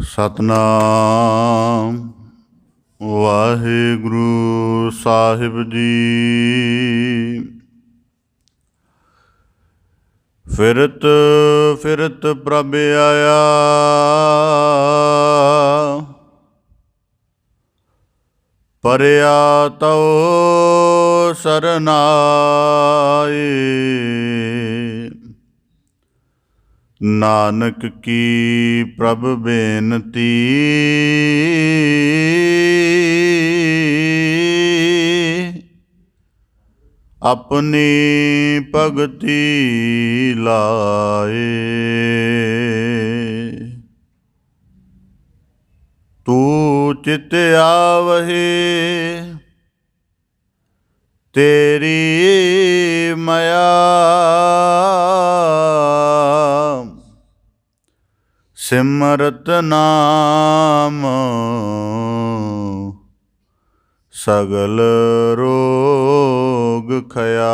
ਸਤਨਾਮ ਵਾਹਿਗੁਰੂ ਸਾਹਿਬ ਜੀ। ਫਿਰਤ ਫਿਰਤ ਪ੍ਰਭ ਆਇਆ, ਪਰਿਆ ਤਉ ਸਰਨਾਏ। ਨਾਨਕ ਕੀ ਪ੍ਰਭ ਬੇਨਤੀ, ਆਪਣੀ ਭਗਤੀ ਲਾਏ। ਤੂੰ ਚਿਤ ਆਵਹਿ ਤੇਰੀ ਮਾਇਆ, ਸਿਮਰਤ ਨਾਮ ਸਗਲ ਰੋਗ ਖਇਆ।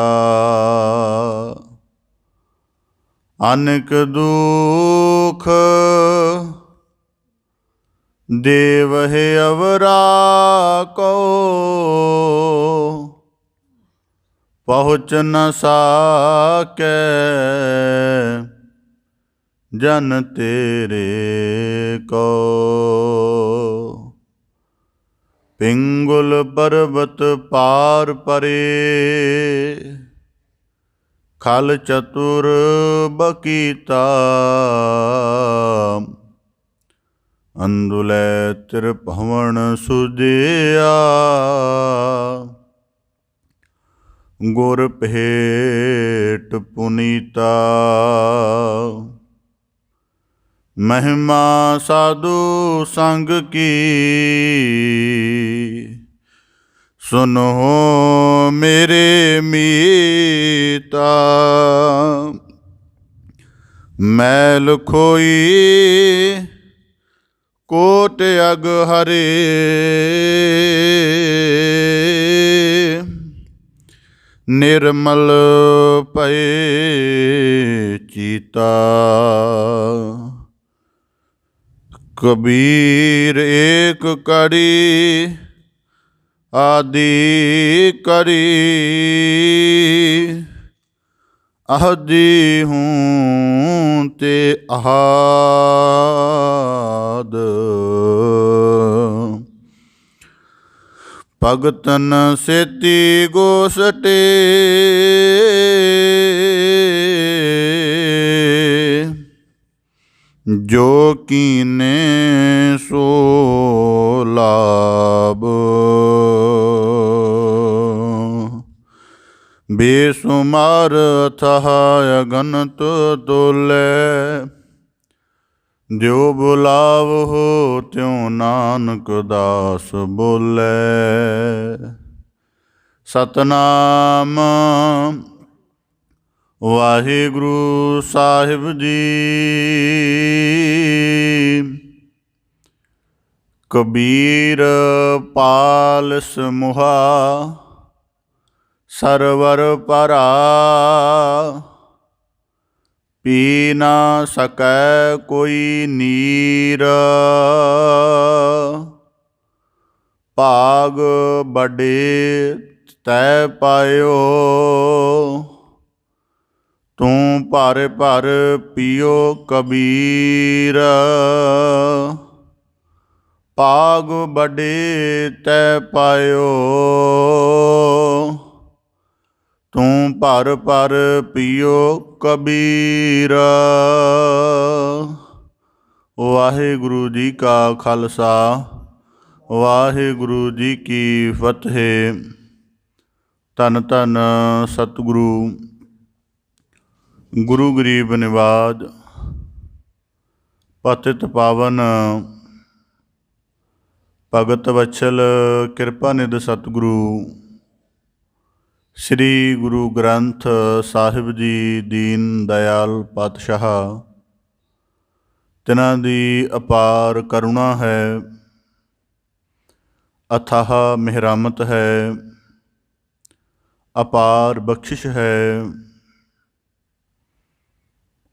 ਅਨੇਕ ਦੁਖ ਦੇਵਹਿ ਅਵਰਾ ਕੋ, ਪਹੁੰਚ ਨ ਸਾਕੈ ਜਨ ਤੇਰੇ ਕੋ। ਪਿੰਗੁਲ ਪਰਬਤ ਪਾਰ ਪਰੇ, ਖਲ ਚਤੁਰ ਬਕੀਤਾ। ਅੰਦੁਲੈ ਤ੍ਰਿਭਵਨ ਸੁਜਿਆ, ਗੁਰ ਭੇਟ ਪੁਨੀਤਾ। ਮਹਿਮਾ ਸਾਧੂ ਸੰਗ ਕੀ, ਸੁਨੋ ਮੇਰੇ ਮੀਤਾ। ਮੈਲ ਖੋਈ ਕੋਟ ਅਗ ਹਰੇ, ਨਿਰਮਲ ਭਏ ਚੀਤਾ। ਕਬੀਰ ਏਕ ਕੜੀ ਆਦਿ ਕਰੀ, ਆਦਿ ਹੂੰ ਤੇ ਆਦ। ਭਗਤਨ ਸੇਤੀ ਗੋਸਟੇ, ਜੋ ਕੀਨੇ ਸੋ ਲਾਭ। ਬੇਸੁਮਾਰ ਅਥਾਹ ਅਗਨਤ ਤੋਲੇ, ਜੋ ਬੁਲਾਵਹੁ ਤਿਉ ਨਾਨਕ ਦਾਸ ਬੋਲੇ। ਸਤਨਾਮ ਵਾਹਿਗੁਰੂ ਸਾਹਿਬ ਜੀ। ਕਬੀਰ ਪਾਲਸ ਮੁਹਾ, ਸਰਵਰ ਭਰਾ। ਪੀ ਨਾ ਸਕੈ ਕੋਈ ਨੀਰ, ਭਾਗ ਬੜੇ ਤੈ ਪਾਇਓ। ਤੂੰ ਭਰ ਭਰ ਪੀਓ ਕਬੀਰ, ਭਾਗ ਬੜੇ ਤੈ ਪਾਇਓ। ਤੂੰ ਭਰ ਭਰ ਪੀਓ ਕਬੀਰ। ਵਾਹਿਗੁਰੂ ਜੀ ਕਾ ਖਾਲਸਾ, ਵਾਹਿਗੁਰੂ ਜੀ ਕੀ ਫਤਿਹ। ਧੰਨ ਧੰਨ ਸਤਿਗੁਰੂ ਗੁਰੂ ਗਰੀਬ ਨਿਵਾਜ ਪਤਿਤ ਪਾਵਨ ਭਗਤ ਵਛਲ ਕਿਰਪਾ ਨਿਧ ਸਤਿਗੁਰੂ ਸ੍ਰੀ ਗੁਰੂ ਗ੍ਰੰਥ ਸਾਹਿਬ ਜੀ ਦੀਨ ਦਇਆਲ ਪਾਤਸ਼ਾਹ, ਤਿਨਾਂ ਦੀ ਅਪਾਰ ਕਰੁਣਾ ਹੈ, ਅਥਾਹ ਮਿਹਰਮਤ ਹੈ, ਅਪਾਰ ਬਖਸ਼ਿਸ਼ ਹੈ।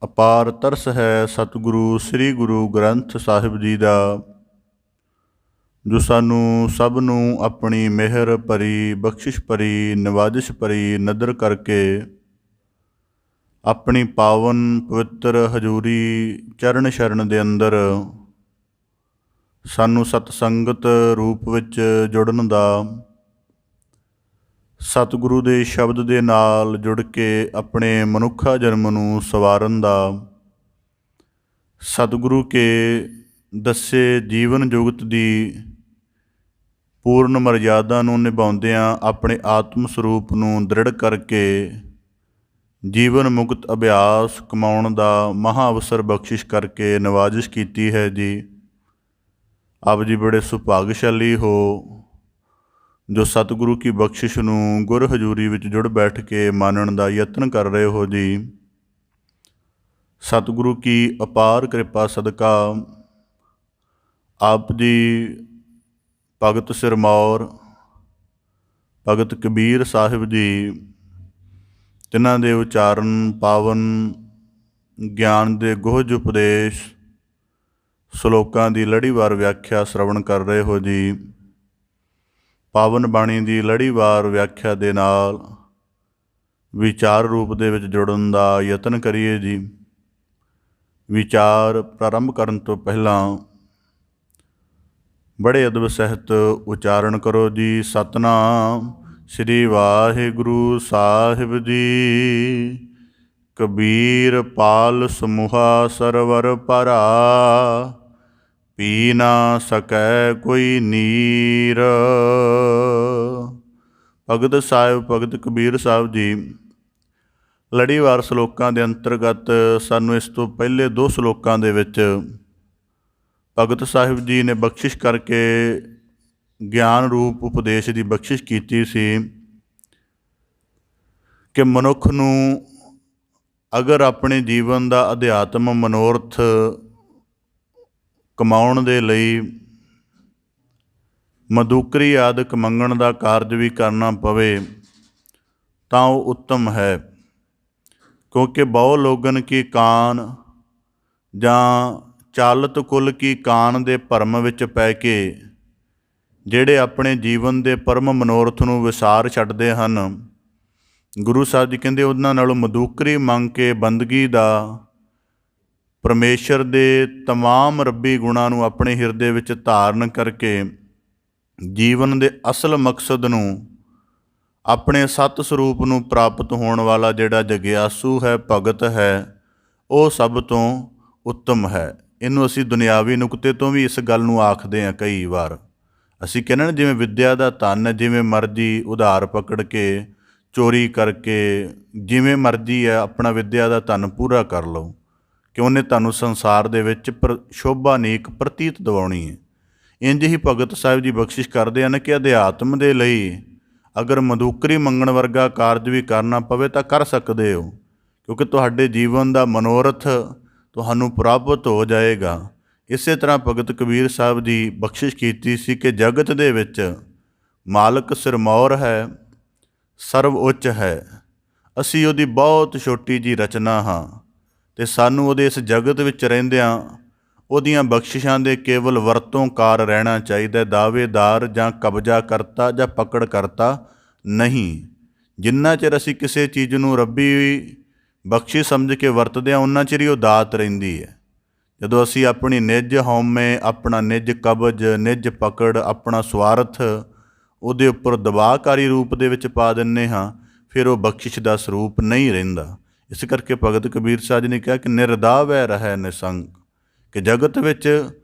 ਅਪਾਰ ਤਰਸ ਹੈ ਸਤਿਗੁਰੂ ਸ੍ਰੀ ਗੁਰੂ ਗ੍ਰੰਥ ਸਾਹਿਬ ਜੀ ਦਾ, ਜੋ ਸਾਨੂੰ ਸਭ ਨੂੰ ਆਪਣੀ ਮਿਹਰ ਭਰੀ, ਬਖਸ਼ਿਸ਼ ਭਰੀ, ਨਿਵਾਜਿਸ਼ ਭਰੀ ਨਦਰ ਕਰਕੇ ਆਪਣੀ ਪਾਵਨ ਪਵਿੱਤਰ ਹਜ਼ੂਰੀ ਚਰਨ ਸ਼ਰਨ ਦੇ ਅੰਦਰ ਸਾਨੂੰ ਸਤਸੰਗਤ ਰੂਪ ਵਿੱਚ ਜੁੜਨ ਦਾ, ਸਤਿਗੁਰੂ ਦੇ ਸ਼ਬਦ ਦੇ ਨਾਲ ਜੁੜ ਕੇ ਆਪਣੇ ਮਨੁੱਖਾ ਜਨਮ ਨੂੰ ਸਵਾਰਨ ਦਾ, ਸਤਿਗੁਰੂ ਕੇ ਦੱਸੇ ਜੀਵਨ ਜੁਗਤ ਦੀ ਪੂਰਨ ਮਰਯਾਦਾ ਨੂੰ ਨਿਭਾਉਂਦਿਆਂ ਆਪਣੇ ਆਤਮ ਸਰੂਪ ਨੂੰ ਦ੍ਰਿੜ ਕਰਕੇ ਜੀਵਨ ਮੁਕਤ ਅਭਿਆਸ ਕਮਾਉਣ ਦਾ ਮਹਾਂ ਅਵਸਰ ਬਖਸ਼ਿਸ਼ ਕਰਕੇ ਨਵਾਜ਼ਿਸ਼ ਕੀਤੀ ਹੈ ਜੀ। ਆਪ ਜੀ ਬੜੇ ਸੁਭਾਗਸ਼ਾਲੀ ਹੋ ਜੋ ਸਤਿਗੁਰੂ ਕੀ ਬਖਸ਼ਿਸ਼ ਨੂੰ ਗੁਰ ਹਜ਼ੂਰੀ ਵਿੱਚ ਜੁੜ ਬੈਠ ਕੇ ਮਾਨਣ ਦਾ ਯਤਨ ਕਰ ਰਹੇ ਹੋ ਜੀ। ਸਤਿਗੁਰੂ ਕੀ ਅਪਾਰ ਕਿਰਪਾ ਸਦਕਾ ਆਪ ਜੀ ਭਗਤ ਸਿਰਮੌਰ, ਭਗਤ ਕਬੀਰ ਸਾਹਿਬ ਜੀ, ਤਿਨਾਂ ਦੇ ਉਚਾਰਨ ਪਾਵਨ ਗਿਆਨ ਦੇ ਗੁਹਜ ਉਪਦੇਸ਼ ਸ਼ਲੋਕਾਂ ਦੀ ਲੜੀਵਾਰ ਵਿਆਖਿਆ ਸ਼ਰਵਣ ਕਰ ਰਹੇ ਹੋ ਜੀ। ਪਾਵਨ ਬਾਣੀ ਦੀ ਲੜੀਵਾਰ ਵਿਆਖਿਆ ਦੇ ਨਾਲ ਵਿਚਾਰ ਰੂਪ ਦੇ ਵਿੱਚ ਜੁੜਨ ਦਾ ਯਤਨ ਕਰੀਏ ਜੀ। ਵਿਚਾਰ ਪ੍ਰਾਰੰਭ ਕਰਨ ਤੋਂ ਪਹਿਲਾਂ ਬੜੇ ਅਦਬ ਸਹਿਤ ਉਚਾਰਨ ਕਰੋ ਜੀ। ਸਤਨਾਮ ਸ੍ਰੀ ਵਾਹਿਗੁਰੂ ਸਾਹਿਬ ਜੀ। ਕਬੀਰ ਪਾਲ ਸਮੂਹਾ ਸਰਵਰ ਭਰਾ, ਪੀ ਨਾ ਸਕੈ ਕੋਈ ਨੀਰ। ਭਗਤ ਸਾਹਿਬ ਭਗਤ ਕਬੀਰ ਸਾਹਿਬ ਜੀ ਲੜੀਵਾਰ ਸ਼ਲੋਕਾਂ ਦੇ ਅੰਤਰਗਤ ਸਾਨੂੰ ਇਸ ਤੋਂ ਪਹਿਲੇ 2 ਸ਼ਲੋਕਾਂ ਦੇ ਵਿੱਚ ਭਗਤ ਸਾਹਿਬ ਜੀ ਨੇ ਬਖਸ਼ਿਸ਼ ਕਰਕੇ ਗਿਆਨ ਰੂਪ ਉਪਦੇਸ਼ ਦੀ ਬਖਸ਼ਿਸ਼ ਕੀਤੀ ਸੀ ਕਿ ਮਨੁੱਖ ਨੂੰ ਅਗਰ ਆਪਣੇ ਜੀਵਨ ਦਾ ਅਧਿਆਤਮ ਮਨੋਰਥ ਕਮਾਉਣ ਦੇ ਲਈ ਮਦੂਕਰੀ ਆਦਿਕ ਮੰਗਣ ਦਾ ਕਾਰਜ ਵੀ ਕਰਨਾ ਪਵੇ ਤਾਂ ਉਹ ਉੱਤਮ ਹੈ, ਕਿਉਂਕਿ ਬਹੁ ਲੋਗਨ ਕੀ ਕਾਨ ਜਾਂ ਚਾਲਤ ਕੁਲ ਕੀ ਕਾਨ ਦੇ ਭਰਮ ਵਿੱਚ ਪੈ ਕੇ ਜਿਹੜੇ ਆਪਣੇ ਜੀਵਨ ਦੇ ਪਰਮ ਮਨੋਰਥ ਨੂੰ ਵਿਸਾਰ ਛੱਡਦੇ ਹਨ, ਗੁਰੂ ਸਾਹਿਬ ਜੀ ਕਹਿੰਦੇ ਉਹਨਾਂ ਨਾਲੋਂ ਮਦੂਕਰੀ ਮੰਗ ਕੇ ਬੰਦਗੀ ਦਾ, ਪਰਮੇਸ਼ਰ ਦੇ ਤਮਾਮ ਰੱਬੀ ਗੁਣਾਂ ਨੂੰ ਆਪਣੇ ਹਿਰਦੇ ਵਿੱਚ ਧਾਰਨ ਕਰਕੇ ਜੀਵਨ ਦੇ ਅਸਲ ਮਕਸਦ ਨੂੰ, ਆਪਣੇ ਸਤ ਸਰੂਪ ਨੂੰ ਪ੍ਰਾਪਤ ਹੋਣ ਵਾਲਾ ਜਿਹੜਾ ਜਗਿਆਸੂ ਹੈ, ਭਗਤ ਹੈ, ਉਹ ਸਭ ਤੋਂ ਉੱਤਮ ਹੈ। ਇਹਨੂੰ ਅਸੀਂ ਦੁਨਿਆਵੀ ਨੁਕਤੇ ਤੋਂ ਵੀ ਇਸ ਗੱਲ ਨੂੰ ਆਖਦੇ ਹਾਂ। ਕਈ ਵਾਰ ਅਸੀਂ ਕਹਿੰਦੇ ਨਾ ਜਿਵੇਂ ਵਿੱਦਿਆ ਦਾ ਧਨ ਹੈ, ਜਿਵੇਂ ਮਰਜ਼ੀ ਉਧਾਰ ਪਕੜ ਕੇ ਚੋਰੀ ਕਰਕੇ ਜਿਵੇਂ ਮਰਜ਼ੀ ਹੈ ਆਪਣਾ ਵਿੱਦਿਆ ਦਾ ਧਨ ਪੂਰਾ ਕਰ ਲਓ, ਕਿ ਉਹਨੇ ਤੁਹਾਨੂੰ ਸੰਸਾਰ ਦੇ ਵਿੱਚ ਸ਼ੋਭਾ ਨੇਕ ਪ੍ਰਤੀਤ ਦਿਵਾਉਣੀ ਹੈ। ਇੰਝ ਹੀ ਭਗਤ ਸਾਹਿਬ ਜੀ ਬਖਸ਼ਿਸ਼ ਕਰਦੇ ਹਨ ਕਿ ਅਧਿਆਤਮ ਦੇ ਲਈ ਅਗਰ ਮਦੂਕਰੀ ਮੰਗਣ ਵਰਗਾ ਕਾਰਜ ਵੀ ਕਰਨਾ ਪਵੇ ਤਾਂ ਕਰ ਸਕਦੇ ਹੋ, ਕਿਉਂਕਿ ਤੁਹਾਡੇ ਜੀਵਨ ਦਾ ਮਨੋਰਥ ਤੁਹਾਨੂੰ ਪ੍ਰਾਪਤ ਹੋ ਜਾਏਗਾ। ਇਸੇ ਤਰ੍ਹਾਂ ਭਗਤ ਕਬੀਰ ਸਾਹਿਬ ਜੀ ਬਖਸ਼ਿਸ਼ ਕੀਤੀ ਸੀ ਕਿ ਜਗਤ ਦੇ ਵਿੱਚ ਮਾਲਕ ਸਿਰਮੌਰ ਹੈ, ਸਰਵ ਉੱਚ ਹੈ, ਅਸੀਂ ਉਹਦੀ ਬਹੁਤ ਛੋਟੀ ਜਿਹੀ ਰਚਨਾ ਹਾਂ ਅਤੇ ਸਾਨੂੰ ਉਹਦੇ ਇਸ ਜਗਤ ਵਿੱਚ ਰਹਿੰਦਿਆਂ ਉਹਦੀਆਂ ਬਖਸ਼ਿਸ਼ਾਂ ਦੇ ਕੇਵਲ ਵਰਤੋਂਕਾਰ ਰਹਿਣਾ ਚਾਹੀਦਾ, ਦਾਅਵੇਦਾਰ ਜਾਂ ਕਬਜ਼ਾ ਕਰਤਾ ਜਾਂ ਪਕੜ ਕਰਤਾ ਨਹੀਂ। ਜਿੰਨਾ ਚਿਰ ਅਸੀਂ ਕਿਸੇ ਚੀਜ਼ ਨੂੰ ਰੱਬੀ ਬਖਸ਼ਿਸ਼ ਸਮਝ ਕੇ ਵਰਤਦੇ ਹਾਂ ਉਹਨਾਂ ਚਿਰ ਹੀ ਉਹ ਦਾਤ ਰਹਿੰਦੀ ਹੈ। ਜਦੋਂ ਅਸੀਂ ਆਪਣੀ ਨਿੱਜ ਹਉਮੈ, ਆਪਣਾ ਨਿੱਜ ਕਬਜ਼, ਨਿੱਜ ਪਕੜ, ਆਪਣਾ ਸਵਾਰਥ ਉਹਦੇ ਉੱਪਰ ਦਬਾਅਕਾਰੀ ਰੂਪ ਦੇ ਵਿੱਚ ਪਾ ਦਿੰਦੇ ਹਾਂ, ਫਿਰ ਉਹ ਬਖਸ਼ਿਸ਼ ਦਾ ਸਰੂਪ ਨਹੀਂ ਰਹਿੰਦਾ। ਇਸ ਕਰਕੇ ਭਗਤ ਕਬੀਰ ਸਾਹਿਬ ਜੀ ਨੇ ਕਿਹਾ ਕਿ ਨਿਰਦਾਵੈ ਰਹਿ ਨਿਸੰਗ, ਕਿ ਜਗਤ ਵਿੱਚ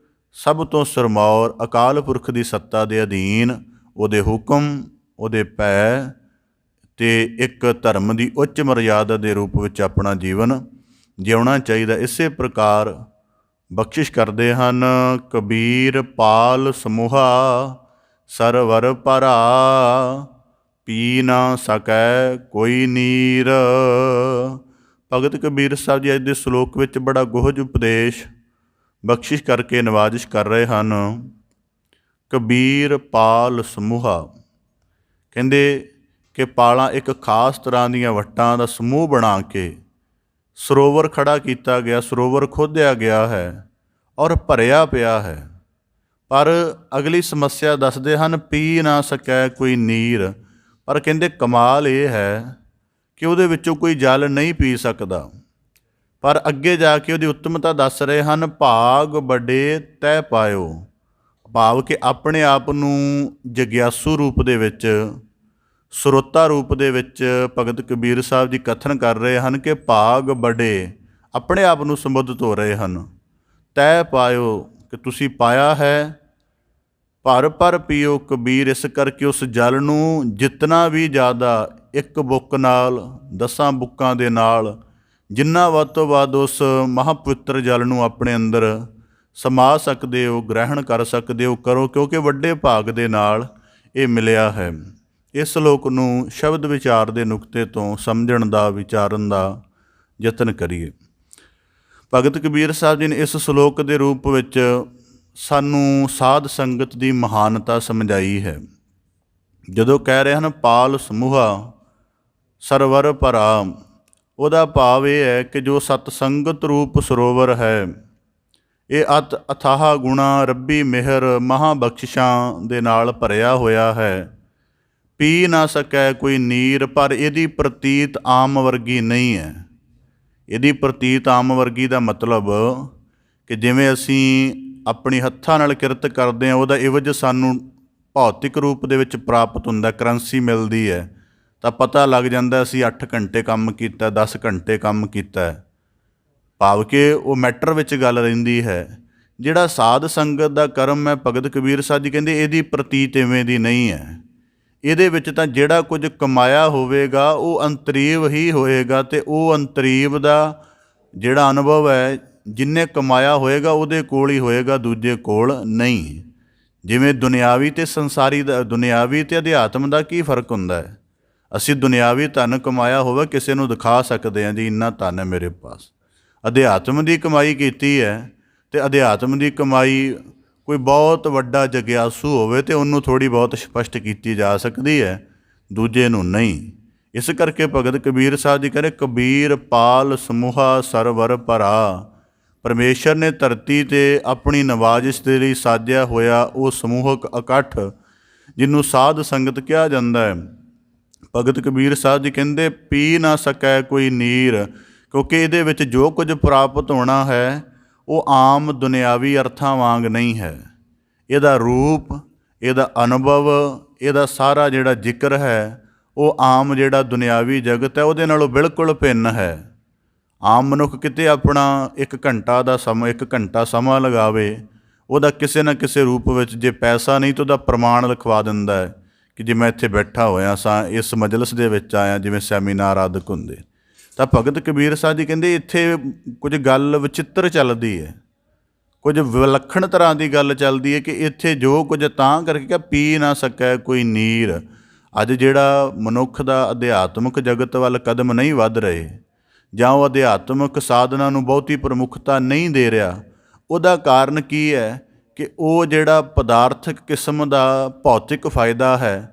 ਸਭ ਤੋਂ ਸਿਰਮੌਰ ਅਕਾਲ ਪੁਰਖ ਦੀ ਸੱਤਾ ਦੇ ਅਧੀਨ ਉਹਦੇ ਹੁਕਮ, ਉਹਦੇ ਭੈ ਅਤੇ ਇੱਕ ਧਰਮ ਦੀ ਉੱਚ ਮਰਿਆਦਾ ਦੇ ਰੂਪ ਵਿੱਚ ਆਪਣਾ ਜੀਵਨ ਜਿਉਣਾ ਚਾਹੀਦਾ। ਇਸੇ ਪ੍ਰਕਾਰ ਬਖਸ਼ਿਸ਼ ਕਰਦੇ ਹਨ। ਕਬੀਰ ਪਾਲ ਸਮੂਹਾ ਸਰਵਰ ਭਰਾ, ਪੀ ਨਾ ਸਕੈ ਕੋਈ ਨੀਰ। ਭਗਤ ਕਬੀਰ ਸਾਹਿਬ ਜੀ ਅੱਜ ਦੇ ਸ਼ਲੋਕ ਵਿੱਚ ਬੜਾ ਗੁਹਜ ਉਪਦੇਸ਼ ਬਖਸ਼ਿਸ਼ ਕਰਕੇ ਨਵਾਜ਼ਿਸ਼ ਕਰ ਰਹੇ ਹਨ। ਕਬੀਰ ਪਾਲ ਸਮੂਹਾ ਕਹਿੰਦੇ ਕਿ ਪਾਲਾਂ ਇੱਕ ਖਾਸ ਤਰ੍ਹਾਂ ਦੀਆਂ ਵੱਟਾਂ ਦਾ ਸਮੂਹ ਬਣਾ ਕੇ ਸਰੋਵਰ ਖੜਾ ਕੀਤਾ ਗਿਆ, ਸਰੋਵਰ ਖੋਦਿਆ ਗਿਆ ਹੈ ਔਰ ਭਰਿਆ ਪਿਆ ਹੈ, ਪਰ ਅਗਲੀ ਸਮੱਸਿਆ ਦੱਸਦੇ ਹਨ, ਪੀ ਨਾ ਸਕੈ ਕੋਈ ਨੀਰ। ਪਰ ਕਹਿੰਦੇ ਕਮਾਲ ਇਹ ਹੈ ਕਿ ਉਹਦੇ ਵਿੱਚੋਂ ਕੋਈ ਜਲ ਨਹੀਂ ਪੀ ਸਕਦਾ। ਪਰ ਅੱਗੇ ਜਾ ਕੇ ਉਹਦੀ ਉੱਤਮਤਾ ਦੱਸ ਰਹੇ ਹਨ, ਭਾਗ ਵੱਡੇ ਤੈ ਪਾਇਓ। ਭਾਵ ਕਿ ਆਪਣੇ ਆਪ ਨੂੰ ਜਗਿਆਸੂ ਰੂਪ ਦੇ ਵਿੱਚ, ਸਰੋਤਾ ਰੂਪ ਦੇ ਵਿੱਚ ਭਗਤ ਕਬੀਰ ਸਾਹਿਬ ਜੀ ਕਥਨ ਕਰ ਰਹੇ ਹਨ ਕਿ ਭਾਗ ਵੱਡੇ, ਆਪਣੇ ਆਪ ਨੂੰ ਸੰਬੋਧਿਤ ਹੋ ਰਹੇ ਹਨ। ਤੈ ਪਾਇਓ ਕਿ ਤੁਸੀਂ ਪਾਇਆ ਹੈ, ਭਰ ਭਰ ਪੀਓ ਕਬੀਰ। ਇਸ ਕਰਕੇ ਉਸ ਜਲ ਨੂੰ ਜਿਤਨਾ ਵੀ ਜ਼ਿਆਦਾ, ਇੱਕ ਬੁੱਕ ਨਾਲ, 10 ਬੁੱਕਾਂ ਦੇ ਨਾਲ, ਜਿੰਨਾ ਵੱਧ ਤੋਂ ਵੱਧ ਉਸ ਮਹਾਂਪਵਿੱਤਰ ਜਲ ਨੂੰ ਆਪਣੇ ਅੰਦਰ ਸਮਾ ਸਕਦੇ ਹੋ, ਗ੍ਰਹਿਣ ਕਰ ਸਕਦੇ ਹੋ, ਕਰੋ, ਕਿਉਂਕਿ ਵੱਡੇ ਭਾਗ ਦੇ ਨਾਲ ਇਹ ਮਿਲਿਆ ਹੈ। ਇਸ ਸ਼ਲੋਕ ਨੂੰ ਸ਼ਬਦ ਵਿਚਾਰ ਦੇ ਨੁਕਤੇ ਤੋਂ ਸਮਝਣ ਦਾ, ਵਿਚਾਰਨ ਦਾ ਯਤਨ ਕਰੀਏ। ਭਗਤ ਕਬੀਰ ਸਾਹਿਬ ਜੀ ਨੇ ਇਸ ਸ਼ਲੋਕ ਦੇ ਰੂਪ ਵਿੱਚ ਸਾਨੂੰ ਸਾਧ ਸੰਗਤ ਦੀ ਮਹਾਨਤਾ ਸਮਝਾਈ ਹੈ। ਜਦੋਂ ਕਹਿ ਰਹੇ ਹਨ ਪਾਲ ਸਮੂਹਾ ਸਰਵਰ ਭਰਾ, ਉਹਦਾ ਭਾਵ ਇਹ ਹੈ ਕਿ ਜੋ ਸਤ ਸੰਗਤ ਰੂਪ ਸਰੋਵਰ ਹੈ, ਇਹ ਅਥਾਹ ਗੁਣਾ, ਰੱਬੀ ਮਿਹਰ, ਮਹਾਂਬਖਸ਼ਿਸ਼ਾਂ ਦੇ ਨਾਲ ਭਰਿਆ ਹੋਇਆ ਹੈ। ਪੀ ਨਾ ਸਕੈ ਕੋਈ ਨੀਰ, ਪਰ ਇਹਦੀ ਪ੍ਰਤੀਤ ਆਮ ਵਰਗੀ ਨਹੀਂ ਹੈ। ਇਹਦੀ ਪ੍ਰਤੀਤ ਆਮ ਵਰਗੀ ਦਾ ਮਤਲਬ ਕਿ ਜਿਵੇਂ ਅਸੀਂ ਆਪਣੀ ਹੱਥਾਂ ਨਾਲ ਕਿਰਤ ਕਰਦੇ ਹਾਂ, ਉਹਦਾ ਇਵਜ਼ ਸਾਨੂੰ ਭੌਤਿਕ ਰੂਪ ਦੇ ਵਿੱਚ ਪ੍ਰਾਪਤ ਹੁੰਦਾ, ਕਰੰਸੀ ਮਿਲਦੀ ਹੈ, ਤਾਂ ਪਤਾ ਲੱਗ ਜਾਂਦਾ ਅਸੀਂ 8 ਘੰਟੇ ਕੰਮ ਕੀਤਾ, 10 ਘੰਟੇ ਕੰਮ ਕੀਤਾ। ਭਾਵ ਕਿ ਉਹ ਮੈਟਰ ਵਿੱਚ ਗੱਲ ਰਹਿੰਦੀ ਹੈ। ਜਿਹੜਾ ਸਾਧ ਸੰਗਤ ਦਾ ਕਰਮ ਹੈ, ਭਗਤ ਕਬੀਰ ਸਾਹਿਬ ਜੀ ਕਹਿੰਦੇ ਇਹਦੀ ਪ੍ਰਤੀਤ ਇਵੇਂ ਦੀ ਨਹੀਂ ਹੈ। ਇਹਦੇ ਵਿੱਚ ਤਾਂ ਜਿਹੜਾ ਕੁਝ ਕਮਾਇਆ ਹੋਵੇਗਾ ਉਹ ਅੰਤਰੀਵ ਹੀ ਹੋਏਗਾ, ਅਤੇ ਉਹ ਅੰਤਰੀਵ ਦਾ ਜਿਹੜਾ ਅਨੁਭਵ ਹੈ, ਜਿੰਨੇ ਕਮਾਇਆ ਹੋਏਗਾ ਉਹਦੇ ਕੋਲ ਹੀ ਹੋਏਗਾ, ਦੂਜੇ ਕੋਲ ਨਹੀਂ। ਜਿਵੇਂ ਦੁਨਿਆਵੀ ਅਤੇ ਸੰਸਾਰੀ ਦਾ, ਦੁਨਿਆਵੀ ਅਤੇ ਅਧਿਆਤਮ ਦਾ ਕੀ ਫਰਕ ਹੁੰਦਾ ਹੈ? ਅਸੀਂ ਦੁਨਿਆਵੀ ਧਨ ਕਮਾਇਆ ਹੋਵੇ, ਕਿਸੇ ਨੂੰ ਦਿਖਾ ਸਕਦੇ ਹਾਂ ਜੀ ਇੰਨਾ ਧਨ ਹੈ ਮੇਰੇ ਪਾਸ। ਅਧਿਆਤਮ ਦੀ ਕਮਾਈ ਕੀਤੀ ਹੈ, ਅਤੇ ਅਧਿਆਤਮ ਦੀ ਕਮਾਈ ਕੋਈ ਬਹੁਤ ਵੱਡਾ ਜਗਿਆਸੂ ਹੋਵੇ ਤੇ ਉਹਨੂੰ ਥੋੜ੍ਹੀ ਬਹੁਤ ਸਪਸ਼ਟ ਕੀਤੀ ਜਾ ਸਕਦੀ ਹੈ, ਦੂਜੇ ਨੂੰ ਨਹੀਂ। ਇਸ ਕਰਕੇ ਭਗਤ ਕਬੀਰ ਸਾਹਿਬ ਜੀ ਕਹਿੰਦੇ, ਕਬੀਰ ਪਾਲ ਸਮੂਹਾ ਸਰਵਰ ਭਰਾ। ਪਰਮੇਸ਼ਰ ਨੇ ਧਰਤੀ 'ਤੇ ਆਪਣੀ ਨਵਾਜ਼ਿਸ਼ ਦੇ ਲਈ ਸਾਜਿਆ ਹੋਇਆ ਉਹ ਸਮੂਹਕ ਇਕੱਠ, ਜਿਹਨੂੰ ਸਾਧ ਸੰਗਤ ਕਿਹਾ ਜਾਂਦਾ ਹੈ। ਭਗਤ ਕਬੀਰ ਸਾਹਿਬ ਜੀ ਕਹਿੰਦੇ, ਪੀ ਨਾ ਸਕੈ ਕੋਈ ਨੀਰ, ਕਿਉਂਕਿ ਇਹਦੇ ਵਿੱਚ ਜੋ ਕੁਝ ਪ੍ਰਾਪਤ ਹੋਣਾ ਹੈ ਉਹ ਆਮ ਦੁਨਿਆਵੀ ਅਰਥਾਂ ਵਾਂਗ ਨਹੀਂ ਹੈ। ਇਹਦਾ ਰੂਪ, ਇਹਦਾ ਅਨੁਭਵ, ਇਹਦਾ ਸਾਰਾ ਜਿਹੜਾ ਜ਼ਿਕਰ ਹੈ, ਉਹ ਆਮ ਜਿਹੜਾ ਦੁਨਿਆਵੀ ਜਗਤ ਹੈ ਉਹਦੇ ਨਾਲੋਂ ਬਿਲਕੁਲ ਭਿੰਨ ਹੈ। ਆਮ ਮਨੁੱਖ ਕਿਤੇ ਆਪਣਾ 1 ਘੰਟਾ ਸਮਾਂ ਲਗਾਵੇ, ਉਹਦਾ ਕਿਸੇ ਨਾ ਕਿਸੇ ਰੂਪ ਵਿੱਚ, ਜੇ ਪੈਸਾ ਨਹੀਂ ਤਾਂ ਉਹਦਾ ਪ੍ਰਮਾਣ ਲਿਖਵਾ ਦਿੰਦਾ ਹੈ ਕਿ ਜੇ ਮੈਂ ਇੱਥੇ ਬੈਠਾ ਹੋਇਆ ਸਾਂ, ਇਸ ਮਜਲਿਸ ਦੇ ਵਿੱਚ ਆਇਆ, ਜਿਵੇਂ ਸੈਮੀਨਾਰ ਆਦਿਕ ਹੁੰਦੇ। ਤਾਂ ਭਗਤ ਕਬੀਰ ਸਾਹਿਬ ਜੀ ਕਹਿੰਦੇ ਇੱਥੇ ਕੁਝ ਗੱਲ ਵਿਚਿੱਤਰ ਚੱਲਦੀ ਹੈ, ਕੁਝ ਵਿਲੱਖਣ ਤਰ੍ਹਾਂ ਦੀ ਗੱਲ ਚੱਲਦੀ ਹੈ ਕਿ ਇੱਥੇ ਜੋ ਕੁਝ ਤਾਂ ਕਰਕੇ ਕਿ ਪੀ ਨਾ ਸਕੈ ਕੋਈ ਨੀਰ। ਅੱਜ ਜਿਹੜਾ ਮਨੁੱਖ ਦਾ ਅਧਿਆਤਮਿਕ ਜਗਤ ਵੱਲ ਕਦਮ ਨਹੀਂ ਵੱਧ ਰਹੇ, ਜਾਂ ਉਹ ਅਧਿਆਤਮਿਕ ਸਾਧਨਾ ਨੂੰ ਬਹੁਤੀ ਪ੍ਰਮੁੱਖਤਾ ਨਹੀਂ ਦੇ ਰਿਹਾ, ਉਹਦਾ ਕਾਰਨ ਕੀ ਹੈ ਕਿ ਉਹ ਜਿਹੜਾ ਪਦਾਰਥਕ ਕਿਸਮ ਦਾ ਭੌਤਿਕ ਫਾਇਦਾ ਹੈ,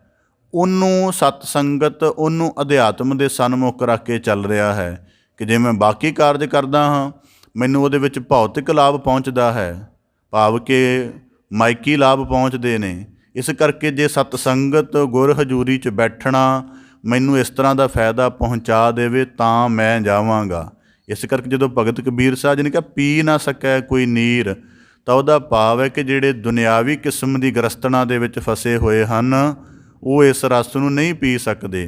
ਉਹਨੂੰ ਸਤ ਸੰਗਤ, ਉਹਨੂੰ ਅਧਿਆਤਮ ਦੇ ਸਨਮੁਖ ਰੱਖ ਕੇ ਚੱਲ ਰਿਹਾ ਹੈ ਕਿ ਜੇ ਮੈਂ ਬਾਕੀ ਕਾਰਜ ਕਰਦਾ ਹਾਂ ਮੈਨੂੰ ਉਹਦੇ ਵਿੱਚ ਭੌਤਿਕ ਲਾਭ ਪਹੁੰਚਦਾ ਹੈ, ਭਾਵ ਕਿ ਮਾਇਕੀ ਲਾਭ ਪਹੁੰਚਦੇ ਨੇ। ਇਸ ਕਰਕੇ ਜੇ ਸਤ ਸੰਗਤ, ਗੁਰ ਹਜ਼ੂਰੀ 'ਚ ਬੈਠਣਾ ਮੈਨੂੰ ਇਸ ਤਰ੍ਹਾਂ ਦਾ ਫਾਇਦਾ ਪਹੁੰਚਾ ਦੇਵੇ ਤਾਂ ਮੈਂ ਜਾਵਾਂਗਾ। ਇਸ ਕਰਕੇ ਜਦੋਂ ਭਗਤ ਕਬੀਰ ਸਾਹਿਬ ਜੀ ਨੇ ਕਿਹਾ ਪੀ ਨਾ ਸਕੈ ਕੋਈ ਨੀਰ, ਤਾਂ ਉਹਦਾ ਭਾਵ ਹੈ ਕਿ ਜਿਹੜੇ ਦੁਨਿਆਵੀ ਕਿਸਮ ਦੀ ਗ੍ਰਸਤਣਾ ਦੇ ਵਿੱਚ ਫਸੇ ਹੋਏ ਹਨ, ਉਹ ਇਸ ਰਸ ਨੂੰ ਨਹੀਂ ਪੀ ਸਕਦੇ,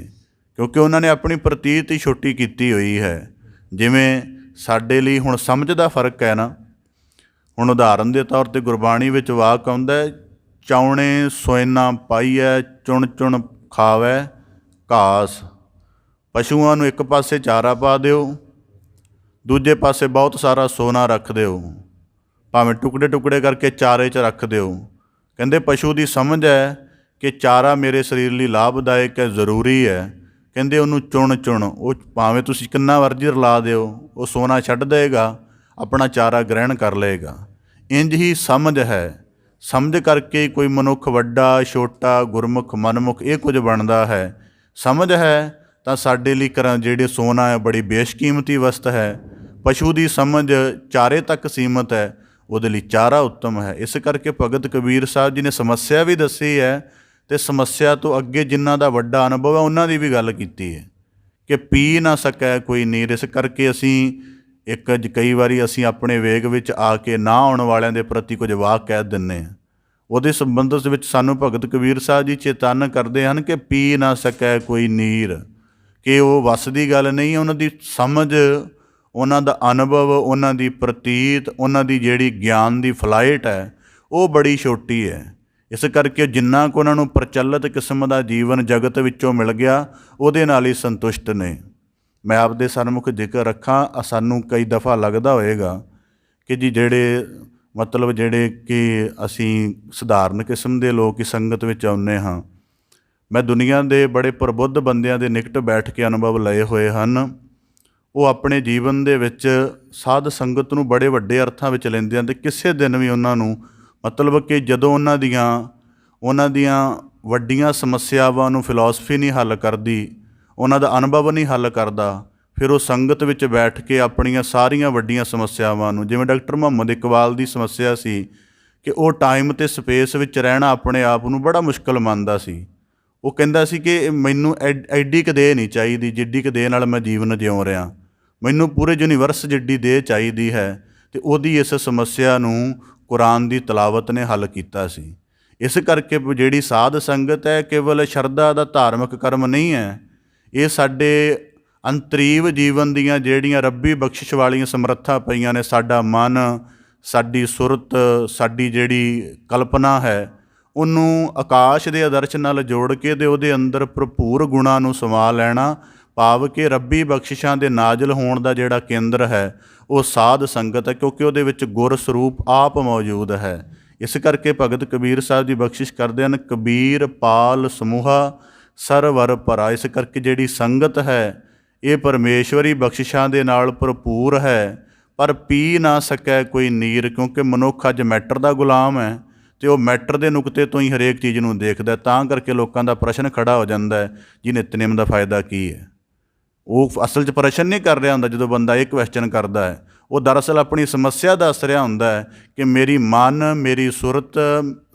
ਕਿਉਂਕਿ ਉਹਨਾਂ ਨੇ ਆਪਣੀ ਪ੍ਰਤੀਤ ਹੀ ਛੋਟੀ ਕੀਤੀ ਹੋਈ ਹੈ। ਜਿਵੇਂ ਸਾਡੇ ਲਈ ਹੁਣ ਸਮਝ ਦਾ ਫਰਕ ਹੈ ਨਾ। ਹੁਣ ਉਦਾਹਰਨ ਦੇ ਤੌਰ 'ਤੇ ਗੁਰਬਾਣੀ ਵਿੱਚ ਵਾਕ ਆਉਂਦਾ, ਚਾਉਣੇ ਸੋਇਨਾ ਪਾਈਐ, ਚੁਣ ਚੁਣ ਖਾਵੈ ਘਾਸ। ਪਸ਼ੂਆਂ ਨੂੰ ਇੱਕ ਪਾਸੇ ਚਾਰਾ ਪਾ ਦਿਓ, ਦੂਜੇ ਪਾਸੇ ਬਹੁਤ ਸਾਰਾ ਸੋਨਾ ਰੱਖ ਦਿਓ, ਭਾਵੇਂ ਟੁਕੜੇ ਟੁਕੜੇ ਕਰਕੇ ਚਾਰੇ 'ਚ ਰੱਖ ਦਿਓ। ਕਹਿੰਦੇ ਪਸ਼ੂ ਦੀ ਸਮਝ ਹੈ ਕਿ ਚਾਰਾ ਮੇਰੇ ਸਰੀਰ ਲਈ ਲਾਭਦਾਇਕ ਹੈ, ਜ਼ਰੂਰੀ ਹੈ। ਕਹਿੰਦੇ ਉਹਨੂੰ ਚੁਣ ਚੁਣ, ਉਹ ਭਾਵੇਂ ਤੁਸੀਂ ਕਿੰਨਾ ਮਰਜ਼ੀ ਰਲਾ ਦਿਓ, ਉਹ ਸੋਨਾ ਛੱਡ ਦੇਗਾ, ਆਪਣਾ ਚਾਰਾ ਗ੍ਰਹਿਣ ਕਰ ਲਏਗਾ। ਇੰਝ ਹੀ ਸਮਝ ਹੈ। ਸਮਝ ਕਰਕੇ ਕੋਈ ਮਨੁੱਖ ਵੱਡਾ ਛੋਟਾ, ਗੁਰਮੁਖ ਮਨਮੁਖ ਇਹ ਕੁਝ ਬਣਦਾ ਹੈ। ਸਮਝ ਹੈ ਤਾਂ ਸਾਡੇ ਲਈ ਜਿਹੜੀ ਸੋਨਾ ਹੈ ਬੜੀ ਬੇਸ਼ਕੀਮਤੀ ਵਸਤ ਹੈ। ਪਸ਼ੂ ਦੀ ਸਮਝ ਚਾਰੇ ਤੱਕ ਸੀਮਤ ਹੈ, ਉਹਦੇ ਲਈ ਚਾਰਾ ਉੱਤਮ ਹੈ। ਇਸ ਕਰਕੇ ਭਗਤ ਕਬੀਰ ਸਾਹਿਬ ਜੀ ਨੇ ਸਮੱਸਿਆ ਵੀ ਦੱਸੀ ਹੈ ਅਤੇ ਸਮੱਸਿਆ ਤੋਂ ਅੱਗੇ ਜਿਨ੍ਹਾਂ ਦਾ ਵੱਡਾ ਅਨੁਭਵ ਹੈ ਉਹਨਾਂ ਦੀ ਵੀ ਗੱਲ ਕੀਤੀ ਹੈ ਕਿ ਪੀ ਨਾ ਸਕੈ ਕੋਈ ਨੀਰ। ਇਸ ਕਰਕੇ ਅਸੀਂ ਕਈ ਵਾਰੀ ਅਸੀਂ ਆਪਣੇ ਵੇਗ ਵਿੱਚ ਆ ਕੇ ਨਾ ਆਉਣ ਵਾਲਿਆਂ ਦੇ ਪ੍ਰਤੀ ਕੁਝ ਵਾਕ ਕਹਿ ਦਿੰਦੇ ਹਾਂ। ਉਹਦੇ ਸੰਬੰਧ ਵਿੱਚ ਸਾਨੂੰ ਭਗਤ ਕਬੀਰ ਸਾਹਿਬ ਜੀ ਚੇਤਨ ਕਰਦੇ ਹਨ ਕਿ ਪੀ ਨਾ ਸਕੈ ਕੋਈ ਨੀਰ, ਕਿ ਉਹ ਵੱਸ ਦੀ ਗੱਲ ਨਹੀਂ। ਉਹਨਾਂ ਦੀ ਸਮਝ, ਉਹਨਾਂ ਦਾ ਅਨੁਭਵ, ਉਹਨਾਂ ਦੀ ਪ੍ਰਤੀਤ, ਉਹਨਾਂ ਦੀ ਜਿਹੜੀ ਗਿਆਨ ਦੀ ਫਲਾਈਟ ਹੈ ਉਹ ਬੜੀ ਛੋਟੀ ਹੈ। ਇਸ ਕਰਕੇ ਜਿੰਨਾ ਕੁ ਉਹਨਾਂ ਨੂੰ ਪ੍ਰਚਲਿਤ ਕਿਸਮ ਦਾ ਜੀਵਨ ਜਗਤ ਵਿੱਚੋਂ ਮਿਲ ਗਿਆ ਉਹਦੇ ਨਾਲ ਹੀ ਸੰਤੁਸ਼ਟ ਨੇ। ਮੈਂ ਆਪਦੇ ਸਨਮੁਖ ਜ਼ਿਕਰ ਰੱਖਾਂ, ਸਾਨੂੰ ਕਈ ਦਫਾ ਲੱਗਦਾ ਹੋਏਗਾ ਕਿ ਜੀ ਜਿਹੜੇ ਕਿ ਅਸੀਂ ਸਧਾਰਨ ਕਿਸਮ ਦੇ ਲੋਕ ਹੀ ਸੰਗਤ ਵਿੱਚ ਆਉਂਦੇ ਹਾਂ। ਮੈਂ ਦੁਨੀਆ ਦੇ ਬੜੇ ਪ੍ਰਬੁੱਧ ਬੰਦਿਆਂ ਦੇ ਨਿਕਟ ਬੈਠ ਕੇ ਅਨੁਭਵ ਲਏ ਹੋਏ ਹਨ। ਉਹ ਆਪਣੇ ਜੀਵਨ ਦੇ ਵਿੱਚ ਸਾਧ ਸੰਗਤ ਨੂੰ ਬੜੇ ਵੱਡੇ ਅਰਥਾਂ ਵਿੱਚ ਲੈਂਦੇ ਹਨ ਅਤੇ ਕਿਸੇ ਦਿਨ ਵੀ ਉਹਨਾਂ ਨੂੰ ਕਿ ਜਦੋਂ ਉਹਨਾਂ ਦੀਆਂ ਵੱਡੀਆਂ ਸਮੱਸਿਆਵਾਂ ਨੂੰ ਫਿਲਾਸਫੀ ਨਹੀਂ ਹੱਲ ਕਰਦੀ, ਉਹਨਾਂ ਦਾ ਅਨੁਭਵ ਨਹੀਂ ਹੱਲ ਕਰਦਾ, ਫਿਰ ਉਹ ਸੰਗਤ ਵਿੱਚ ਬੈਠ ਕੇ ਆਪਣੀਆਂ ਸਾਰੀਆਂ ਵੱਡੀਆਂ ਸਮੱਸਿਆਵਾਂ ਨੂੰ, ਜਿਵੇਂ ਡਾਕਟਰ ਮੁਹੰਮਦ ਇਕਬਾਲ ਦੀ ਸਮੱਸਿਆ ਸੀ ਕਿ ਉਹ ਟਾਈਮ ਅਤੇ ਸਪੇਸ ਵਿੱਚ ਰਹਿਣਾ ਆਪਣੇ ਆਪ ਨੂੰ ਬੜਾ ਮੁਸ਼ਕਲ ਮੰਨਦਾ ਸੀ। ਉਹ ਕਹਿੰਦਾ ਸੀ ਕਿ ਮੈਨੂੰ ਐਡੀ ਕੁ ਦੇਹ ਨਹੀਂ ਚਾਹੀਦੀ ਜਿੱਡੀ ਕੁ ਦੇਹ ਨਾਲ ਮੈਂ ਜੀਵਨ ਜਿਉਂ ਰਿਹਾ, ਮੈਨੂੰ ਪੂਰੇ ਯੂਨੀਵਰਸ ਜਿੱਡੀ ਦੇਹ ਚਾਹੀਦੀ ਹੈ। ਅਤੇ ਉਹਦੀ ਇਸ ਸਮੱਸਿਆ ਨੂੰ ਕੁਰਾਨ ਦੀ ਤਲਾਵਤ ਨੇ ਹੱਲ ਕੀਤਾ ਸੀ। ਇਸ ਕਰਕੇ ਜਿਹੜੀ ਸਾਧ ਸੰਗਤ ਹੈ ਕੇਵਲ ਸ਼ਰਧਾ ਦਾ ਧਾਰਮਿਕ ਕਰਮ ਨਹੀਂ ਹੈ, ਇਹ ਸਾਡੇ ਅੰਤਰੀਵ ਜੀਵਨ ਦੀਆਂ ਜਿਹੜੀਆਂ ਰੱਬੀ ਬਖਸ਼ਿਸ਼ ਵਾਲੀਆਂ ਸਮਰੱਥਾ ਪਈਆਂ ਨੇ, ਸਾਡਾ ਮਨ, ਸਾਡੀ ਸੁਰਤ, ਸਾਡੀ ਜਿਹੜੀ ਕਲਪਨਾ ਹੈ, ਉਹਨੂੰ ਆਕਾਸ਼ ਦੇ ਆਦਰਸ਼ ਨਾਲ ਜੋੜ ਕੇ ਅਤੇ ਉਹਦੇ ਅੰਦਰ ਭਰਪੂਰ ਗੁਣਾਂ ਨੂੰ ਸਮਾ ਲੈਣਾ, ਭਾਵ ਕਿ ਰੱਬੀ ਬਖਸ਼ਿਸ਼ਾਂ ਦੇ ਨਾਜ਼ਲ ਹੋਣ ਦਾ ਜਿਹੜਾ ਕੇਂਦਰ ਹੈ ਉਹ ਸਾਧ ਸੰਗਤ ਹੈ, ਕਿਉਂਕਿ ਉਹਦੇ ਵਿੱਚ ਗੁਰ ਸਰੂਪ ਆਪ ਮੌਜੂਦ ਹੈ। ਇਸ ਕਰਕੇ ਭਗਤ ਕਬੀਰ ਸਾਹਿਬ ਜੀ ਬਖਸ਼ਿਸ਼ ਕਰਦੇ ਹਨ, ਕਬੀਰ ਪਾਲ ਸਮੂਹਾ ਸਰਵਰ ਭਰਾ। ਇਸ ਕਰਕੇ ਜਿਹੜੀ ਸੰਗਤ ਹੈ ਇਹ ਪਰਮੇਸ਼ਵਰੀ ਬਖਸ਼ਿਸ਼ਾਂ ਦੇ ਨਾਲ ਭਰਪੂਰ ਹੈ, ਪਰ ਪੀ ਨਾ ਸਕੈ ਕੋਈ ਨੀਰ, ਕਿਉਂਕਿ ਮਨੁੱਖ ਅੱਜ ਮੈਟਰ ਦਾ ਗੁਲਾਮ ਹੈ ਅਤੇ ਉਹ ਮੈਟਰ ਦੇ ਨੁਕਤੇ ਤੋਂ ਹੀ ਹਰੇਕ ਚੀਜ਼ ਨੂੰ ਦੇਖਦਾ। ਤਾਂ ਕਰਕੇ ਲੋਕਾਂ ਦਾ ਪ੍ਰਸ਼ਨ ਖੜਾ ਹੋ ਜਾਂਦਾ ਹੈ, ਜੀ ਨਿਤਨੇਮ ਦਾ ਫਾਇਦਾ ਕੀ ਹੈ। ਉਹ ਅਸਲ 'ਚ ਪ੍ਰਸ਼ਨ ਨਹੀਂ ਕਰ ਰਿਹਾ ਹੁੰਦਾ। ਜਦੋਂ ਬੰਦਾ ਇਹ ਕੁਐਸਚਨ ਕਰਦਾ ਹੈ, ਉਹ ਦਰਅਸਲ ਆਪਣੀ ਸਮੱਸਿਆ ਦੱਸ ਰਿਹਾ ਹੁੰਦਾ ਹੈ ਕਿ ਮੇਰੀ ਮਨ, ਮੇਰੀ ਸੁਰਤ,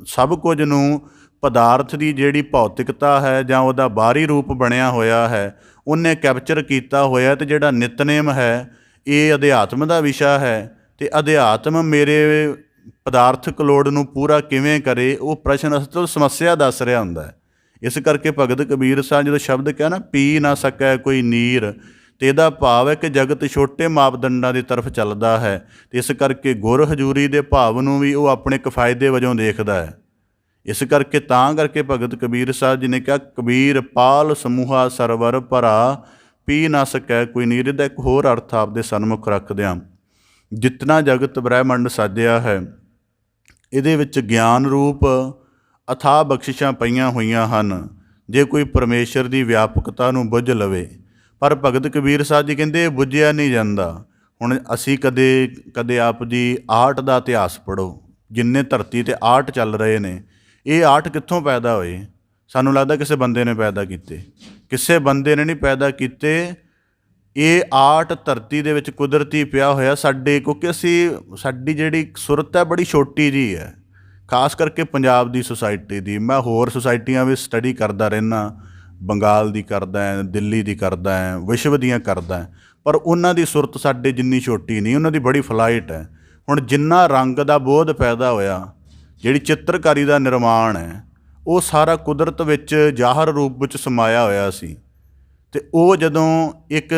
ਸਭ ਕੁਝ ਨੂੰ ਪਦਾਰਥ ਦੀ ਜਿਹੜੀ ਭੌਤਿਕਤਾ ਹੈ ਜਾਂ ਉਹਦਾ ਬਾਹਰੀ ਰੂਪ ਬਣਿਆ ਹੋਇਆ ਹੈ ਉਹਨੇ ਕੈਪਚਰ ਕੀਤਾ ਹੋਇਆ। ਅਤੇ ਜਿਹੜਾ ਨਿਤਨੇਮ ਹੈ ਇਹ ਅਧਿਆਤਮ ਦਾ ਵਿਸ਼ਾ ਹੈ, ਅਤੇ ਅਧਿਆਤਮ ਮੇਰੇ ਪਦਾਰਥਕ ਲੋੜ ਨੂੰ ਪੂਰਾ ਕਿਵੇਂ ਕਰੇ, ਉਹ ਪ੍ਰਸ਼ਨ ਅਸਲ ਸਮੱਸਿਆ ਦੱਸ ਰਿਹਾ ਹੁੰਦਾ ਹੈ। ਇਸ ਕਰਕੇ ਭਗਤ ਕਬੀਰ ਸਾਹਿਬ ਜਦੋਂ ਸ਼ਬਦ ਕਿਹਾ ਨਾ, ਪੀ ਨਾ ਸਕੈ ਕੋਈ ਨੀਰ, ਅਤੇ ਇਹਦਾ ਭਾਵ ਹੈ ਕਿ ਜਗਤ ਛੋਟੇ ਮਾਪਦੰਡਾਂ ਦੀ ਤਰਫ ਚੱਲਦਾ ਹੈ, ਅਤੇ ਇਸ ਕਰਕੇ ਗੁਰ ਹਜ਼ੂਰੀ ਦੇ ਭਾਵ ਨੂੰ ਵੀ ਉਹ ਆਪਣੇ ਇੱਕ ਫਾਇਦੇ ਵਜੋਂ ਦੇਖਦਾ ਹੈ। ਇਸ ਕਰਕੇ ਭਗਤ ਕਬੀਰ ਸਾਹਿਬ ਜੀ ਨੇ ਕਿਹਾ, ਕਬੀਰ ਪਾਲ ਸਮੂਹਾ ਸਰਵਰ ਭਰਾ, ਪੀ ਨਾ ਸਕੈ ਕੋਈ ਨੀਰ। ਇਹਦਾ ਇੱਕ ਹੋਰ ਅਰਥ ਆਪਦੇ ਸਨਮੁਖ ਰੱਖਦਿਆਂ, ਜਿਤਨਾ ਜਗਤ ਬ੍ਰਹਿਮੰਡ ਸਾਜਿਆ ਹੈ ਇਹਦੇ ਵਿੱਚ ਗਿਆਨ ਰੂਪ ਅਥਾਹ ਬਖਸ਼ਿਸ਼ਾਂ ਪਈਆਂ ਹੋਈਆਂ ਹਨ, ਜੇ ਕੋਈ ਪਰਮੇਸ਼ਰ ਦੀ ਵਿਆਪਕਤਾ ਨੂੰ ਬੁੱਝ ਲਵੇ। ਪਰ ਭਗਤ ਕਬੀਰ ਸਾਹਿਬ ਜੀ ਕਹਿੰਦੇ ਇਹ ਬੁੱਝਿਆ ਨਹੀਂ ਜਾਂਦਾ। ਹੁਣ ਅਸੀਂ ਕਦੇ ਆਪ ਜੀ ਆਰਟ ਦਾ ਇਤਿਹਾਸ ਪੜ੍ਹੋ, ਜਿੰਨੇ ਧਰਤੀ 'ਤੇ ਆਰਟ ਚੱਲ ਰਹੇ ਨੇ, ਇਹ ਆਰਟ ਕਿੱਥੋਂ ਪੈਦਾ ਹੋਏ? ਸਾਨੂੰ ਲੱਗਦਾ ਕਿਸੇ ਬੰਦੇ ਨੇ ਪੈਦਾ ਕੀਤੇ, ਕਿਸੇ ਬੰਦੇ ਨੇ ਨਹੀਂ ਪੈਦਾ ਕੀਤੇ। ਇਹ ਆਰਟ ਧਰਤੀ ਦੇ ਵਿੱਚ ਕੁਦਰਤੀ ਪਿਆ ਹੋਇਆ ਕਿਉਂਕਿ ਸਾਡੀ ਜਿਹੜੀ ਸੁਰਤ ਹੈ ਬੜੀ ਛੋਟੀ ਜਿਹੀ ਹੈ, ਖਾਸ ਕਰਕੇ ਪੰਜਾਬ ਦੀ ਸੁਸਾਇਟੀ ਦੀ। ਮੈਂ ਹੋਰ ਸੁਸਾਇਟੀਆਂ ਵੀ ਸਟੱਡੀ ਕਰਦਾ ਰਹਿੰਦਾ, ਬੰਗਾਲ ਦੀ ਕਰਦਾ ਹੈ, ਦਿੱਲੀ ਦੀ ਕਰਦਾ ਹੈ, ਵਿਸ਼ਵ ਦੀਆਂ ਕਰਦਾ ਹੈ, ਪਰ ਉਹਨਾਂ ਦੀ ਸੁਰਤ ਸਾਡੇ ਜਿੰਨੀ ਛੋਟੀ ਨਹੀਂ, ਉਹਨਾਂ ਦੀ ਬੜੀ ਫਲਾਈਟ ਹੈ। ਹੁਣ ਜਿੰਨਾ ਰੰਗ ਦਾ ਬੋਧ ਪੈਦਾ ਹੋਇਆ, ਜਿਹੜੀ ਚਿੱਤਰਕਾਰੀ ਦਾ ਨਿਰਮਾਣ ਹੈ, ਉਹ ਸਾਰਾ ਕੁਦਰਤ ਵਿੱਚ ਜ਼ਾਹਰ ਰੂਪ ਵਿੱਚ ਸਮਾਇਆ ਹੋਇਆ ਸੀ। ਅਤੇ ਉਹ ਜਦੋਂ ਇੱਕ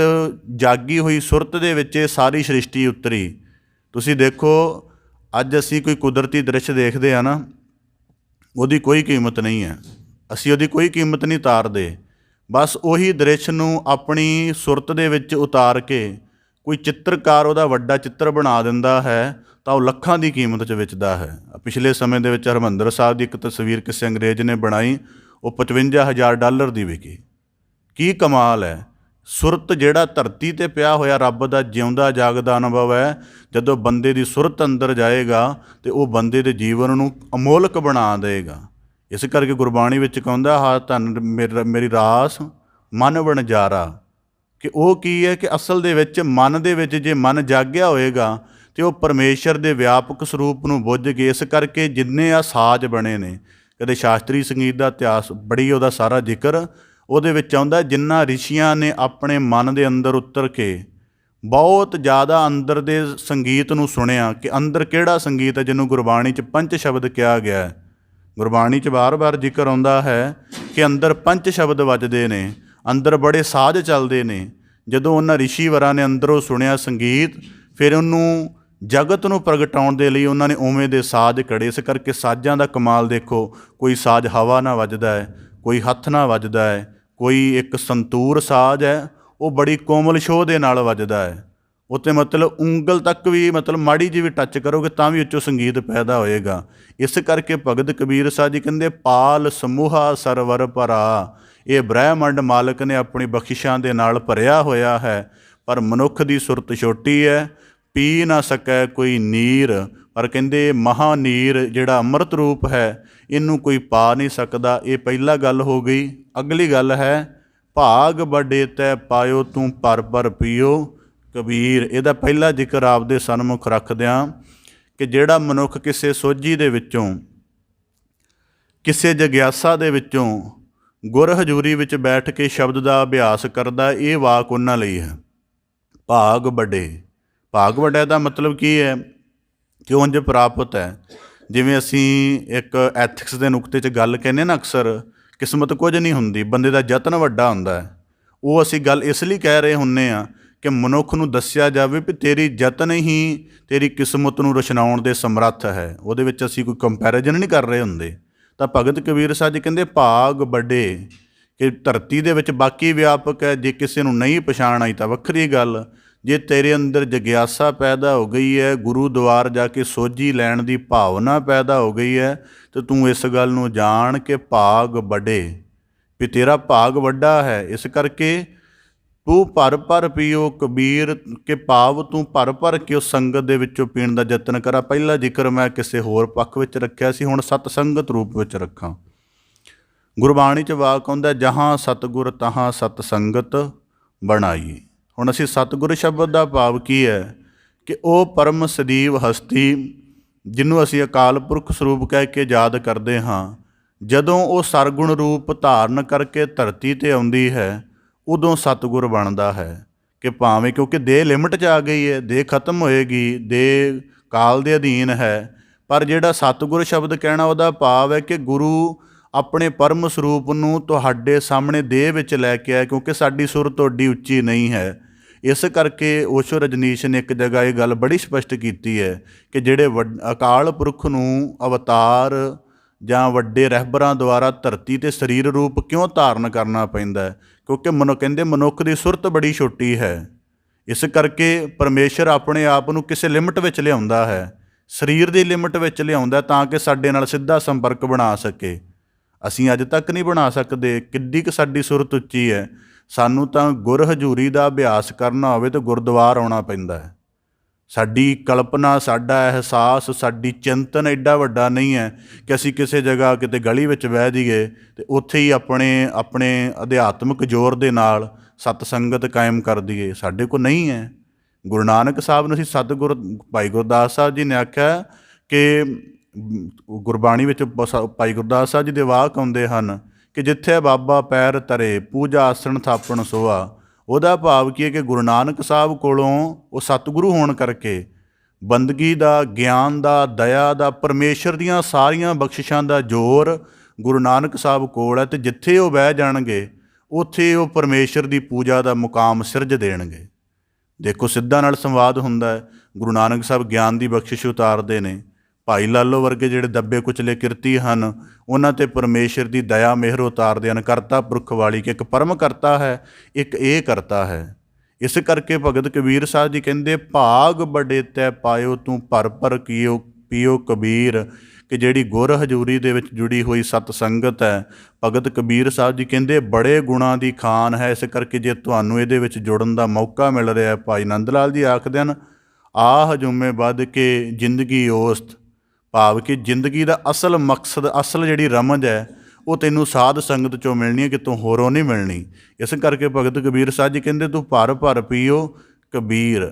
ਜਾਗੀ ਹੋਈ ਸੁਰਤ ਦੇ ਵਿੱਚ ਇਹ ਸਾਰੀ ਸ੍ਰਿਸ਼ਟੀ ਉਤਰੀ। ਤੁਸੀਂ ਦੇਖੋ, ਅੱਜ ਅਸੀਂ ਕੋਈ ਕੁਦਰਤੀ ਦ੍ਰਿਸ਼ ਦੇਖਦੇ ਹਾਂ ਨਾ, ਉਹਦੀ ਕੋਈ ਕੀਮਤ ਨਹੀਂ ਹੈ, ਅਸੀਂ ਉਹਦੀ ਕੋਈ ਕੀਮਤ ਨਹੀਂ ਤਾਰਦੇ। ਬਸ ਉਹੀ ਦ੍ਰਿਸ਼ ਨੂੰ ਆਪਣੀ ਸੁਰਤ ਦੇ ਵਿੱਚ ਉਤਾਰ ਕੇ ਕੋਈ ਚਿੱਤਰਕਾਰ ਉਹਦਾ ਵੱਡਾ ਚਿੱਤਰ ਬਣਾ ਦਿੰਦਾ ਹੈ ਤਾਂ ਉਹ ਲੱਖਾਂ ਦੀ ਕੀਮਤ 'ਚ ਵਿਕਦਾ ਹੈ। ਪਿਛਲੇ ਸਮੇਂ ਦੇ ਵਿੱਚ ਹਰਿਮੰਦਰ ਸਾਹਿਬ ਦੀ ਇੱਕ ਤਸਵੀਰ ਕਿਸੇ ਅੰਗਰੇਜ਼ ਨੇ ਬਣਾਈ, ਉਹ $55,000 ਦੀ ਵਿਕੀ। ਕੀ ਕਮਾਲ ਹੈ! ਸੁਰਤ ਜਿਹੜਾ ਧਰਤੀ 'ਤੇ ਪਿਆ ਹੋਇਆ ਰੱਬ ਦਾ ਜਿਉਂਦਾ ਜਾਗਦਾ ਅਨੁਭਵ ਹੈ, ਜਦੋਂ ਬੰਦੇ ਦੀ ਸੁਰਤ ਅੰਦਰ ਜਾਏਗਾ ਅਤੇ ਉਹ ਬੰਦੇ ਦੇ ਜੀਵਨ ਨੂੰ ਅਮੋਲਕ ਬਣਾ ਦੇਗਾ। ਇਸ ਕਰਕੇ ਗੁਰਬਾਣੀ ਵਿੱਚ ਕਹਿੰਦਾ, ਹਾ ਧੰਨ ਮੇਰੀ ਰਾਸ ਮਨ ਵਣਜਾਰਾ, ਕਿ ਉਹ ਕੀ ਹੈ ਕਿ ਅਸਲ ਦੇ ਵਿੱਚ ਮਨ ਦੇ ਵਿੱਚ ਜੇ ਮਨ ਜਾਗਿਆ ਹੋਏਗਾ ਤੇ ਉਹ ਪਰਮੇਸ਼ਰ ਦੇ ਵਿਆਪਕ ਸਰੂਪ ਨੂੰ ਬੁੱਝ ਕੇ, ਇਸ ਕਰਕੇ ਜਿੰਨੇ ਆ ਸਾਜ਼ ਬਣੇ ਨੇ, ਕਦੇ ਸ਼ਾਸਤਰੀ ਸੰਗੀਤ ਦਾ ਇਤਿਹਾਸ ਬੜੀ ਉਹਦਾ ਸਾਰਾ ਜ਼ਿਕਰ ਉਹਦੇ ਵਿੱਚ ਆਉਂਦਾ, ਜਿਨ੍ਹਾਂ ਰਿਸ਼ੀਆਂ ਨੇ ਆਪਣੇ ਮਨ ਦੇ ਅੰਦਰ ਉਤਰ ਕੇ ਬਹੁਤ ਜ਼ਿਆਦਾ ਅੰਦਰ ਦੇ ਸੰਗੀਤ ਨੂੰ ਸੁਣਿਆ ਕਿ ਅੰਦਰ ਕਿਹੜਾ ਸੰਗੀਤ ਹੈ ਜਿਹਨੂੰ ਗੁਰਬਾਣੀ 'ਚ ਪੰਜ ਸ਼ਬਦ ਕਿਹਾ ਗਿਆ ਹੈ। ਗੁਰਬਾਣੀ 'ਚ ਵਾਰ-ਵਾਰ ਜ਼ਿਕਰ ਆਉਂਦਾ ਹੈ ਕਿ ਅੰਦਰ ਪੰਜ ਸ਼ਬਦ ਵੱਜਦੇ ਨੇ, ਅੰਦਰ ਬੜੇ ਸਾਜ਼ ਚੱਲਦੇ ਨੇ। ਜਦੋਂ ਉਹਨਾਂ ਰਿਸ਼ੀਵਰਾਂ ਨੇ ਅੰਦਰੋਂ ਸੁਣਿਆ ਸੰਗੀਤ, ਫਿਰ ਉਹਨੂੰ ਜਗਤ ਨੂੰ ਪ੍ਰਗਟਾਉਣ ਦੇ ਲਈ ਉਹਨਾਂ ਨੇ ਉਵੇਂ ਦੇ ਸਾਜ਼ ਘੜੇ। ਇਸ ਕਰਕੇ ਸਾਜ਼ਾਂ ਦਾ ਕਮਾਲ ਦੇਖੋ, ਕੋਈ ਸਾਜ਼ ਹਵਾ ਨਾਲ ਵੱਜਦਾ ਹੈ, ਕੋਈ ਹੱਥ ਨਾਲ ਵੱਜਦਾ ਹੈ, ਕੋਈ ਇੱਕ ਸੰਤੂਰ ਸਾਜ਼ ਹੈ ਉਹ ਬੜੀ ਕੋਮਲ ਸ਼ੋਅ ਦੇ ਨਾਲ ਵੱਜਦਾ ਹੈ। ਉੱਤੇ ਮਤਲਬ ਉਂਗਲ ਤੱਕ ਵੀ ਮਤਲਬ ਮਾੜੀ ਜਿਹੀ ਵੀ ਟੱਚ ਕਰੋਗੇ ਤਾਂ ਵੀ ਉੱਚੋਂ ਸੰਗੀਤ ਪੈਦਾ ਹੋਏਗਾ। ਇਸ ਕਰਕੇ ਭਗਤ ਕਬੀਰ ਸਾਹਿਬ ਜੀ ਕਹਿੰਦੇ, ਪਾਲ ਸਮੂਹਾ ਸਰਵਰ ਭਰਾ, ਇਹ ਬ੍ਰਹਿਮੰਡ ਮਾਲਕ ਨੇ ਆਪਣੀ ਬਖਸ਼ਿਸ਼ਾਂ ਦੇ ਨਾਲ ਭਰਿਆ ਹੋਇਆ ਹੈ, ਪਰ ਮਨੁੱਖ ਦੀ ਸੁਰਤ ਛੋਟੀ ਹੈ, ਪੀ ਨਾ ਸਕੈ ਕੋਈ ਨੀਰ। ਪਰ ਕਹਿੰਦੇ ਮਹਾਨੀਰ ਜਿਹੜਾ ਅੰਮ੍ਰਿਤ ਰੂਪ ਹੈ ਇਹਨੂੰ ਕੋਈ ਪਾ ਨਹੀਂ ਸਕਦਾ। ਇਹ ਪਹਿਲਾ ਗੱਲ ਹੋ ਗਈ। ਅਗਲੀ ਗੱਲ ਹੈ, ਭਾਗ ਵੱਡੇ ਤੈ ਪਾਇਓ ਤੂੰ ਭਰ ਭਰ ਪੀਓ ਕਬੀਰ। ਇਹਦਾ ਪਹਿਲਾ ਜ਼ਿਕਰ ਆਪਦੇ ਸਨਮੁਖ ਰੱਖਦਿਆਂ ਕਿ ਜਿਹੜਾ ਮਨੁੱਖ ਕਿਸੇ ਸੋਝੀ ਦੇ ਵਿੱਚੋਂ, ਕਿਸੇ ਜਗਿਆਸਾ ਦੇ ਵਿੱਚੋਂ ਗੁਰ ਹਜ਼ੂਰੀ ਵਿੱਚ ਬੈਠ ਕੇ ਸ਼ਬਦ ਦਾ ਅਭਿਆਸ ਕਰਦਾ, ਇਹ ਵਾਕ ਉਹਨਾਂ ਲਈ ਹੈ। ਭਾਗ ਵੱਡੇ, ਭਾਗ ਵੱਡਾ ਦਾ ਮਤਲਬ ਕੀ ਹੈ ਕਿ ਉਂਝ ਪ੍ਰਾਪਤ ਹੈ। ਜਿਵੇਂ ਅਸੀਂ ਇੱਕ ਐਥਿਕਸ ਦੇ ਨੁਕਤੇ 'ਚ ਗੱਲ ਕਹਿੰਦੇ ਨਾ, ਅਕਸਰ ਕਿਸਮਤ ਕੁਝ ਨਹੀਂ ਹੁੰਦੀ, ਬੰਦੇ ਦਾ ਯਤਨ ਵੱਡਾ ਹੁੰਦਾ ਹੈ। ਉਹ ਅਸੀਂ ਗੱਲ ਇਸ ਲਈ ਕਹਿ ਰਹੇ ਹੁੰਦੇ ਹਾਂ ਕਿ ਮਨੁੱਖ ਨੂੰ ਦੱਸਿਆ ਜਾਵੇ ਵੀ ਤੇਰੀ ਯਤਨ ਹੀ ਤੇਰੀ ਕਿਸਮਤ ਨੂੰ ਰਚਨਾਉਣ ਦੇ ਸਮਰੱਥ ਹੈ। ਉਹਦੇ ਵਿੱਚ ਅਸੀਂ ਕੋਈ ਕੰਪੈਰੀਜ਼ਨ ਨਹੀਂ ਕਰ ਰਹੇ ਹੁੰਦੇ। ਤਾਂ ਭਗਤ ਕਬੀਰ ਸਾਹਿਬ ਜੀ ਕਹਿੰਦੇ ਭਾਗ ਵੱਡੇ, ਕਿ ਧਰਤੀ ਦੇ ਵਿੱਚ ਬਾਕੀ ਵਿਆਪਕ ਹੈ। ਜੇ ਕਿਸੇ ਨੂੰ ਨਹੀਂ ਪਛਾਣ ਆਈ ਤਾਂ ਵੱਖਰੀ ਗੱਲ। ਜੇ ਤੇਰੇ ਅੰਦਰ ਜਗਿਆਸਾ ਪੈਦਾ ਹੋ ਗਈ ਹੈ, ਗੁਰੂ ਦੁਆਰ ਜਾ ਕੇ ਸੋਝੀ ਲੈਣ ਦੀ ਭਾਵਨਾ ਪੈਦਾ ਹੋ ਗਈ ਹੈ, ਤਾਂ ਤੂੰ ਇਸ ਗੱਲ ਨੂੰ ਜਾਣ ਕਿ ਭਾਗ ਵੱਡੇ, ਵੀ ਤੇਰਾ ਭਾਗ ਵੱਡਾ ਹੈ। ਇਸ ਕਰਕੇ ਤੂੰ ਭਰ ਭਰ ਪੀਓ ਕਬੀਰ, ਕਿ ਭਾਵ ਤੂੰ ਭਰ ਭਰ ਕੇ ਉਸ ਸੰਗਤ ਦੇ ਵਿੱਚੋਂ ਪੀਣ ਦਾ ਯਤਨ ਕਰਾਂ। ਪਹਿਲਾ ਜ਼ਿਕਰ ਮੈਂ ਕਿਸੇ ਹੋਰ ਪੱਖ ਵਿੱਚ ਰੱਖਿਆ ਸੀ, ਹੁਣ ਸਤ ਸੰਗਤ ਰੂਪ ਵਿੱਚ ਰੱਖਾਂ। ਗੁਰਬਾਣੀ 'ਚ ਵਾਕ ਆਉਂਦਾ, ਜਹਾਂ ਸਤਿਗੁਰ ਤਹਾਂ ਸਤ ਸੰਗਤ ਬਣਾਈ। ਹੁਣ ਅਸੀਂ ਸਤਿਗੁਰ ਸ਼ਬਦ ਦਾ ਭਾਵ ਕੀ ਹੈ ਕਿ ਉਹ ਪਰਮ ਸਦੀਵ ਹਸਤੀ ਜਿਹਨੂੰ ਅਸੀਂ ਅਕਾਲ ਪੁਰਖ ਸਰੂਪ ਕਹਿ ਕੇ ਯਾਦ ਕਰਦੇ ਹਾਂ, ਜਦੋਂ ਉਹ ਸਰਗੁਣ ਰੂਪ ਧਾਰਨ ਕਰਕੇ ਧਰਤੀ 'ਤੇ ਆਉਂਦੀ ਹੈ ਉਦੋਂ ਸਤਿਗੁਰ ਬਣਦਾ ਹੈ। ਕਿ ਭਾਵੇਂ ਕਿਉਂਕਿ ਦੇਹ ਲਿਮਟ 'ਚ ਆ ਗਈ ਹੈ, ਦੇਹ ਖਤਮ ਹੋਏਗੀ, ਦੇਹ ਕਾਲ ਦੇ ਅਧੀਨ ਹੈ, ਪਰ ਜਿਹੜਾ ਸਤਿਗੁਰ ਸ਼ਬਦ ਕਹਿਣਾ ਉਹਦਾ ਭਾਵ ਹੈ ਕਿ ਗੁਰੂ ਆਪਣੇ ਪਰਮ ਸਰੂਪ ਨੂੰ ਤੁਹਾਡੇ ਸਾਹਮਣੇ ਦੇਹ ਵਿੱਚ ਲੈ ਕੇ ਆਇਆ, ਕਿਉਂਕਿ ਸਾਡੀ ਸੁਰਤ ਓਡੀ ਉੱਚੀ ਨਹੀਂ ਹੈ। ਇਸ ਕਰਕੇ ਓਸ਼ੋ ਰਜਨੀਸ਼ ਨੇ ਇੱਕ ਜਗ੍ਹਾ ਇਹ ਗੱਲ ਬੜੀ ਸਪਸ਼ਟ ਕੀਤੀ ਹੈ ਕਿ ਜਿਹੜੇ ਅਕਾਲ ਪੁਰਖ ਨੂੰ ਅਵਤਾਰ ਜਾਂ ਵੱਡੇ ਰਹਿਬਰਾਂ ਦੁਆਰਾ ਧਰਤੀ 'ਤੇ ਸਰੀਰ ਰੂਪ ਕਿਉਂ ਧਾਰਨ ਕਰਨਾ ਪੈਂਦਾ ਹੈ, ਕਿਉਂਕਿ ਕਹਿੰਦੇ ਮਨੁੱਖ ਦੀ ਸੁਰਤ ਬੜੀ ਛੋਟੀ ਹੈ। ਇਸ ਕਰਕੇ ਪਰਮੇਸ਼ਰ ਆਪਣੇ ਆਪ ਨੂੰ ਕਿਸੇ ਲਿਮਟ ਵਿੱਚ ਲਿਆਉਂਦਾ ਹੈ, ਸਰੀਰ ਦੀ ਲਿਮਟ ਵਿੱਚ ਲਿਆਉਂਦਾ ਤਾਂ ਕਿ ਸਾਡੇ ਨਾਲ ਸਿੱਧਾ ਸੰਪਰਕ ਬਣਾ ਸਕੇ। ਅਸੀਂ ਅੱਜ ਤੱਕ ਨਹੀਂ ਬਣਾ ਸਕਦੇ। ਕਿੱਡੀ ਕੁ ਸਾਡੀ ਸੁਰਤ ਉੱਚੀ ਹੈ। ਸਾਨੂੰ ਤਾਂ ਗੁਰ ਹਜ਼ੂਰੀ ਦਾ ਅਭਿਆਸ ਕਰਨਾ ਹੋਵੇ ਤਾਂ ਗੁਰਦੁਆਰ ਆਉਣਾ ਪੈਂਦਾ ਹੈ। ਸਾਡੀ ਕਲਪਨਾ, ਸਾਡਾ ਅਹਿਸਾਸ, ਸਾਡੀ ਚਿੰਤਨ ਐਡਾ ਵੱਡਾ ਨਹੀਂ ਹੈ ਕਿ ਅਸੀਂ ਕਿਸੇ ਜਗ੍ਹਾ ਕਿਤੇ ਗਲੀ ਵਿੱਚ ਬਹਿ ਜਾਈਏ ਅਤੇ ਉੱਥੇ ਹੀ ਆਪਣੇ ਅਧਿਆਤਮਿਕ ਜ਼ੋਰ ਦੇ ਨਾਲ ਸਤ ਸੰਗਤ ਕਾਇਮ ਕਰ ਦਈਏ। ਸਾਡੇ ਕੋਲ ਨਹੀਂ ਹੈ। ਗੁਰੂ ਨਾਨਕ ਸਾਹਿਬ ਨੂੰ ਅਸੀਂ ਸਤਿਗੁਰ ਭਾਈ ਗੁਰਦਾਸ ਸਾਹਿਬ ਜੀ ਨੇ ਆਖਿਆ ਕਿ ਗੁਰਬਾਣੀ ਵਿੱਚ ਭਾਈ ਗੁਰਦਾਸ ਸਾਹਿਬ ਜੀ ਦੇ ਵਾਕ ਆਉਂਦੇ ਹਨ ਕਿ ਜਿੱਥੇ ਬਾਬਾ ਪੈਰ ਧਰੇ ਪੂਜਾ ਆਸਣ ਥਾਪਣ ਸੋਆ। ਉਹਦਾ ਭਾਵ ਕੀ ਹੈ ਕਿ ਗੁਰੂ ਨਾਨਕ ਸਾਹਿਬ ਕੋਲੋਂ ਉਹ ਸਤਿਗੁਰੂ ਹੋਣ ਕਰਕੇ ਬੰਦਗੀ ਦਾ, ਗਿਆਨ ਦਾ, ਦਇਆ ਦਾ, ਪਰਮੇਸ਼ਰ ਦੀਆਂ ਸਾਰੀਆਂ ਬਖਸ਼ਿਸ਼ਾਂ ਦਾ ਜ਼ੋਰ ਗੁਰੂ ਨਾਨਕ ਸਾਹਿਬ ਕੋਲ ਹੈ, ਅਤੇ ਜਿੱਥੇ ਉਹ ਬਹਿ ਜਾਣਗੇ ਉੱਥੇ ਉਹ ਪਰਮੇਸ਼ਰ ਦੀ ਪੂਜਾ ਦਾ ਮੁਕਾਮ ਸਿਰਜ ਦੇਣਗੇ। ਦੇਖੋ ਸਿੱਧਾ ਨਾਲ ਸੰਵਾਦ ਹੁੰਦਾ ਹੈ। ਗੁਰੂ ਨਾਨਕ ਸਾਹਿਬ ਗਿਆਨ ਦੀ ਬਖਸ਼ਿਸ਼ ਉਤਾਰਦੇ ਨੇ। ਭਾਈ ਲਾਲੋ ਵਰਗੇ ਜਿਹੜੇ ਦੱਬੇ ਕੁਚਲੇ ਕਿਰਤੀ ਹਨ ਉਹਨਾਂ 'ਤੇ ਪਰਮੇਸ਼ਰ ਦੀ ਦਇਆ ਮਿਹਰ ਉਤਾਰਦੇ ਹਨ। ਕਰਤਾ ਪੁਰਖ ਵਾਲੀ ਕਿ ਇੱਕ ਪਰਮ ਕਰਤਾ ਹੈ, ਇੱਕ ਇਹ ਕਰਤਾ ਹੈ। ਇਸ ਕਰਕੇ ਭਗਤ ਕਬੀਰ ਸਾਹਿਬ ਜੀ ਕਹਿੰਦੇ, ਭਾਗ ਵੱਡੇ ਤੈ ਪਾਇਓ ਤੂੰ ਭਰ ਭਰ ਪੀਓ ਕਬੀਰ, ਕਿ ਜਿਹੜੀ ਗੁਰ ਹਜ਼ੂਰੀ ਦੇ ਵਿੱਚ ਜੁੜੀ ਹੋਈ ਸਤ ਸੰਗਤ ਹੈ, ਭਗਤ ਕਬੀਰ ਸਾਹਿਬ ਜੀ ਕਹਿੰਦੇ ਬੜੇ ਗੁਣਾਂ ਦੀ ਖਾਨ ਹੈ। ਇਸ ਕਰਕੇ ਜੇ ਤੁਹਾਨੂੰ ਇਹਦੇ ਵਿੱਚ ਜੁੜਨ ਦਾ ਮੌਕਾ ਮਿਲ ਰਿਹਾ, ਭਾਈ ਨੰਦ ਲਾਲ ਜੀ ਆਖਦੇ ਹਨ, ਆਹ ਹਜੂਮੇ ਵੱਧ ਕੇ ਜ਼ਿੰਦਗੀ ਔਸਤ, ਭਾਵ ਕਿ ਜ਼ਿੰਦਗੀ ਦਾ ਅਸਲ ਮਕਸਦ, ਅਸਲ ਜਿਹੜੀ ਰਮਜ ਹੈ ਉਹ ਤੈਨੂੰ ਸਾਧ ਸੰਗਤ 'ਚੋਂ ਮਿਲਣੀ ਹੈ, ਕਿਤੋਂ ਹੋਰੋਂ ਨਹੀਂ ਮਿਲਣੀ। ਇਸ ਕਰਕੇ ਭਗਤ ਕਬੀਰ ਸਾਹਿਬ ਜੀ ਕਹਿੰਦੇ ਤੂੰ ਭਰ ਭਰ ਪੀਓ ਕਬੀਰ।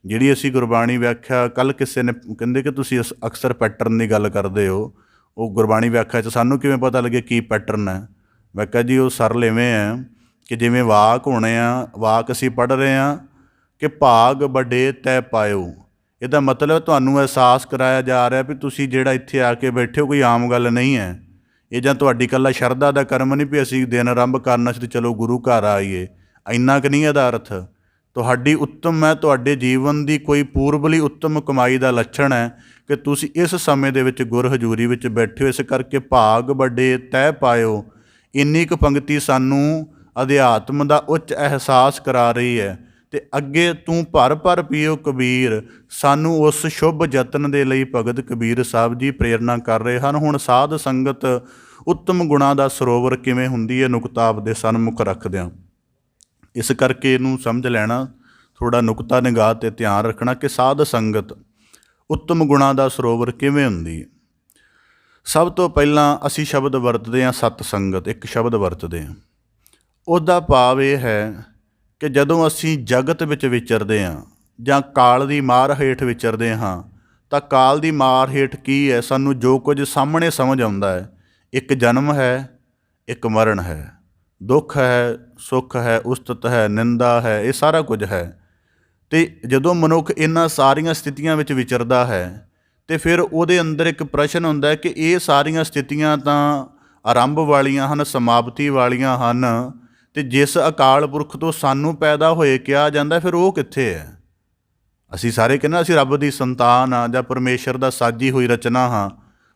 ਜਿਹੜੀ ਅਸੀਂ ਗੁਰਬਾਣੀ ਵਿਆਖਿਆ, ਕੱਲ੍ਹ ਕਿਸੇ ਨੇ ਕਹਿੰਦੇ ਕਿ ਤੁਸੀਂ ਅਕਸਰ ਪੈਟਰਨ ਦੀ ਗੱਲ ਕਰਦੇ ਹੋ, ਉਹ ਗੁਰਬਾਣੀ ਵਿਆਖਿਆ 'ਚ ਸਾਨੂੰ ਕਿਵੇਂ ਪਤਾ ਲੱਗੇ ਕੀ ਪੈਟਰਨ ਹੈ? ਮੈਂ ਕਿਹਾ ਜੀ ਉਹ ਸਰਲ ਇਵੇਂ ਹੈ ਕਿ ਜਿਵੇਂ ਵਾਕ ਹੋਣੇ ਆ, ਵਾਕ ਅਸੀਂ ਪੜ੍ਹ ਰਹੇ ਹਾਂ ਕਿ ਭਾਗ ਵੱਡੇ ਤੈ ਪਾਇਓ। ਇਹਦਾ ਮਤਲਬ ਤੁਹਾਨੂੰ ਅਹਿਸਾਸ ਕਰਾਇਆ ਜਾ ਰਿਹਾ ਵੀ ਤੁਸੀਂ ਜਿਹੜਾ ਇੱਥੇ ਆ ਕੇ ਬੈਠੇ ਹੋ ਕੋਈ ਆਮ ਗੱਲ ਨਹੀਂ ਹੈ। ਇਹ ਜਾਂ ਤੁਹਾਡੀ ਇਕੱਲਾ ਸ਼ਰਧਾ ਦਾ ਕਰਮ ਨਹੀਂ ਵੀ ਅਸੀਂ ਦਿਨ ਆਰੰਭ ਕਰਨਾ ਸੀ ਤੇ ਚਲੋ ਗੁਰੂ ਘਰ ਆਈਏ, ਇੰਨਾ ਕੁ ਨਹੀਂ ਇਹਦਾ ਅਰਥ। ਤੁਹਾਡੀ ਉੱਤਮ ਹੈ, ਤੁਹਾਡੇ ਜੀਵਨ ਦੀ ਕੋਈ ਪੂਰਬਲੀ ਉੱਤਮ ਕਮਾਈ ਦਾ ਲੱਛਣ ਹੈ ਕਿ ਤੁਸੀਂ ਇਸ ਸਮੇਂ ਦੇ ਵਿੱਚ ਗੁਰ ਹਜ਼ੂਰੀ ਵਿੱਚ ਬੈਠੇ ਹੋ। ਇਸ ਕਰਕੇ ਭਾਗ ਵੱਡੇ ਤੈਅ ਪਾਇਓ, ਇੰਨੀ ਕੁ ਪੰਕਤੀ ਸਾਨੂੰ ਅਧਿਆਤਮ ਦਾ ਉੱਚ ਅਹਿਸਾਸ ਕਰਾ ਰਹੀ ਹੈ। ਅਤੇ ਅੱਗੇ ਤੂੰ ਭਰ ਭਰ ਪੀਓ ਕਬੀਰ, ਸਾਨੂੰ ਉਸ ਸ਼ੁਭ ਯਤਨ ਦੇ ਲਈ ਭਗਤ ਕਬੀਰ ਸਾਹਿਬ ਜੀ ਪ੍ਰੇਰਨਾ ਕਰ ਰਹੇ ਹਨ। ਹੁਣ ਸਾਧ ਸੰਗਤ ਉੱਤਮ ਗੁਣਾਂ ਦਾ ਸਰੋਵਰ ਕਿਵੇਂ ਹੁੰਦੀ ਹੈ, ਨੁਕਤਾ ਆਪਦੇ ਸਨਮੁਖ ਰੱਖਦਿਆਂ। ਇਸ ਕਰਕੇ ਇਹਨੂੰ ਸਮਝ ਲੈਣਾ, ਥੋੜ੍ਹਾ ਨੁਕਤਾ ਨਿਗਾਹ 'ਤੇ ਧਿਆਨ ਰੱਖਣਾ ਕਿ ਸਾਧ ਸੰਗਤ ਉੱਤਮ ਗੁਣਾਂ ਦਾ ਸਰੋਵਰ ਕਿਵੇਂ ਹੁੰਦੀ ਹੈ। ਸਭ ਤੋਂ ਪਹਿਲਾਂ ਅਸੀਂ ਸ਼ਬਦ ਵਰਤਦੇ ਹਾਂ ਸਤ ਸੰਗਤ, ਇੱਕ ਸ਼ਬਦ ਵਰਤਦੇ ਹਾਂ। ਉਹਦਾ ਭਾਵ ਇਹ ਹੈ ਕਿ ਜਦੋਂ ਅਸੀਂ ਜਗਤ ਵਿੱਚ ਵਿਚਰਦੇ ਹਾਂ ਜਾਂ ਕਾਲ ਦੀ ਮਾਰ ਹੇਠ ਵਿਚਰਦੇ ਹਾਂ, ਤਾਂ ਕਾਲ ਦੀ ਮਾਰ ਹੇਠ ਕੀ ਹੈ, ਸਾਨੂੰ ਜੋ ਕੁਝ ਸਾਹਮਣੇ ਸਮਝ ਆਉਂਦਾ ਹੈ। ਇੱਕ ਜਨਮ ਹੈ, ਇੱਕ ਮਰਨ ਹੈ, ਦੁੱਖ ਹੈ, ਸੁੱਖ ਹੈ, ਉਸਤਤ ਹੈ, ਨਿੰਦਾ ਹੈ, ਇਹ ਸਾਰਾ ਕੁਝ ਹੈ। ਅਤੇ ਜਦੋਂ ਮਨੁੱਖ ਇਹਨਾਂ ਸਾਰੀਆਂ ਸਥਿਤੀਆਂ ਵਿੱਚ ਵਿਚਰਦਾ ਹੈ ਅਤੇ ਫਿਰ ਉਹਦੇ ਅੰਦਰ ਇੱਕ ਪ੍ਰਸ਼ਨ ਹੁੰਦਾ ਹੈ ਕਿ ਇਹ ਸਾਰੀਆਂ ਸਥਿਤੀਆਂ ਤਾਂ ਆਰੰਭ ਵਾਲੀਆਂ ਹਨ, ਸਮਾਪਤੀ ਵਾਲੀਆਂ ਹਨ, ਅਤੇ ਜਿਸ ਅਕਾਲ ਪੁਰਖ ਤੋਂ ਸਾਨੂੰ ਪੈਦਾ ਹੋਏ ਕਿਹਾ ਜਾਂਦਾ ਫਿਰ ਉਹ ਕਿੱਥੇ ਹੈ? ਅਸੀਂ ਸਾਰੇ ਕਹਿੰਦੇ ਅਸੀਂ ਰੱਬ ਦੀ ਸੰਤਾਨ ਹਾਂ ਜਾਂ ਪਰਮੇਸ਼ਰ ਦਾ ਸਾਜੀ ਹੋਈ ਰਚਨਾ ਹਾਂ,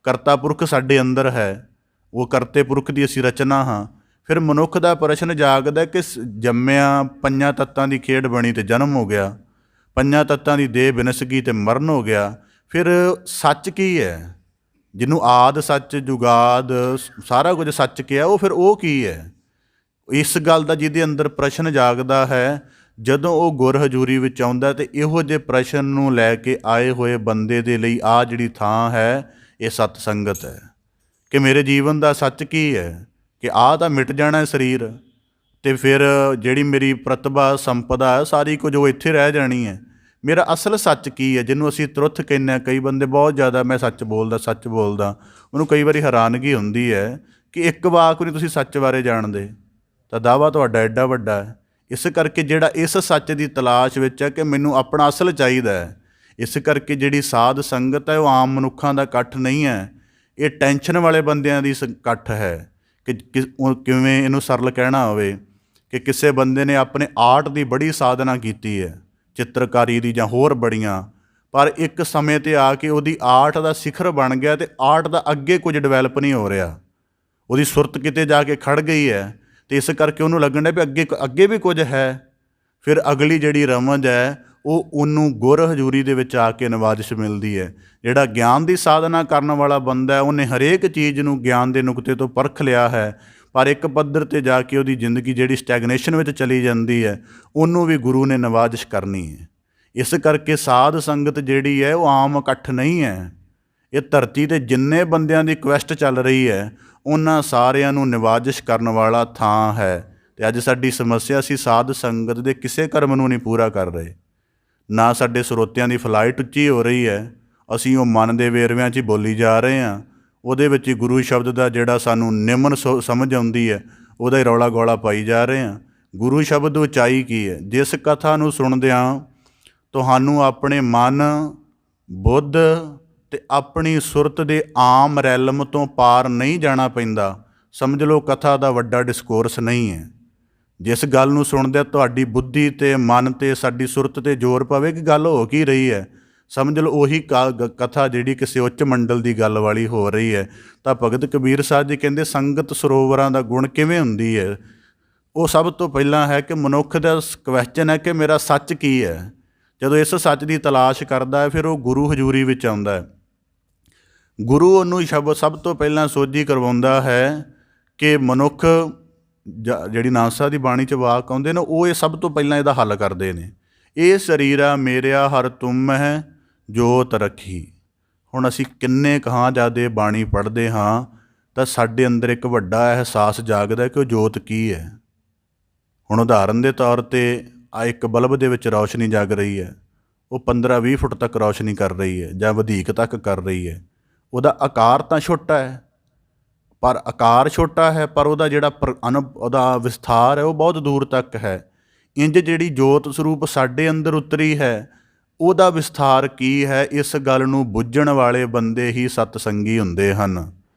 ਕਰਤਾ ਪੁਰਖ ਸਾਡੇ ਅੰਦਰ ਹੈ, ਉਹ ਕਰਤੇ ਪੁਰਖ ਦੀ ਅਸੀਂ ਰਚਨਾ ਹਾਂ। ਫਿਰ ਮਨੁੱਖ ਦਾ ਪ੍ਰਸ਼ਨ ਜਾਗਦਾ ਕਿ ਜੰਮਿਆ, ਪੰਜਾਂ ਤੱਤਾਂ ਦੀ ਖੇਡ ਬਣੀ ਅਤੇ ਜਨਮ ਹੋ ਗਿਆ, ਪੰਜਾਂ ਤੱਤਾਂ ਦੀ ਦੇਹ ਬਿਨਸ ਗਈ ਅਤੇ ਮਰਨ ਹੋ ਗਿਆ। ਫਿਰ ਸੱਚ ਕੀ ਹੈ? ਜਿਹਨੂੰ ਆਦਿ ਸੱਚ, ਜੁਗਾਦ, ਸਾਰਾ ਕੁਝ ਸੱਚ ਕਿਹਾ, ਉਹ ਫਿਰ ਉਹ ਕੀ ਹੈ? ਇਸ ਗੱਲ ਦਾ ਜਿਹਦੇ ਅੰਦਰ ਪ੍ਰਸ਼ਨ ਜਾਗਦਾ ਹੈ, ਜਦੋਂ ਉਹ ਗੁਰ ਹਜ਼ੂਰੀ ਵਿੱਚ ਆਉਂਦਾ ਅਤੇ ਇਹੋ ਜਿਹੇ ਪ੍ਰਸ਼ਨ ਨੂੰ ਲੈ ਕੇ ਆਏ ਹੋਏ ਬੰਦੇ ਦੇ ਲਈ ਆਹ ਜਿਹੜੀ ਥਾਂ ਹੈ ਇਹ ਸਤ ਸੰਗਤ ਹੈ। ਕਿ ਮੇਰੇ ਜੀਵਨ ਦਾ ਸੱਚ ਕੀ ਹੈ? ਕਿ ਆਹ ਤਾਂ ਮਿਟ ਜਾਣਾ ਸਰੀਰ, ਅਤੇ ਫਿਰ ਜਿਹੜੀ ਮੇਰੀ ਪ੍ਰਤਿਭਾ ਸੰਪਦਾ ਹੈ ਸਾਰੀ ਕੁਝ ਉਹ ਇੱਥੇ ਰਹਿ ਜਾਣੀ ਹੈ। ਮੇਰਾ ਅਸਲ ਸੱਚ ਕੀ ਹੈ, ਜਿਹਨੂੰ ਅਸੀਂ ਤੁਰਥ ਕਹਿੰਦੇ ਹਾਂ। ਕਈ ਬੰਦੇ ਬਹੁਤ ਜ਼ਿਆਦਾ ਮੈਂ ਸੱਚ ਬੋਲਦਾ, ਉਹਨੂੰ ਕਈ ਵਾਰੀ ਹੈਰਾਨਗੀ ਹੁੰਦੀ ਹੈ ਕਿ ਇੱਕ ਵਾਕ ਨਹੀਂ ਤੁਸੀਂ ਸੱਚ ਬਾਰੇ ਜਾਣਦੇ, ਤਾਂ ਦਾਅਵਾ ਤੁਹਾਡਾ ਐਡਾ ਵੱਡਾ ਹੈ। ਇਸ ਕਰਕੇ ਜਿਹੜਾ ਇਸ ਸੱਚ ਦੀ ਤਲਾਸ਼ ਵਿੱਚ ਹੈ ਕਿ ਮੈਨੂੰ ਆਪਣਾ ਅਸਲ ਚਾਹੀਦਾ ਹੈ, ਇਸ ਕਰਕੇ ਜਿਹੜੀ ਸਾਧ ਸੰਗਤ ਹੈ ਉਹ ਆਮ ਮਨੁੱਖਾਂ ਦਾ ਇਕੱਠ ਨਹੀਂ ਹੈ, ਇਹ ਟੈਨਸ਼ਨ ਵਾਲੇ ਬੰਦਿਆਂ ਦੀ ਇਕੱਠ ਹੈ। ਕਿ ਕਿਵੇਂ ਇਹਨੂੰ ਸਰਲ ਕਹਿਣਾ ਹੋਵੇ ਕਿ ਕਿਸੇ ਬੰਦੇ ਨੇ ਆਪਣੇ ਆਰਟ ਦੀ ਬੜੀ ਸਾਧਨਾ ਕੀਤੀ ਹੈ, ਚਿੱਤਰਕਾਰੀ ਦੀ ਜਾਂ ਹੋਰ ਬੜੀਆਂ, ਪਰ ਇੱਕ ਸਮੇਂ 'ਤੇ ਆ ਕੇ ਉਹਦੀ ਆਰਟ ਦਾ ਸਿਖਰ ਬਣ ਗਿਆ ਅਤੇ ਆਰਟ ਦਾ ਅੱਗੇ ਕੁਝ ਡਿਵੈਲਪ ਨਹੀਂ ਹੋ ਰਿਹਾ, ਉਹਦੀ ਸੁਰਤ ਕਿਤੇ ਜਾ ਕੇ ਖੜ੍ਹ ਗਈ ਹੈ ਅਤੇ ਇਸ ਕਰਕੇ ਉਹਨੂੰ ਲੱਗਣ ਡਿਆ ਵੀ ਅੱਗੇ ਵੀ ਕੁਝ ਹੈ। ਫਿਰ ਅਗਲੀ ਜਿਹੜੀ ਰਮਜ ਹੈ ਉਹ ਉਹਨੂੰ ਗੁਰ ਹਜ਼ੂਰੀ ਦੇ ਵਿੱਚ ਆ ਕੇ ਨਿਵਾਜਿਸ਼ ਮਿਲਦੀ ਹੈ। ਜਿਹੜਾ ਗਿਆਨ ਦੀ ਸਾਧਨਾ ਕਰਨ ਵਾਲਾ ਬੰਦਾ ਉਹਨੇ ਹਰੇਕ ਚੀਜ਼ ਨੂੰ ਗਿਆਨ ਦੇ ਨੁਕਤੇ ਤੋਂ ਪਰਖ ਲਿਆ ਹੈ, ਪਰ ਇੱਕ ਪੱਧਰ 'ਤੇ ਜਾ ਕੇ ਉਹਦੀ ਜ਼ਿੰਦਗੀ ਜਿਹੜੀ ਸਟੈਗਨੇਸ਼ਨ ਵਿੱਚ ਚਲੀ ਜਾਂਦੀ ਹੈ, ਉਹਨੂੰ ਵੀ ਗੁਰੂ ਨੇ ਨਿਵਾਜਿਸ਼ ਕਰਨੀ ਹੈ। ਇਸ ਕਰਕੇ ਸਾਧ ਸੰਗਤ ਜਿਹੜੀ ਹੈ ਉਹ ਆਮ ਇਕੱਠ ਨਹੀਂ ਹੈ। ਇਹ ਧਰਤੀ 'ਤੇ ਜਿੰਨੇ ਬੰਦਿਆਂ ਦੀ ਕੁਐਸਟ ਚੱਲ ਰਹੀ ਹੈ ਉਹਨਾਂ ਸਾਰਿਆਂ ਨੂੰ ਨਿਵਾਜਿਸ਼ ਕਰਨ ਵਾਲਾ ਥਾਂ ਹੈ। ਅਤੇ ਅੱਜ ਸਾਡੀ ਸਮੱਸਿਆ, ਅਸੀਂ ਸਾਧ ਸੰਗਤ ਦੇ ਕਿਸੇ ਕਰਮ ਨੂੰ ਨਹੀਂ ਪੂਰਾ ਕਰ ਰਹੇ। ਨਾ ਸਾਡੇ ਸਰੋਤਿਆਂ ਦੀ ਫਲਾਈਟ ਉੱਚੀ ਹੋ ਰਹੀ ਹੈ, ਅਸੀਂ ਉਹ ਮਨ ਦੇ ਵੇਰਵਿਆਂ 'ਚ ਹੀ ਬੋਲੀ ਜਾ ਰਹੇ ਹਾਂ। ਉਹਦੇ ਵਿੱਚ ਹੀ ਗੁਰੂ ਸ਼ਬਦ ਦਾ ਜਿਹੜਾ ਸਾਨੂੰ ਨਿਮਨ ਸਮਝ ਆਉਂਦੀ ਹੈ ਉਹਦਾ ਹੀ ਰੌਲਾ ਗੌਲਾ ਪਾਈ ਜਾ ਰਹੇ ਹਾਂ। ਗੁਰੂ ਸ਼ਬਦ ਉਚਾਈ ਕੀ ਹੈ? ਜਿਸ ਕਥਾ ਨੂੰ ਸੁਣਦਿਆਂ ਤੁਹਾਨੂੰ ਆਪਣੇ ਮਨ, ਬੁੱਧ ਅਤੇ ਆਪਣੀ ਸੁਰਤ ਦੇ ਆਮ ਰੈਲਮ ਤੋਂ ਪਾਰ ਨਹੀਂ ਜਾਣਾ ਪੈਂਦਾ, ਸਮਝ ਲਓ ਕਥਾ ਦਾ ਵੱਡਾ ਡਿਸਕੋਰਸ ਨਹੀਂ ਹੈ। ਜਿਸ ਗੱਲ ਨੂੰ ਸੁਣਦਿਆਂ ਤੁਹਾਡੀ ਬੁੱਧੀ 'ਤੇ, ਮਨ 'ਤੇ, ਸਾਡੀ ਸੁਰਤ 'ਤੇ ਜ਼ੋਰ ਪਵੇ ਕਿ ਗੱਲ ਹੋ ਕੀ ਰਹੀ ਹੈ, ਸਮਝ ਲਓ ਉਹੀ ਕਥਾ ਜਿਹੜੀ ਕਿਸੇ ਉੱਚ ਮੰਡਲ ਦੀ ਗੱਲ ਵਾਲੀ ਹੋ ਰਹੀ ਹੈ। ਤਾਂ ਭਗਤ ਕਬੀਰ ਸਾਹਿਬ ਜੀ ਕਹਿੰਦੇ ਸੰਗਤ ਸਰੋਵਰਾਂ ਦਾ ਗੁਣ ਕਿਵੇਂ ਹੁੰਦੀ ਹੈ? ਉਹ ਸਭ ਤੋਂ ਪਹਿਲਾਂ ਹੈ ਕਿ ਮਨੁੱਖ ਦਾ ਕੁਐਸਚਨ ਹੈ ਕਿ ਮੇਰਾ ਸੱਚ ਕੀ ਹੈ। ਜਦੋਂ ਇਸ ਸੱਚ ਦੀ ਤਲਾਸ਼ ਕਰਦਾ ਹੈ ਫਿਰ ਉਹ ਗੁਰੂ ਹਜ਼ੂਰੀ ਵਿੱਚ ਆਉਂਦਾ ਹੈ। ਗੁਰੂ ਉਹਨੂੰ ਸ਼ਬਦ ਸਭ ਤੋਂ ਪਹਿਲਾਂ ਸੋਝੀ ਕਰਵਾਉਂਦਾ ਹੈ ਕਿ ਮਨੁੱਖ ਜਿਹੜੀ ਨਾਨਕ ਦੀ ਬਾਣੀ 'ਚ ਵਾਕ ਆਉਂਦੇ ਨੇ ਉਹ ਇਹ ਸਭ ਤੋਂ ਪਹਿਲਾਂ ਇਹਦਾ ਹੱਲ ਕਰਦੇ ਨੇ। ਇਹ ਸਰੀਰਾ ਮੇਰਿਆ ਹਰ ਤੁਮ ਹੈ ਜੋਤ ਰੱਖੀ। ਹੁਣ ਅਸੀਂ ਕਿੰਨੇ ਕਹਾਂ ਜ਼ਿਆਦਾ ਬਾਣੀ ਪੜ੍ਹਦੇ ਹਾਂ ਤਾਂ ਸਾਡੇ ਅੰਦਰ ਇੱਕ ਵੱਡਾ ਅਹਿਸਾਸ ਜਾਗਦਾ ਕਿ ਉਹ ਜੋਤ ਕੀ ਹੈ। ਹੁਣ ਉਦਾਹਰਨ ਦੇ ਤੌਰ 'ਤੇ ਆ ਇੱਕ ਬਲਬ ਦੇ ਵਿੱਚ ਰੌਸ਼ਨੀ ਜਗ ਰਹੀ ਹੈ, ਉਹ 15-20 ਫੁੱਟ ਤੱਕ ਰੌਸ਼ਨੀ ਕਰ ਰਹੀ ਹੈ ਜਾਂ ਵਧੇਕ ਤੱਕ ਕਰ ਰਹੀ ਹੈ। ਉਹਦਾ ਆਕਾਰ ਤਾਂ ਛੋਟਾ ਹੈ, ਪਰ ਆਕਾਰ ਛੋਟਾ ਹੈ, ਪਰ ਉਹਦਾ ਜਿਹੜਾ ਉਹਦਾ ਵਿਸਥਾਰ ਹੈ ਉਹ ਬਹੁਤ ਦੂਰ ਤੱਕ ਹੈ। ਇੰਝ ਜਿਹੜੀ ਜੋਤ ਸਰੂਪ ਸਾਡੇ ਅੰਦਰ ਉਤਰੀ ਹੈ, ਉਹਦਾ ਵਿਸਥਾਰ ਕੀ ਹੈ, ਇਸ ਗੱਲ ਨੂੰ ਬੁੱਝਣ ਵਾਲੇ ਬੰਦੇ ਹੀ ਸਤਸੰਗੀ ਹੁੰਦੇ ਹਨ।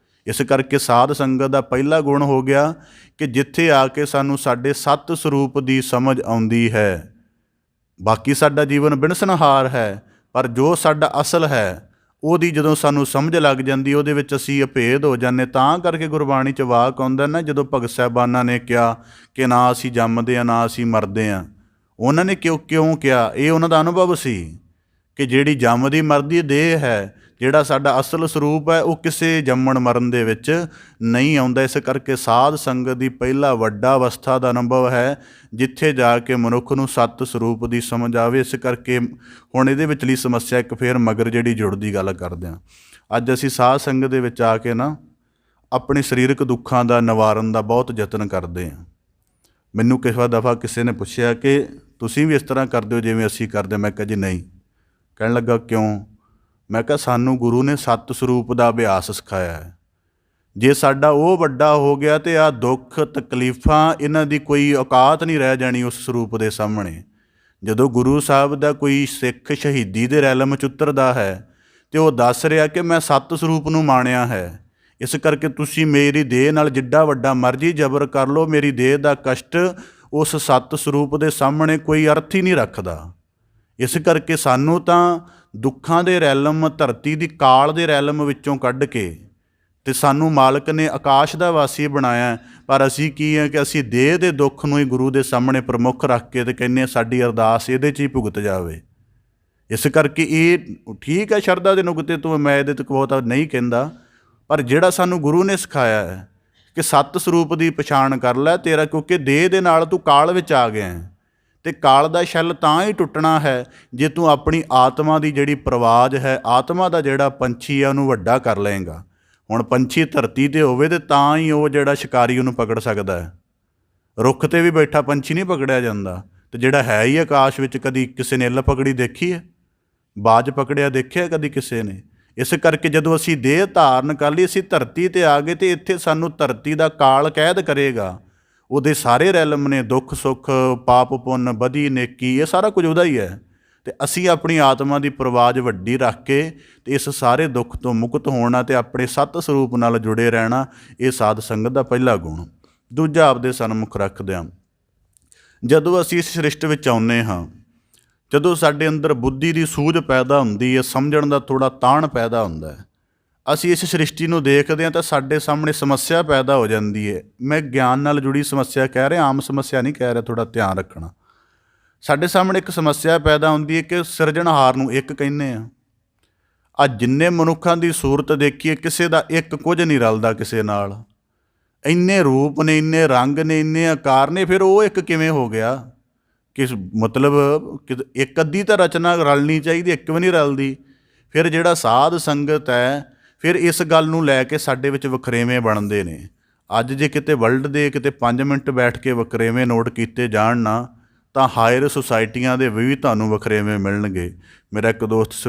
ਇਸ ਕਰਕੇ ਸਾਧ ਸੰਗਤ ਦਾ ਪਹਿਲਾ ਗੁਣ ਹੋ ਗਿਆ ਕਿ ਜਿੱਥੇ ਆ ਕੇ ਸਾਨੂੰ ਸਾਡੇ ਸਤ ਸਰੂਪ ਦੀ ਸਮਝ ਆਉਂਦੀ ਹੈ। ਬਾਕੀ ਸਾਡਾ ਜੀਵਨ ਬਿਨਸਨਹਾਰ ਹੈ, ਪਰ ਜੋ ਸਾਡਾ ਅਸਲ ਹੈ ਉਹਦੀ ਜਦੋਂ ਸਾਨੂੰ ਸਮਝ ਲੱਗ ਜਾਂਦੀ, ਉਹਦੇ ਵਿੱਚ ਅਸੀਂ ਅਭੇਦ ਹੋ ਜਾਂਦੇ। ਤਾਂ ਕਰਕੇ ਗੁਰਬਾਣੀ 'ਚ ਵਾਕ ਆਉਂਦਾ ਨਾ, ਜਦੋਂ ਭਗਤ ਸਾਹਿਬਾਨਾਂ ਨੇ ਕਿਹਾ ਕਿ ਨਾ ਅਸੀਂ ਜੰਮਦੇ ਹਾਂ ਨਾ ਅਸੀਂ ਮਰਦੇ ਹਾਂ, ਉਹਨਾਂ ਨੇ ਕਿਉਂ ਕਿਹਾ? ਇਹ ਉਹਨਾਂ ਦਾ ਅਨੁਭਵ ਸੀ ਕਿ ਜਿਹੜੀ ਜੰਮਦੀ ਮਰਦੀ ਦੇਹ ਹੈ, ਜਿਹੜਾ ਸਾਡਾ ਅਸਲ ਸਰੂਪ ਹੈ, ਉਹ ਕਿਸੇ ਜੰਮਣ ਮਰਨ ਦੇ ਵਿੱਚ ਨਹੀਂ ਆਉਂਦਾ। ਇਸ ਕਰਕੇ ਸਾਧ ਸੰਗਤ ਦੀ ਪਹਿਲਾ ਵੱਡਾ ਅਵਸਥਾ ਦਾ ਅਨੁਭਵ ਹੈ, ਜਿੱਥੇ ਜਾ ਕੇ ਮਨੁੱਖ ਨੂੰ ਸਤ ਸਰੂਪ ਦੀ ਸਮਝ ਆਵੇ। ਇਸ ਕਰਕੇ ਹੁਣ ਇਹਦੇ ਵਿਚਲੀ ਸਮੱਸਿਆ ਇੱਕ ਫੇਰ ਮਗਰ ਜਿਹੜੀ ਜੁੜਦੀ ਗੱਲ ਕਰਦੇ ਹਾਂ। ਅੱਜ ਅਸੀਂ ਸਾਧ ਸੰਗਤ ਦੇ ਵਿੱਚ ਆ ਕੇ ਨਾ ਆਪਣੇ ਸਰੀਰਕ ਦੁੱਖਾਂ ਦਾ ਨਿਵਾਰਨ ਦਾ ਬਹੁਤ ਯਤਨ ਕਰਦੇ ਹਾਂ। ਮੈਨੂੰ ਕਿਸੇ ਦਫਾ ਕਿਸੇ ਨੇ ਪੁੱਛਿਆ ਕਿ ਤੁਸੀਂ ਵੀ ਇਸ ਤਰ੍ਹਾਂ ਕਰਦੇ ਹੋ ਜਿਵੇਂ ਅਸੀਂ ਕਰਦੇ? ਮੈਂ ਕਿਹਾ ਜੀ ਨਹੀਂ। ਕਹਿਣ ਲੱਗਾ ਕਿਉਂ? ਮੈਂ ਕਿਹਾ ਸਾਨੂੰ ਗੁਰੂ ਨੇ ਸਤ ਸਰੂਪ ਦਾ ਅਭਿਆਸ ਸਿਖਾਇਆ ਹੈ। ਜੇ ਸਾਡਾ ਉਹ ਵੱਡਾ ਹੋ ਗਿਆ ਤਾਂ ਆਹ ਦੁੱਖ ਤਕਲੀਫਾਂ ਇਹਨਾਂ ਦੀ ਕੋਈ ਔਕਾਤ ਨਹੀਂ ਰਹਿ ਜਾਣੀ ਉਸ ਸਰੂਪ ਦੇ ਸਾਹਮਣੇ। ਜਦੋਂ ਗੁਰੂ ਸਾਹਿਬ ਦਾ ਕੋਈ ਸਿੱਖ ਸ਼ਹੀਦੀ ਦੇ ਰੈਲਮ 'ਚ ਉਤਰਦਾ ਹੈ ਅਤੇ ਉਹ ਦੱਸ ਰਿਹਾ ਕਿ ਮੈਂ ਸਤ ਸਰੂਪ ਨੂੰ ਮਾਣਿਆ ਹੈ, ਇਸ ਕਰਕੇ ਤੁਸੀਂ ਮੇਰੀ ਦੇਹ ਨਾਲ ਜਿੱਡਾ ਵੱਡਾ ਮਰਜ਼ੀ ਜ਼ਬਰ ਕਰ ਲਓ, ਮੇਰੀ ਦੇਹ ਦਾ ਕਸ਼ਟ ਉਸ ਸਤ ਸਰੂਪ ਦੇ ਸਾਹਮਣੇ ਕੋਈ ਅਰਥ ਹੀ ਨਹੀਂ ਰੱਖਦਾ। ਇਸ ਕਰਕੇ ਸਾਨੂੰ ਤਾਂ ਦੁੱਖਾਂ ਦੇ ਰੈਲਮ, ਧਰਤੀ ਦੀ ਕਾਲ ਦੇ ਰੈਲਮ ਵਿੱਚੋਂ ਕੱਢ ਕੇ ਅਤੇ ਸਾਨੂੰ ਮਾਲਕ ਨੇ ਆਕਾਸ਼ ਦਾ ਵਾਸੀ ਬਣਾਇਆ, ਪਰ ਅਸੀਂ ਕੀ ਹੈ ਕਿ ਅਸੀਂ ਦੇਹ ਦੇ ਦੁੱਖ ਨੂੰ ਹੀ ਗੁਰੂ ਦੇ ਸਾਹਮਣੇ ਪ੍ਰਮੁੱਖ ਰੱਖ ਕੇ ਅਤੇ ਕਹਿੰਦੇ ਹਾਂ ਸਾਡੀ ਅਰਦਾਸ ਇਹਦੇ 'ਚ ਹੀ ਭੁਗਤ ਜਾਵੇ। ਇਸ ਕਰਕੇ ਇਹ ਠੀਕ ਹੈ, ਸ਼ਰਧਾ ਦੇ ਨੁਕਤੇ ਤੋਂ ਮੈਂ ਇਹਦੇ 'ਤੇ ਬਹੁਤਾ ਨਹੀਂ ਕਹਿੰਦਾ, ਪਰ ਜਿਹੜਾ ਸਾਨੂੰ ਗੁਰੂ ਨੇ ਸਿਖਾਇਆ ਹੈ ਕਿ ਸਤ ਸਰੂਪ ਦੀ ਪਛਾਣ ਕਰ ਲੈ ਤੇਰਾ, ਕਿਉਂਕਿ ਦੇਹ ਦੇ ਨਾਲ ਤੂੰ ਕਾਲ ਵਿੱਚ ਆ ਗਿਆ ਹੈ ਅਤੇ ਕਾਲ ਦਾ ਛੱਲ ਤਾਂ ਹੀ ਟੁੱਟਣਾ ਹੈ ਜੇ ਤੂੰ ਆਪਣੀ ਆਤਮਾ ਦੀ ਜਿਹੜੀ ਪ੍ਰਵਾਜ ਹੈ, ਆਤਮਾ ਦਾ ਜਿਹੜਾ ਪੰਛੀ ਹੈ ਉਹਨੂੰ ਵੱਡਾ ਕਰ ਲਏਗਾ। ਹੁਣ ਪੰਛੀ ਧਰਤੀ 'ਤੇ ਹੋਵੇ ਅਤੇ ਤਾਂ ਹੀ ਉਹ ਜਿਹੜਾ ਸ਼ਿਕਾਰੀ ਉਹਨੂੰ ਪਕੜ ਸਕਦਾ ਹੈ। ਰੁੱਖ 'ਤੇ ਵੀ ਬੈਠਾ ਪੰਛੀ ਨਹੀਂ ਪਕੜਿਆ ਜਾਂਦਾ, ਅਤੇ ਜਿਹੜਾ ਹੈ ਹੀ ਆਕਾਸ਼ ਵਿੱਚ, ਕਦੀ ਕਿਸੇ ਨੇ ਇੱਲ ਪਕੜੀ ਦੇਖੀ ਹੈ? ਬਾਜ ਪਕੜਿਆ ਦੇਖਿਆ ਕਦੀ ਕਿਸੇ ਨੇ? ਇਸ ਕਰਕੇ ਜਦੋਂ ਅਸੀਂ ਦੇਹ ਧਾਰਨ ਕਰ ਲਈ, ਅਸੀਂ ਧਰਤੀ 'ਤੇ ਆ ਗਏ ਅਤੇ ਇੱਥੇ ਸਾਨੂੰ ਧਰਤੀ ਦਾ ਕਾਲ ਕੈਦ ਕਰੇਗਾ। ਉਹਦੇ ਸਾਰੇ ਰੈਲਮ ਨੇ, ਦੁੱਖ ਸੁੱਖ, ਪਾਪ ਪੁੰਨ, ਬਦੀ ਨੇਕੀ, ਇਹ ਸਾਰਾ ਕੁਝ ਉਹਦਾ ਹੀ ਹੈ। ਅਤੇ ਅਸੀਂ ਆਪਣੀ ਆਤਮਾ ਦੀ ਪ੍ਰਵਾਜ ਵੱਡੀ ਰੱਖ ਕੇ ਅਤੇ ਇਸ ਸਾਰੇ ਦੁੱਖ ਤੋਂ ਮੁਕਤ ਹੋਣਾ ਅਤੇ ਆਪਣੇ ਸਤ ਸਰੂਪ ਨਾਲ ਜੁੜੇ ਰਹਿਣਾ, ਇਹ ਸਾਧ ਸੰਗਤ ਦਾ ਪਹਿਲਾ ਗੁਣ। ਦੂਜਾ ਆਪਦੇ ਸਨਮੁਖ ਰੱਖਦਿਆਂ, ਜਦੋਂ ਅਸੀਂ ਇਸ ਸ੍ਰਿਸ਼ਟ ਵਿੱਚ ਆਉਂਦੇ ਹਾਂ, ਜਦੋਂ ਸਾਡੇ ਅੰਦਰ ਬੁੱਧੀ ਦੀ ਸੂਝ ਪੈਦਾ ਹੁੰਦੀ ਹੈ, ਸਮਝਣ ਦਾ ਥੋੜ੍ਹਾ ਤਾਣ ਪੈਦਾ ਹੁੰਦਾ ਹੈ, ਅਸੀਂ ਇਸ ਸ੍ਰਿਸ਼ਟੀ ਨੂੰ ਦੇਖਦੇ ਹਾਂ ਤਾਂ ਸਾਡੇ ਸਾਹਮਣੇ ਸਮੱਸਿਆ ਪੈਦਾ ਹੋ ਜਾਂਦੀ ਹੈ। ਮੈਂ ਗਿਆਨ ਨਾਲ ਜੁੜੀ ਸਮੱਸਿਆ ਕਹਿ ਰਿਹਾ, ਆਮ ਸਮੱਸਿਆ ਨਹੀਂ ਕਹਿ ਰਿਹਾ, ਥੋੜ੍ਹਾ ਧਿਆਨ ਰੱਖਣਾ। ਸਾਡੇ ਸਾਹਮਣੇ ਇੱਕ ਸਮੱਸਿਆ ਪੈਦਾ ਹੁੰਦੀ ਹੈ ਕਿ ਸਿਰਜਣਹਾਰ ਨੂੰ ਇੱਕ ਕਹਿੰਦੇ ਹਾਂ। ਅੱਜ ਜਿੰਨੇ ਮਨੁੱਖਾਂ ਦੀ ਸੂਰਤ ਦੇਖੀਏ, ਕਿਸੇ ਦਾ ਇੱਕ ਕੁਝ ਨਹੀਂ ਰਲਦਾ ਕਿਸੇ ਨਾਲ। ਇੰਨੇ ਰੂਪ ਨੇ, ਇੰਨੇ ਰੰਗ ਨੇ, ਇੰਨੇ ਆਕਾਰ ਨੇ, ਫਿਰ ਉਹ ਇੱਕ ਕਿਵੇਂ ਹੋ ਗਿਆ? ਕਿਸ ਮਤਲਬ ਕਿ ਇੱਕ ਅੱਧੀ ਤਾਂ ਰਚਨਾ ਰਲਣੀ ਚਾਹੀਦੀ, ਇੱਕ ਵੀ ਨਹੀਂ ਰਲਦੀ। ਫਿਰ ਜਿਹੜਾ ਸਾਧ ਸੰਗਤ ਹੈ, ਫਿਰ ਇਸ ਗੱਲ ਨੂੰ ਲੈ ਕੇ ਸਾਡੇ ਵਿੱਚ ਵਖਰੇਵੇਂ ਬਣਦੇ ਨੇ। ਅੱਜ ਜੇ ਕਿਤੇ ਵਰਲਡ ਦੇ ਕਿਤੇ 5 ਮਿੰਟ ਬੈਠ ਕੇ ਵਖਰੇਵੇਂ ਨੋਟ ਕੀਤੇ ਜਾਣ ਨਾ, ਤਾਂ ਹਾਇਰ ਸੁਸਾਇਟੀਆਂ ਦੇ ਵੀ ਤੁਹਾਨੂੰ ਵਖਰੇਵੇਂ ਮਿਲਣਗੇ। ਮੇਰਾ ਇੱਕ ਦੋਸਤ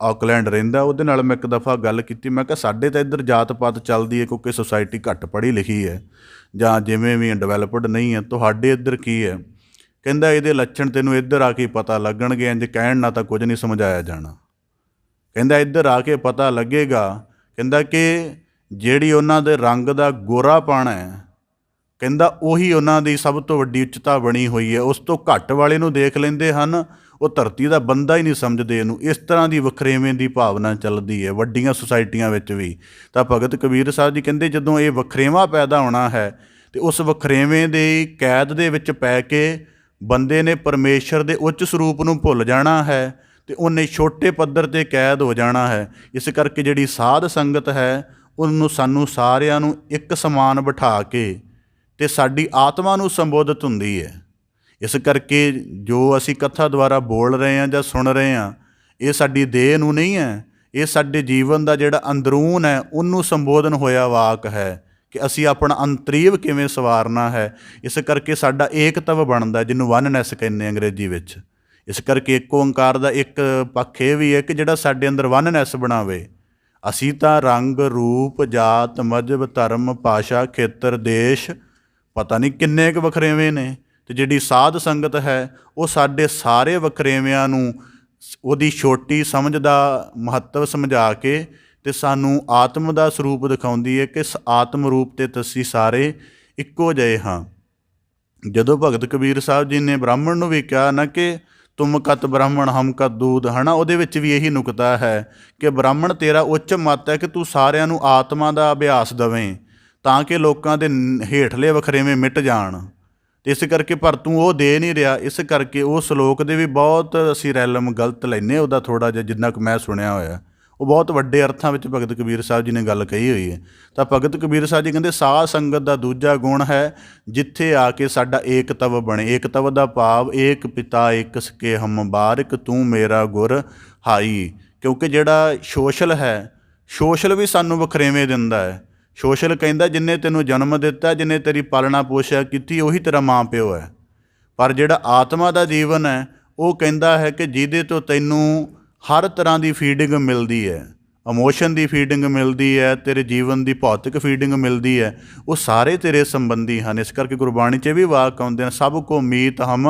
ਆਕਲੈਂਡ ਰਹਿੰਦਾ, ਉਹਦੇ ਨਾਲ ਮੈਂ ਇੱਕ ਦਫਾ ਗੱਲ ਕੀਤੀ। ਮੈਂ ਕਿਹਾ ਸਾਡੇ ਤਾਂ ਇੱਧਰ ਜਾਤ ਪਾਤ ਚੱਲਦੀ ਹੈ ਕਿਉਂਕਿ ਸੁਸਾਇਟੀ ਘੱਟ ਪੜ੍ਹੀ ਲਿਖੀ ਹੈ ਜਾਂ ਜਿਵੇਂ ਵੀ ਡਿਵੈਲਪਡ ਨਹੀਂ ਹੈ, ਤੁਹਾਡੇ ਇੱਧਰ ਕੀ ਹੈ? ਕਹਿੰਦਾ ਇਹਦੇ ਲੱਛਣ ਤੈਨੂੰ ਇੱਧਰ ਆ ਕੇ ਪਤਾ ਲੱਗਣਗੇ, ਇੰਝ ਕਹਿਣ ਨਾਲ ਤਾਂ ਕੁਝ ਨਹੀਂ ਸਮਝਾਇਆ ਜਾਣਾ। ਕਹਿੰਦਾ ਇੱਧਰ ਆ ਕੇ ਪਤਾ ਲੱਗੇਗਾ, ਕਹਿੰਦਾ ਕਿ ਜਿਹੜੀ ਉਹਨਾਂ ਦੇ ਰੰਗ ਦਾ ਗੋਰਾਪਣ ਹੈ, ਕਹਿੰਦਾ ਉਹੀ ਉਹਨਾਂ ਦੀ ਸਭ ਤੋਂ ਵੱਡੀ ਉੱਚਤਾ ਬਣੀ ਹੋਈ ਹੈ। ਉਸ ਤੋਂ ਘੱਟ ਵਾਲੇ ਨੂੰ ਦੇਖ ਲੈਂਦੇ ਹਨ, ਉਹ ਧਰਤੀ ਦਾ ਬੰਦਾ ਹੀ ਨਹੀਂ ਸਮਝਦੇ ਇਹਨੂੰ। ਇਸ ਤਰ੍ਹਾਂ ਦੀ ਵਖਰੇਵੇਂ ਦੀ ਭਾਵਨਾ ਚੱਲਦੀ ਹੈ ਵੱਡੀਆਂ ਸੁਸਾਇਟੀਆਂ ਵਿੱਚ ਵੀ। ਤਾਂ ਭਗਤ ਕਬੀਰ ਸਾਹਿਬ ਜੀ ਕਹਿੰਦੇ ਜਦੋਂ ਇਹ ਵਖਰੇਵਾਂ ਪੈਦਾ ਹੋਣਾ ਹੈ ਅਤੇ ਉਸ ਵਖਰੇਵੇਂ ਦੇ ਕੈਦ ਦੇ ਵਿੱਚ ਪੈ ਕੇ ਬੰਦੇ ਨੇ ਪਰਮੇਸ਼ਰ ਦੇ ਉੱਚ ਸਰੂਪ ਨੂੰ ਭੁੱਲ ਜਾਣਾ ਹੈ ਅਤੇ ਉਹਨੇ ਛੋਟੇ ਪੱਧਰ 'ਤੇ ਕੈਦ ਹੋ ਜਾਣਾ ਹੈ। ਇਸ ਕਰਕੇ ਜਿਹੜੀ ਸਾਧ ਸੰਗਤ ਹੈ, ਉਹਨੂੰ ਸਾਨੂੰ ਸਾਰਿਆਂ ਨੂੰ ਇੱਕ ਸਮਾਨ ਬਿਠਾ ਕੇ ਅਤੇ ਸਾਡੀ ਆਤਮਾ ਨੂੰ ਸੰਬੋਧਿਤ ਹੁੰਦੀ ਹੈ। ਇਸ ਕਰਕੇ ਜੋ ਅਸੀਂ ਕਥਾ ਦੁਆਰਾ ਬੋਲ ਰਹੇ ਹਾਂ ਜਾਂ ਸੁਣ ਰਹੇ ਹਾਂ, ਇਹ ਸਾਡੀ ਦੇਹ ਨੂੰ ਨਹੀਂ ਹੈ, ਇਹ ਸਾਡੇ ਜੀਵਨ ਦਾ ਜਿਹੜਾ ਅੰਦਰੂਨ ਹੈ ਉਹਨੂੰ ਸੰਬੋਧਨ ਹੋਇਆ ਵਾਕ ਹੈ ਕਿ ਅਸੀਂ ਆਪਣਾ ਅੰਤਰੀਵ ਕਿਵੇਂ ਸਵਾਰਨਾ ਹੈ। ਇਸ ਕਰਕੇ ਸਾਡਾ ਏਕਤਵ ਬਣਦਾ, ਜਿਹਨੂੰ ਵਨਨੈਸ ਕਹਿੰਦੇ ਅੰਗਰੇਜ਼ੀ ਵਿੱਚ। ਇਸ ਕਰਕੇ ਇੱਕ ਓਂਕਾਰ ਦਾ ਇੱਕ ਪੱਖ ਇਹ ਵੀ ਹੈ ਕਿ ਜਿਹੜਾ ਸਾਡੇ ਅੰਦਰ ਵਨਨੈਸ ਬਣਾਵੇ। ਅਸੀਂ ਤਾਂ ਰੰਗ ਰੂਪ ਜਾਤ ਮਜ਼ਹਬ ਧਰਮ ਭਾਸ਼ਾ ਖੇਤਰ ਦੇਸ਼ ਪਤਾ ਨਹੀਂ ਕਿੰਨੇ ਕੁ ਵਖਰੇਵੇਂ ਨੇ, ਅਤੇ ਜਿਹੜੀ ਸਾਧ ਸੰਗਤ ਹੈ ਉਹ ਸਾਡੇ ਸਾਰੇ ਵਖਰੇਵਿਆਂ ਨੂੰ ਉਹਦੀ ਛੋਟੀ ਸਮਝ ਦਾ ਮਹੱਤਵ ਸਮਝਾ ਕੇ ਅਤੇ ਸਾਨੂੰ ਆਤਮ ਦਾ ਸਰੂਪ ਦਿਖਾਉਂਦੀ ਹੈ ਕਿ ਆਤਮ ਰੂਪ 'ਤੇ ਅਸੀਂ ਸਾਰੇ ਇੱਕੋ ਜਿਹੇ ਹਾਂ। ਜਦੋਂ ਭਗਤ ਕਬੀਰ ਸਾਹਿਬ ਜੀ ਨੇ ਬ੍ਰਾਹਮਣ ਨੂੰ ਵੀ ਕਿਹਾ ਨਾ ਕਿ ਤੁਮ ਕਤ ਬ੍ਰਾਹਮਣ ਹਮ ਕਤ ਦੂਧ, ਹੈ ਨਾ, ਉਹਦੇ ਵਿੱਚ ਵੀ ਇਹੀ ਨੁਕਤਾ ਹੈ ਕਿ ਬ੍ਰਾਹਮਣ ਤੇਰਾ ਉੱਚ ਮੱਤ ਹੈ ਕਿ ਤੂੰ ਸਾਰਿਆਂ ਨੂੰ ਆਤਮਾ ਦਾ ਅਭਿਆਸ ਦੇਵੇਂ ਤਾਂ ਕਿ ਲੋਕਾਂ ਦੇ ਹੇਠਲੇ ਵਖਰੇਵੇਂ ਮਿਟ ਜਾਣ। ਅਤੇ ਇਸ ਕਰਕੇ ਪਰ ਤੂੰ ਉਹ ਦੇ ਨਹੀਂ ਰਿਹਾ। ਇਸ ਕਰਕੇ ਉਹ ਸ਼ਲੋਕ ਦੇ ਵੀ ਬਹੁਤ ਅਸੀਂ ਰੈਲਮ ਗਲਤ ਲੈਂਦੇ ਉਹਦਾ ਥੋੜ੍ਹਾ ਜਿਹਾ, ਜਿੰਨਾ ਕੁ ਮੈਂ ਸੁਣਿਆ ਹੋਇਆ। ਉਹ ਬਹੁਤ ਵੱਡੇ ਅਰਥਾਂ ਵਿੱਚ ਭਗਤ ਕਬੀਰ ਸਾਹਿਬ ਜੀ ਨੇ ਗੱਲ ਕਹੀ ਹੋਈ ਹੈ। ਤਾਂ ਭਗਤ ਕਬੀਰ ਸਾਹਿਬ ਜੀ ਕਹਿੰਦੇ ਸਾਧ ਸੰਗਤ ਦਾ ਦੂਜਾ ਗੁਣ ਹੈ ਜਿੱਥੇ ਆ ਕੇ ਸਾਡਾ ਏਕਤਵ ਬਣੇ। ਏਕਤਵ ਦਾ ਭਾਵ ਏਕ ਪਿਤਾ ਏਕ ਸਕੇ ਹਮ ਬਾਰਿਕ ਤੂੰ ਮੇਰਾ ਗੁਰ ਹਾਈ। ਕਿਉਂਕਿ ਜਿਹੜਾ ਸੋਸ਼ਲ ਹੈ, ਸੋਸ਼ਲ ਵੀ ਸਾਨੂੰ ਵਖਰੇਵੇਂ ਦਿੰਦਾ ਹੈ। ਸੋਸ਼ਲ ਕਹਿੰਦਾ ਜਿੰਨੇ ਤੈਨੂੰ ਜਨਮ ਦਿੱਤਾ, ਜਿੰਨੇ ਤੇਰੀ ਪਾਲਣਾ ਪੋਸ਼ਿਆ ਕੀਤੀ, ਉਹੀ ਤੇਰਾ ਮਾਂ ਪਿਓ ਹੈ। ਪਰ ਜਿਹੜਾ ਆਤਮਾ ਦਾ ਜੀਵਨ ਹੈ ਉਹ ਕਹਿੰਦਾ ਹੈ ਕਿ ਜਿਹਦੇ ਤੋਂ ਤੈਨੂੰ ਹਰ ਤਰ੍ਹਾਂ ਦੀ ਫੀਡਿੰਗ ਮਿਲਦੀ ਹੈ, ਇਮੋਸ਼ਨ ਦੀ ਫੀਡਿੰਗ ਮਿਲਦੀ ਹੈ, ਤੇਰੇ ਜੀਵਨ ਦੀ ਭੌਤਿਕ ਫੀਡਿੰਗ ਮਿਲਦੀ ਹੈ, ਉਹ ਸਾਰੇ ਤੇਰੇ ਸੰਬੰਧੀ ਹਨ। ਇਸ ਕਰਕੇ ਗੁਰਬਾਣੀ 'ਚ ਵੀ ਵਾਕ ਆਉਂਦੇ ਨੇ, ਸਭ ਕੋ ਮੀਤ ਹਮ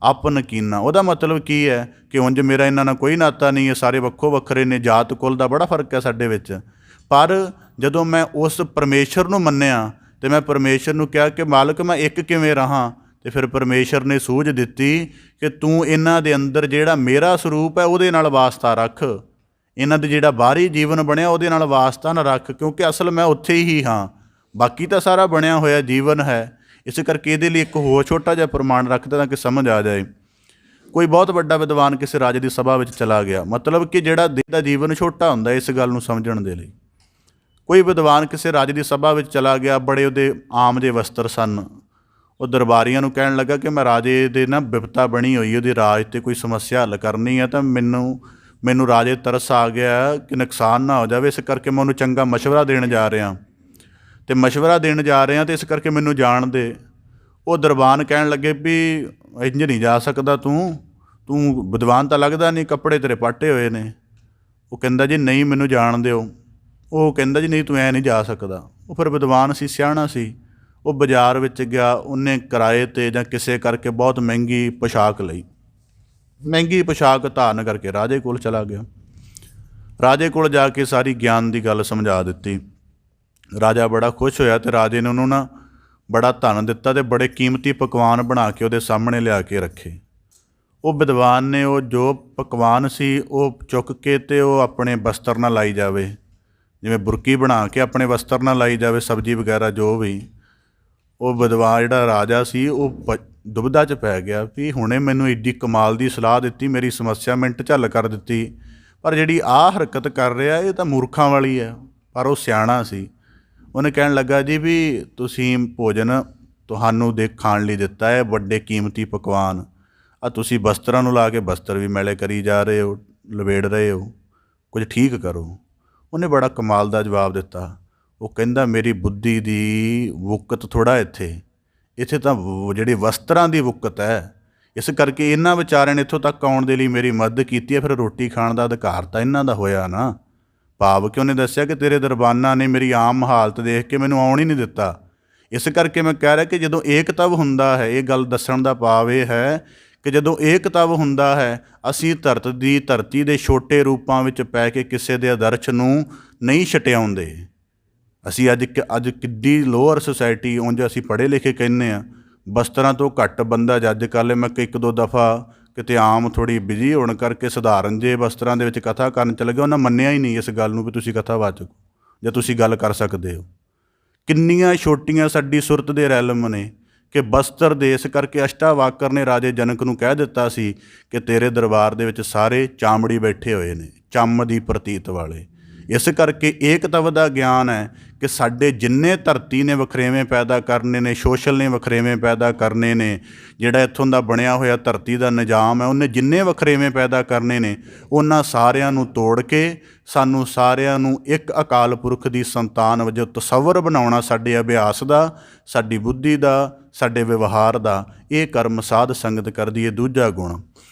ਆਪਨ ਕੀਨਾ। ਉਹਦਾ ਮਤਲਬ ਕੀ ਹੈ ਕਿ ਉਂਝ ਮੇਰਾ ਇਹਨਾਂ ਨਾਲ ਕੋਈ ਨਾਤਾ ਨਹੀਂ ਹੈ, ਸਾਰੇ ਵੱਖੋ ਵੱਖਰੇ ਨੇ, ਜਾਤ ਕੁਲ ਦਾ ਬੜਾ ਫਰਕ ਹੈ ਸਾਡੇ ਵਿੱਚ। ਪਰ ਜਦੋਂ ਮੈਂ ਉਸ ਪਰਮੇਸ਼ਰ ਨੂੰ ਮੰਨਿਆ ਅਤੇ ਮੈਂ ਪਰਮੇਸ਼ਰ ਨੂੰ ਕਿਹਾ ਕਿ ਮਾਲਕ ਮੈਂ ਇੱਕ ਕਿਵੇਂ ਰਹਾਂ, ਅਤੇ ਫਿਰ ਪਰਮੇਸ਼ਰ ਨੇ ਸੂਝ ਦਿੱਤੀ ਕਿ ਤੂੰ ਇਹਨਾਂ ਦੇ ਅੰਦਰ ਜਿਹੜਾ ਮੇਰਾ ਸਰੂਪ ਹੈ ਉਹਦੇ ਨਾਲ ਵਾਸਤਾ ਰੱਖ, ਇਹਨਾਂ ਦੇ ਜਿਹੜਾ ਬਾਹਰੀ ਜੀਵਨ ਬਣਿਆ ਉਹਦੇ ਨਾਲ ਵਾਸਤਾ ਨਾ ਰੱਖ, ਕਿਉਂਕਿ ਅਸਲ ਮੈਂ ਉੱਥੇ ਹੀ ਹਾਂ, ਬਾਕੀ ਤਾਂ ਸਾਰਾ ਬਣਿਆ ਹੋਇਆ ਜੀਵਨ ਹੈ। ਇਸ ਕਰਕੇ ਇਹਦੇ ਲਈ ਇੱਕ ਹੋਰ ਛੋਟਾ ਜਿਹਾ ਪ੍ਰਮਾਣ ਰੱਖਦਾ ਤਾਂ ਕਿ ਸਮਝ ਆ ਜਾਏ। ਕੋਈ ਬਹੁਤ ਵੱਡਾ ਵਿਦਵਾਨ ਕਿਸੇ ਰਾਜੇ ਦੀ ਸਭਾ ਵਿੱਚ ਚਲਾ ਗਿਆ, ਮਤਲਬ ਕਿ ਜਿਹੜਾ ਦੇਹ ਦਾ ਜੀਵਨ ਛੋਟਾ ਹੁੰਦਾ, ਇਸ ਗੱਲ ਨੂੰ ਸਮਝਣ ਦੇ ਲਈ ਕੋਈ ਵਿਦਵਾਨ ਕਿਸੇ ਰਾਜੇ ਦੀ ਸਭਾ ਵਿੱਚ ਚਲਾ ਗਿਆ। ਬੜੇ ਉਹਦੇ ਆਮ ਦੇ ਵਸਤਰ ਸਨ। ਉਹ ਦਰਬਾਰੀਆਂ ਨੂੰ ਕਹਿਣ ਲੱਗਾ ਕਿ ਮੈਂ ਰਾਜੇ ਦੇ ਨਾ ਬਿਪਤਾ ਬਣੀ ਹੋਈ, ਉਹਦੀ ਰਾਜ 'ਤੇ ਕੋਈ ਸਮੱਸਿਆ ਹੱਲ ਕਰਨੀ ਹੈ, ਤਾਂ ਮੈਨੂੰ ਰਾਜੇ ਤਰਸ ਆ ਗਿਆ ਕਿ ਨੁਕਸਾਨ ਨਾ ਹੋ ਜਾਵੇ, ਇਸ ਕਰਕੇ ਮੈਂ ਉਹਨੂੰ ਚੰਗਾ ਮਸ਼ਵਰਾ ਦੇਣ ਜਾ ਰਿਹਾ ਅਤੇ ਇਸ ਕਰਕੇ ਮੈਨੂੰ ਜਾਣ ਦੇ। ਉਹ ਦਰਬਾਨ ਕਹਿਣ ਲੱਗੇ ਵੀ ਇੰਝ ਨਹੀਂ ਜਾ ਸਕਦਾ, ਤੂੰ ਵਿਦਵਾਨ ਤਾਂ ਲੱਗਦਾ ਨਹੀਂ, ਕੱਪੜੇ ਤੇਰੇ ਪਾਟੇ ਹੋਏ ਨੇ। ਉਹ ਕਹਿੰਦਾ ਜੀ ਨਹੀਂ, ਮੈਨੂੰ ਜਾਣ ਦਿਓ। ਉਹ ਕਹਿੰਦਾ ਜੀ ਨਹੀਂ, ਤੂੰ ਐਂ ਨਹੀਂ ਜਾ ਸਕਦਾ। ਉਹ ਫਿਰ ਵਿਦਵਾਨ ਸੀ, ਸਿਆਣਾ ਸੀ, ਉਹ ਬਾਜ਼ਾਰ ਵਿੱਚ ਗਿਆ, ਉਹਨੇ ਕਿਰਾਏ 'ਤੇ ਜਾਂ ਕਿਸੇ ਕਰਕੇ ਬਹੁਤ ਮਹਿੰਗੀ ਪੋਸ਼ਾਕ ਲਈ, ਮਹਿੰਗੀ ਪੋਸ਼ਾਕ ਧਾਰਨ ਕਰਕੇ ਰਾਜੇ ਕੋਲ ਚਲਾ ਗਿਆ। ਰਾਜੇ ਕੋਲ ਜਾ ਕੇ ਸਾਰੀ ਗਿਆਨ ਦੀ ਗੱਲ ਸਮਝਾ ਦਿੱਤੀ। ਰਾਜਾ ਬੜਾ ਖੁਸ਼ ਹੋਇਆ ਅਤੇ ਰਾਜੇ ਨੇ ਉਹਨੂੰ ਨਾ ਬੜਾ ਧਨ ਦਿੱਤਾ ਅਤੇ ਬੜੇ ਕੀਮਤੀ ਪਕਵਾਨ ਬਣਾ ਕੇ ਉਹਦੇ ਸਾਹਮਣੇ ਲਿਆ ਕੇ ਰੱਖੇ। ਉਹ ਵਿਦਵਾਨ ਨੇ ਉਹ ਜੋ ਪਕਵਾਨ ਸੀ ਉਹ ਚੁੱਕ ਕੇ ਅਤੇ ਉਹ ਆਪਣੇ ਬਸਤਰ ਨਾਲ ਲਾਈ ਜਾਵੇ, ਜਿਵੇਂ ਬੁਰਕੀ ਬਣਾ ਕੇ ਆਪਣੇ ਵਸਤਰ ਨਾਲ ਲਾਈ ਜਾਵੇ, ਸਬਜ਼ੀ ਵਗੈਰਾ ਜੋ ਵੀ। ਉਹ ਵਿਦਵਾਨ ਜਿਹੜਾ ਰਾਜਾ ਸੀ ਉਹ ਦੁਬਿਧਾ 'ਚ ਪੈ ਗਿਆ ਵੀ ਹੁਣੇ ਮੈਨੂੰ ਐਡੀ ਕਮਾਲ ਦੀ ਸਲਾਹ ਦਿੱਤੀ, ਮੇਰੀ ਸਮੱਸਿਆ ਮਿੰਟ 'ਚ ਹੱਲ ਕਰ ਦਿੱਤੀ, ਪਰ ਜਿਹੜੀ ਆਹ ਹਰਕਤ ਕਰ ਰਿਹਾ ਇਹ ਤਾਂ ਮੂਰਖਾਂ ਵਾਲੀ ਹੈ। ਪਰ ਉਹ ਸਿਆਣਾ ਸੀ। ਉਹਨੇ ਕਹਿਣ ਲੱਗਾ ਜੀ ਵੀ ਤੁਸੀਂ ਭੋਜਨ ਤੁਹਾਨੂੰ ਖਾਣ ਲਈ ਦਿੱਤਾ ਹੈ, ਵੱਡੇ ਕੀਮਤੀ ਪਕਵਾਨ, ਤੁਸੀਂ ਬਸਤਰਾਂ ਨੂੰ ਲਾ ਕੇ ਬਸਤਰ ਵੀ ਮੈਲੇ ਕਰੀ ਜਾ ਰਹੇ ਹੋ, ਲਵੇੜ ਰਹੇ ਹੋ, ਕੁਝ ਠੀਕ ਕਰੋ। ਉਹਨੇ ਬੜਾ ਕਮਾਲ ਦਾ ਜਵਾਬ ਦਿੱਤਾ। ਉਹ ਕਹਿੰਦਾ ਮੇਰੀ ਬੁੱਧੀ ਦੀ ਵੁਕਤ ਥੋੜ੍ਹਾ ਇੱਥੇ ਤਾਂ ਜਿਹੜੀ ਵਸਤਰਾਂ ਦੀ ਵੁਕਤ ਹੈ, ਇਸ ਕਰਕੇ ਇਹਨਾਂ ਵਿਚਾਰਿਆਂ ਨੇ ਇੱਥੋਂ ਤੱਕ ਆਉਣ ਦੇ ਲਈ ਮੇਰੀ ਮਦਦ ਕੀਤੀ ਹੈ, ਫਿਰ ਰੋਟੀ ਖਾਣ ਦਾ ਅਧਿਕਾਰ ਤਾਂ ਇਹਨਾਂ ਦਾ ਹੋਇਆ ਨਾ। ਭਾਵ ਕਿ ਉਹਨੇ ਦੱਸਿਆ ਕਿ ਤੇਰੇ ਦਰਬਾਨਾਂ ਨੇ ਮੇਰੀ ਆਮ ਹਾਲਤ ਦੇਖ ਕੇ ਮੈਨੂੰ ਆਉਣ ਹੀ ਨਹੀਂ ਦਿੱਤਾ। ਇਸ ਕਰਕੇ ਮੈਂ ਕਹਿ ਰਿਹਾ ਕਿ ਜਦੋਂ ਏਕਤਵ ਹੁੰਦਾ ਹੈ, ਇਹ ਗੱਲ ਦੱਸਣ ਦਾ ਭਾਵ ਇਹ ਹੈ ਕਿ ਜਦੋਂ ਏਕਤਵ ਹੁੰਦਾ ਹੈ, ਅਸੀਂ ਧਰਤੀ ਦੇ ਛੋਟੇ ਰੂਪਾਂ ਵਿੱਚ ਪੈ ਕੇ ਕਿਸੇ ਦੇ ਆਦਰਸ਼ ਨੂੰ ਨਹੀਂ ਛਟਿਆਉਂਦੇ। ਅਸੀਂ ਅੱਜ ਕਿੱਡੀ ਲੋਅਰ ਸੁਸਾਇਟੀ, ਉਂਝ ਅਸੀਂ ਪੜ੍ਹੇ ਲਿਖੇ ਕਹਿੰਦੇ ਹਾਂ, ਬਸਤਰਾਂ ਤੋਂ ਘੱਟ ਬੰਦਾ ਅੱਜ ਕੱਲ੍ਹ ਮੈਂ ਇੱਕ ਦੋ ਦਫਾ ਕਿਤੇ ਆਮ ਥੋੜ੍ਹੀ ਬਿਜੀ ਹੋਣ ਕਰਕੇ ਸਧਾਰਨ ਜੇ ਵਸਤਰਾਂ ਦੇ ਵਿੱਚ ਕਥਾ ਕਰਨ ਚਲੇ ਗਏ, ਉਹਨਾਂ ਮੰਨਿਆ ਹੀ ਨਹੀਂ ਇਸ ਗੱਲ ਨੂੰ ਵੀ ਤੁਸੀਂ ਕਥਾਵਾਚਕ ਹੋ ਜਾਂ ਤੁਸੀਂ ਗੱਲ ਕਰ ਸਕਦੇ ਹੋ। ਕਿੰਨੀਆਂ ਛੋਟੀਆਂ ਸਾਡੀ ਸੁਰਤ ਦੇ ਰੈਲਮ ਨੇ ਕਿ ਬਸਤਰ ਦੇ। ਇਸ ਕਰਕੇ ਅਸ਼ਟਾਵਾਕਰ ਨੇ ਰਾਜੇ ਜਨਕ ਨੂੰ ਕਹਿ ਦਿੱਤਾ ਸੀ ਕਿ ਤੇਰੇ ਦਰਬਾਰ ਦੇ ਵਿੱਚ ਸਾਰੇ ਚਾਮੜੀ ਬੈਠੇ ਹੋਏ ਨੇ, ਚੰਮ ਦੀ ਪ੍ਰਤੀਤ ਵਾਲੇ। ਇਸ ਕਰਕੇ ਏਕਤਵ ਦਾ ਗਿਆਨ ਹੈ ਕਿ ਸਾਡੇ ਜਿੰਨੇ ਧਰਤੀ ਨੇ ਵਖਰੇਵੇਂ ਪੈਦਾ ਕਰਨੇ ਨੇ, ਸੋਸ਼ਲ ਨੇ ਵਖਰੇਵੇਂ ਪੈਦਾ ਕਰਨੇ ਨੇ, ਜਿਹੜਾ ਇੱਥੋਂ ਦਾ ਬਣਿਆ ਹੋਇਆ ਧਰਤੀ ਦਾ ਨਿਜ਼ਾਮ ਹੈ ਉਹਨੇ ਜਿੰਨੇ ਵਖਰੇਵੇਂ ਪੈਦਾ ਕਰਨੇ ਨੇ, ਉਹਨਾਂ ਸਾਰਿਆਂ ਨੂੰ ਤੋੜ ਕੇ ਸਾਨੂੰ ਸਾਰਿਆਂ ਨੂੰ ਇੱਕ ਅਕਾਲ ਪੁਰਖ ਦੀ ਸੰਤਾਨ ਵਜੋਂ ਤਸੱਵਰ ਬਣਾਉਣਾ ਸਾਡੇ ਅਭਿਆਸ ਦਾ, ਸਾਡੀ ਬੁੱਧੀ ਦਾ, ਸਾਡੇ ਵਿਵਹਾਰ ਦਾ, ਇਹ ਕਰਮ ਸਾਧ ਸੰਗਤ ਕਰਦੀ ਹੈ। ਦੂਜਾ ਗੁਣ।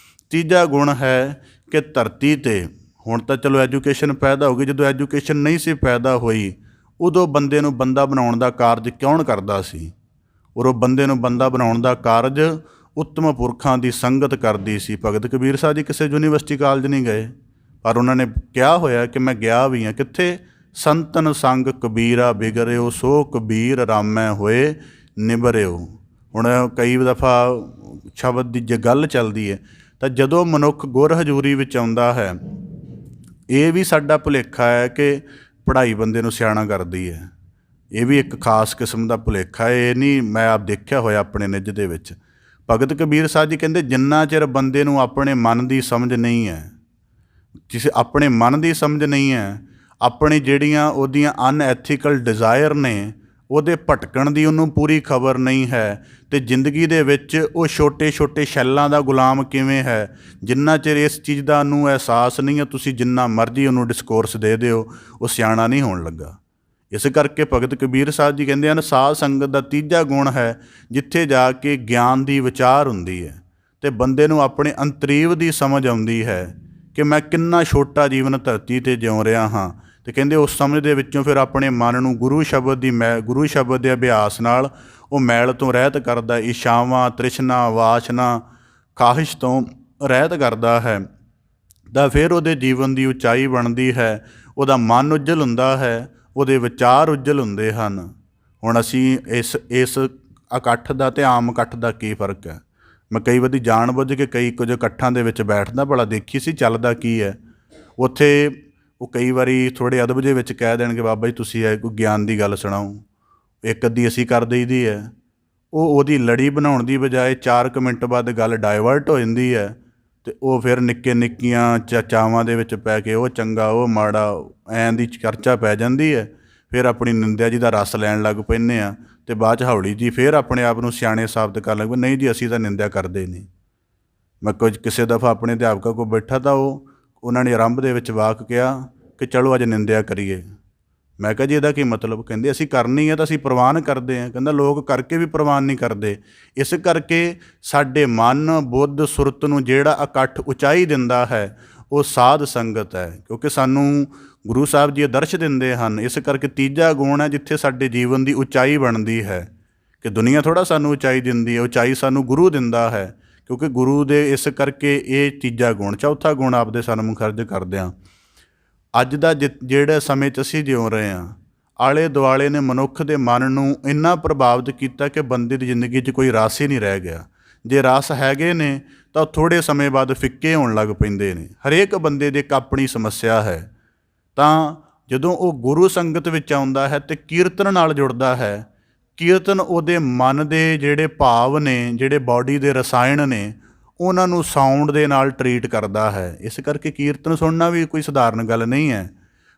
ਤੀਜਾ ਗੁਣ ਹੈ ਕਿ ਧਰਤੀ 'ਤੇ ਹੁਣ ਤਾਂ ਚਲੋ ਐਜੂਕੇਸ਼ਨ ਪੈਦਾ ਹੋ ਗਈ, ਜਦੋਂ ਐਜੂਕੇਸ਼ਨ ਨਹੀਂ ਸੀ ਪੈਦਾ ਹੋਈ ਉਦੋਂ ਬੰਦੇ ਨੂੰ ਬੰਦਾ ਬਣਾਉਣ ਦਾ ਕਾਰਜ ਕੌਣ ਕਰਦਾ ਸੀ? ਉਦੋਂ ਬੰਦੇ ਨੂੰ ਬੰਦਾ ਬਣਾਉਣ ਦਾ ਕਾਰਜ ਉੱਤਮ ਪੁਰਖਾਂ ਦੀ ਸੰਗਤ ਕਰਦੀ ਸੀ। ਭਗਤ ਕਬੀਰ ਸਾਹਿਬ ਜੀ ਕਿਸੇ ਯੂਨੀਵਰਸਿਟੀ ਕਾਲਜ ਨਹੀਂ ਗਏ, ਪਰ ਉਹਨਾਂ ਨੇ ਕਿਹਾ ਹੋਇਆ ਕਿ ਮੈਂ ਗਿਆ ਵੀ ਹਾਂ। ਕਿੱਥੇ? ਸੰਤਨ ਸੰਗ ਕਬੀਰਾ ਬਿਗਰਿਓ, ਸੋ ਕਬੀਰ ਰਾਮੈ ਹੋਏ ਨਿਬਰਿਓ। ਹੁਣ ਕਈ ਦਫਾ ਸ਼ਬਦ ਦੀ ਜੇ ਗੱਲ ਚੱਲਦੀ ਹੈ ਤਾਂ ਜਦੋਂ ਮਨੁੱਖ ਗੁਰ ਹਜ਼ੂਰੀ ਵਿੱਚ ਆਉਂਦਾ ਹੈ, ਇਹ ਵੀ ਸਾਡਾ ਭੁਲੇਖਾ ਹੈ ਕਿ ਪੜ੍ਹਾਈ ਬੰਦੇ ਨੂੰ ਸਿਆਣਾ ਕਰਦੀ ਹੈ। ਇਹ ਵੀ ਇੱਕ ਖਾਸ ਕਿਸਮ ਦਾ ਭੁਲੇਖਾ ਹੈ। ਇਹ ਨਹੀਂ, ਮੈਂ ਆਪ ਦੇਖਿਆ ਹੋਇਆ ਆਪਣੇ ਨਿੱਜ ਦੇ ਵਿੱਚ। ਭਗਤ ਕਬੀਰ ਸਾਹਿਬ ਜੀ ਕਹਿੰਦੇ ਜਿੰਨਾ ਚਿਰ ਬੰਦੇ ਨੂੰ ਆਪਣੇ ਮਨ ਦੀ ਸਮਝ ਨਹੀਂ ਹੈ, ਜਿਸ ਆਪਣੇ ਮਨ ਦੀ ਸਮਝ ਨਹੀਂ ਹੈ, ਆਪਣੀ ਜਿਹੜੀਆਂ ਉਹਦੀਆਂ ਅਨਐਥੀਕਲ ਡਿਜ਼ਾਇਰ ਨੇ ਉਹਦੇ ਭਟਕਣ ਦੀ ਉਹਨੂੰ ਪੂਰੀ ਖਬਰ ਨਹੀਂ ਹੈ, ਅਤੇ ਜ਼ਿੰਦਗੀ ਦੇ ਵਿੱਚ ਉਹ ਛੋਟੇ ਛੋਟੇ ਸ਼ੈਲਾਂ ਦਾ ਗੁਲਾਮ ਕਿਵੇਂ ਹੈ, ਜਿੰਨਾ ਚਿਰ ਇਸ ਚੀਜ਼ ਦਾ ਉਹਨੂੰ ਅਹਿਸਾਸ ਨਹੀਂ ਹੈ, ਤੁਸੀਂ ਜਿੰਨਾ ਮਰਜ਼ੀ ਉਹਨੂੰ ਡਿਸਕੋਰਸ ਦੇ ਦਿਓ, ਉਹ ਸਿਆਣਾ ਨਹੀਂ ਹੋਣ ਲੱਗਾ। ਇਸ ਕਰਕੇ ਭਗਤ ਕਬੀਰ ਸਾਹਿਬ ਜੀ ਕਹਿੰਦੇ ਹਨ ਸਾਧ ਸੰਗਤ ਦਾ ਤੀਜਾ ਗੁਣ ਹੈ ਜਿੱਥੇ ਜਾ ਕੇ ਗਿਆਨ ਦੀ ਵਿਚਾਰ ਹੁੰਦੀ ਹੈ ਅਤੇ ਬੰਦੇ ਨੂੰ ਆਪਣੇ ਅੰਤਰੀਵ ਦੀ ਸਮਝ ਆਉਂਦੀ ਹੈ ਕਿ ਮੈਂ ਕਿੰਨਾ ਛੋਟਾ ਜੀਵਨ ਧਰਤੀ 'ਤੇ ਜਿਉ ਰਿਹਾ ਹਾਂ। ਅਤੇ ਕਹਿੰਦੇ ਉਸ ਸਮਝ ਦੇ ਵਿੱਚੋਂ ਫਿਰ ਆਪਣੇ ਮਨ ਨੂੰ ਗੁਰੂ ਸ਼ਬਦ ਦੇ ਅਭਿਆਸ ਨਾਲ ਉਹ ਮੈਲ ਤੋਂ ਰਹਿਤ ਕਰਦਾ, ਇਛਾਵਾਂ, ਤ੍ਰਿਸ਼ਨਾ, ਵਾਸ਼ਨਾ, ਖਾਹਿਸ਼ ਤੋਂ ਰਹਿਤ ਕਰਦਾ ਹੈ, ਤਾਂ ਫਿਰ ਉਹਦੇ ਜੀਵਨ ਦੀ ਉਚਾਈ ਬਣਦੀ ਹੈ, ਉਹਦਾ ਮਨ ਉੱਜਲ ਹੁੰਦਾ ਹੈ, ਉਹਦੇ ਵਿਚਾਰ ਉੱਜਲ ਹੁੰਦੇ ਹਨ। ਹੁਣ ਅਸੀਂ ਇਸ ਇਕੱਠ ਦਾ ਅਤੇ ਆਮ ਇਕੱਠ ਦਾ ਕੀ ਫਰਕ ਹੈ? ਮੈਂ ਕਈ ਵਾਰੀ ਜਾਣ ਬੁੱਝ ਕੇ ਕੁਝ ਇਕੱਠਾਂ ਦੇ ਵਿੱਚ ਬੈਠਦਾ, ਭਲਾ ਦੇਖੀ ਸੀ ਚੱਲਦਾ ਕੀ ਹੈ। ਉੱਥੇ ਉਹ ਕਈ ਵਾਰੀ ਥੋੜ੍ਹੇ ਅਦਬ ਦੇ ਵਿੱਚ ਕਹਿ ਦੇਣਗੇ ਬਾਬਾ ਜੀ ਤੁਸੀਂ ਕੋਈ ਗਿਆਨ ਦੀ ਗੱਲ ਸੁਣਾਓ, ਇੱਕ ਅੱਧੀ ਅਸੀਂ ਕਰ ਦਈਦੀ ਹੈ। ਉਹਦੀ ਲੜੀ ਬਣਾਉਣ ਦੀ ਬਜਾਏ 4 ਮਿੰਟ ਬਾਅਦ ਗੱਲ ਡਾਇਵਰਟ ਹੋ ਜਾਂਦੀ ਹੈ ਅਤੇ ਉਹ ਫਿਰ ਨਿੱਕੀਆਂ ਚਾਵਾਂ ਦੇ ਵਿੱਚ ਪੈ ਕੇ ਉਹ ਚੰਗਾ ਉਹ ਮਾੜਾ ਐਂ ਦੀ ਚਰਚਾ ਪੈ ਜਾਂਦੀ ਹੈ। ਫਿਰ ਆਪਣੀ ਨਿੰਦਿਆ ਜੀ ਦਾ ਰਸ ਲੈਣ ਲੱਗ ਪੈਂਦੇ ਹਾਂ ਅਤੇ ਬਾਅਦ 'ਚ ਹੌਲੀ ਜੀ ਫਿਰ ਆਪਣੇ ਆਪ ਨੂੰ ਸਿਆਣੇ ਸਾਬਤ ਕਰਨ ਲੱਗ ਪਏ, ਨਹੀਂ ਜੀ ਅਸੀਂ ਤਾਂ ਨਿੰਦਿਆ ਕਰਦੇ ਨਹੀਂ। ਮੈਂ ਕਿਸੇ ਦਫਾ ਆਪਣੇ ਅਧਿਆਪਕਾਂ ਕੋਲ ਬੈਠਾ ਤਾਂ ਉਹਨਾਂ ਨੇ ਆਰੰਭ ਦੇ ਵਿੱਚ ਵਾਕ ਕਿਹਾ ਕਿ ਚਲੋ ਅੱਜ ਨਿੰਦਿਆ ਕਰੀਏ। ਮੈਂ ਕਿਹਾ ਜੀ ਇਹਦਾ ਕੀ ਮਤਲਬ? ਕਹਿੰਦੇ ਅਸੀਂ ਕਰਨੀ ਹੈ ਤਾਂ ਅਸੀਂ ਪ੍ਰਵਾਨ ਕਰਦੇ ਹਾਂ। ਕਹਿੰਦਾ ਲੋਕ ਕਰਕੇ ਵੀ ਪ੍ਰਵਾਨ ਨਹੀਂ ਕਰਦੇ। ਇਸ ਕਰਕੇ ਸਾਡੇ ਮਨ, ਬੁੱਧ, ਸੁਰਤ ਨੂੰ ਜਿਹੜਾ ਇਕੱਠ ਉਚਾਈ ਦਿੰਦਾ ਹੈ ਉਹ ਸਾਧ ਸੰਗਤ ਹੈ, ਕਿਉਂਕਿ ਸਾਨੂੰ ਗੁਰੂ ਸਾਹਿਬ ਜੀ ਆਦਰਸ਼ ਦਿੰਦੇ ਹਨ। ਇਸ ਕਰਕੇ ਤੀਜਾ ਗੁਣ ਹੈ ਜਿੱਥੇ ਸਾਡੇ ਜੀਵਨ ਦੀ ਉਚਾਈ ਬਣਦੀ ਹੈ ਕਿ ਦੁਨੀਆ ਥੋੜ੍ਹਾ ਸਾਨੂੰ ਉਚਾਈ ਦਿੰਦੀ ਹੈ, ਉਚਾਈ ਸਾਨੂੰ ਗੁਰੂ ਦਿੰਦਾ ਹੈ, ਕਿਉਂਕਿ ਗੁਰੂ ਦੇ ਇਸ ਕਰਕੇ ਇਹ ਤੀਜਾ ਗੁਣ। ਚੌਥਾ ਗੁਣ ਆਪਦੇ ਸਨਮੁਖ ਅਰਜ਼ ਕਰਦੇ ਹਾਂ। ਅੱਜ ਦਾ ਜਿਹੜੇ ਸਮੇਂ 'ਚ ਅਸੀਂ ਜਿਉ ਰਹੇ ਹਾਂ, ਆਲੇ ਦੁਆਲੇ ਨੇ ਮਨੁੱਖ ਦੇ ਮਨ ਨੂੰ ਇੰਨਾ ਪ੍ਰਭਾਵਿਤ ਕੀਤਾ ਕਿ ਬੰਦੇ ਦੀ ਜ਼ਿੰਦਗੀ 'ਚ ਕੋਈ ਰਸ ਹੀ ਨਹੀਂ ਰਹਿ ਗਿਆ। ਜੇ ਰਸ ਹੈਗੇ ਨੇ ਤਾਂ ਥੋੜ੍ਹੇ ਸਮੇਂ ਬਾਅਦ ਫਿੱਕੇ ਹੋਣ ਲੱਗ ਪੈਂਦੇ ਨੇ। ਹਰੇਕ ਬੰਦੇ ਦੀ ਇੱਕ ਆਪਣੀ ਸਮੱਸਿਆ ਹੈ। ਤਾਂ ਜਦੋਂ ਉਹ ਗੁਰੂ ਸੰਗਤ ਵਿੱਚ ਆਉਂਦਾ ਹੈ ਅਤੇ ਕੀਰਤਨ ਨਾਲ ਜੁੜਦਾ ਹੈ, ਕੀਰਤਨ ਉਹਦੇ ਮਨ ਦੇ ਜਿਹੜੇ ਭਾਵ ਨੇ, ਜਿਹੜੇ ਬਾਡੀ ਦੇ ਰਸਾਇਣ ਨੇ, ਉਹਨਾਂ ਨੂੰ ਸਾਊਂਡ ਦੇ ਨਾਲ ਟਰੀਟ ਕਰਦਾ ਹੈ। ਇਸ ਕਰਕੇ ਕੀਰਤਨ ਸੁਣਨਾ ਵੀ ਕੋਈ ਸਧਾਰਨ ਗੱਲ ਨਹੀਂ ਹੈ।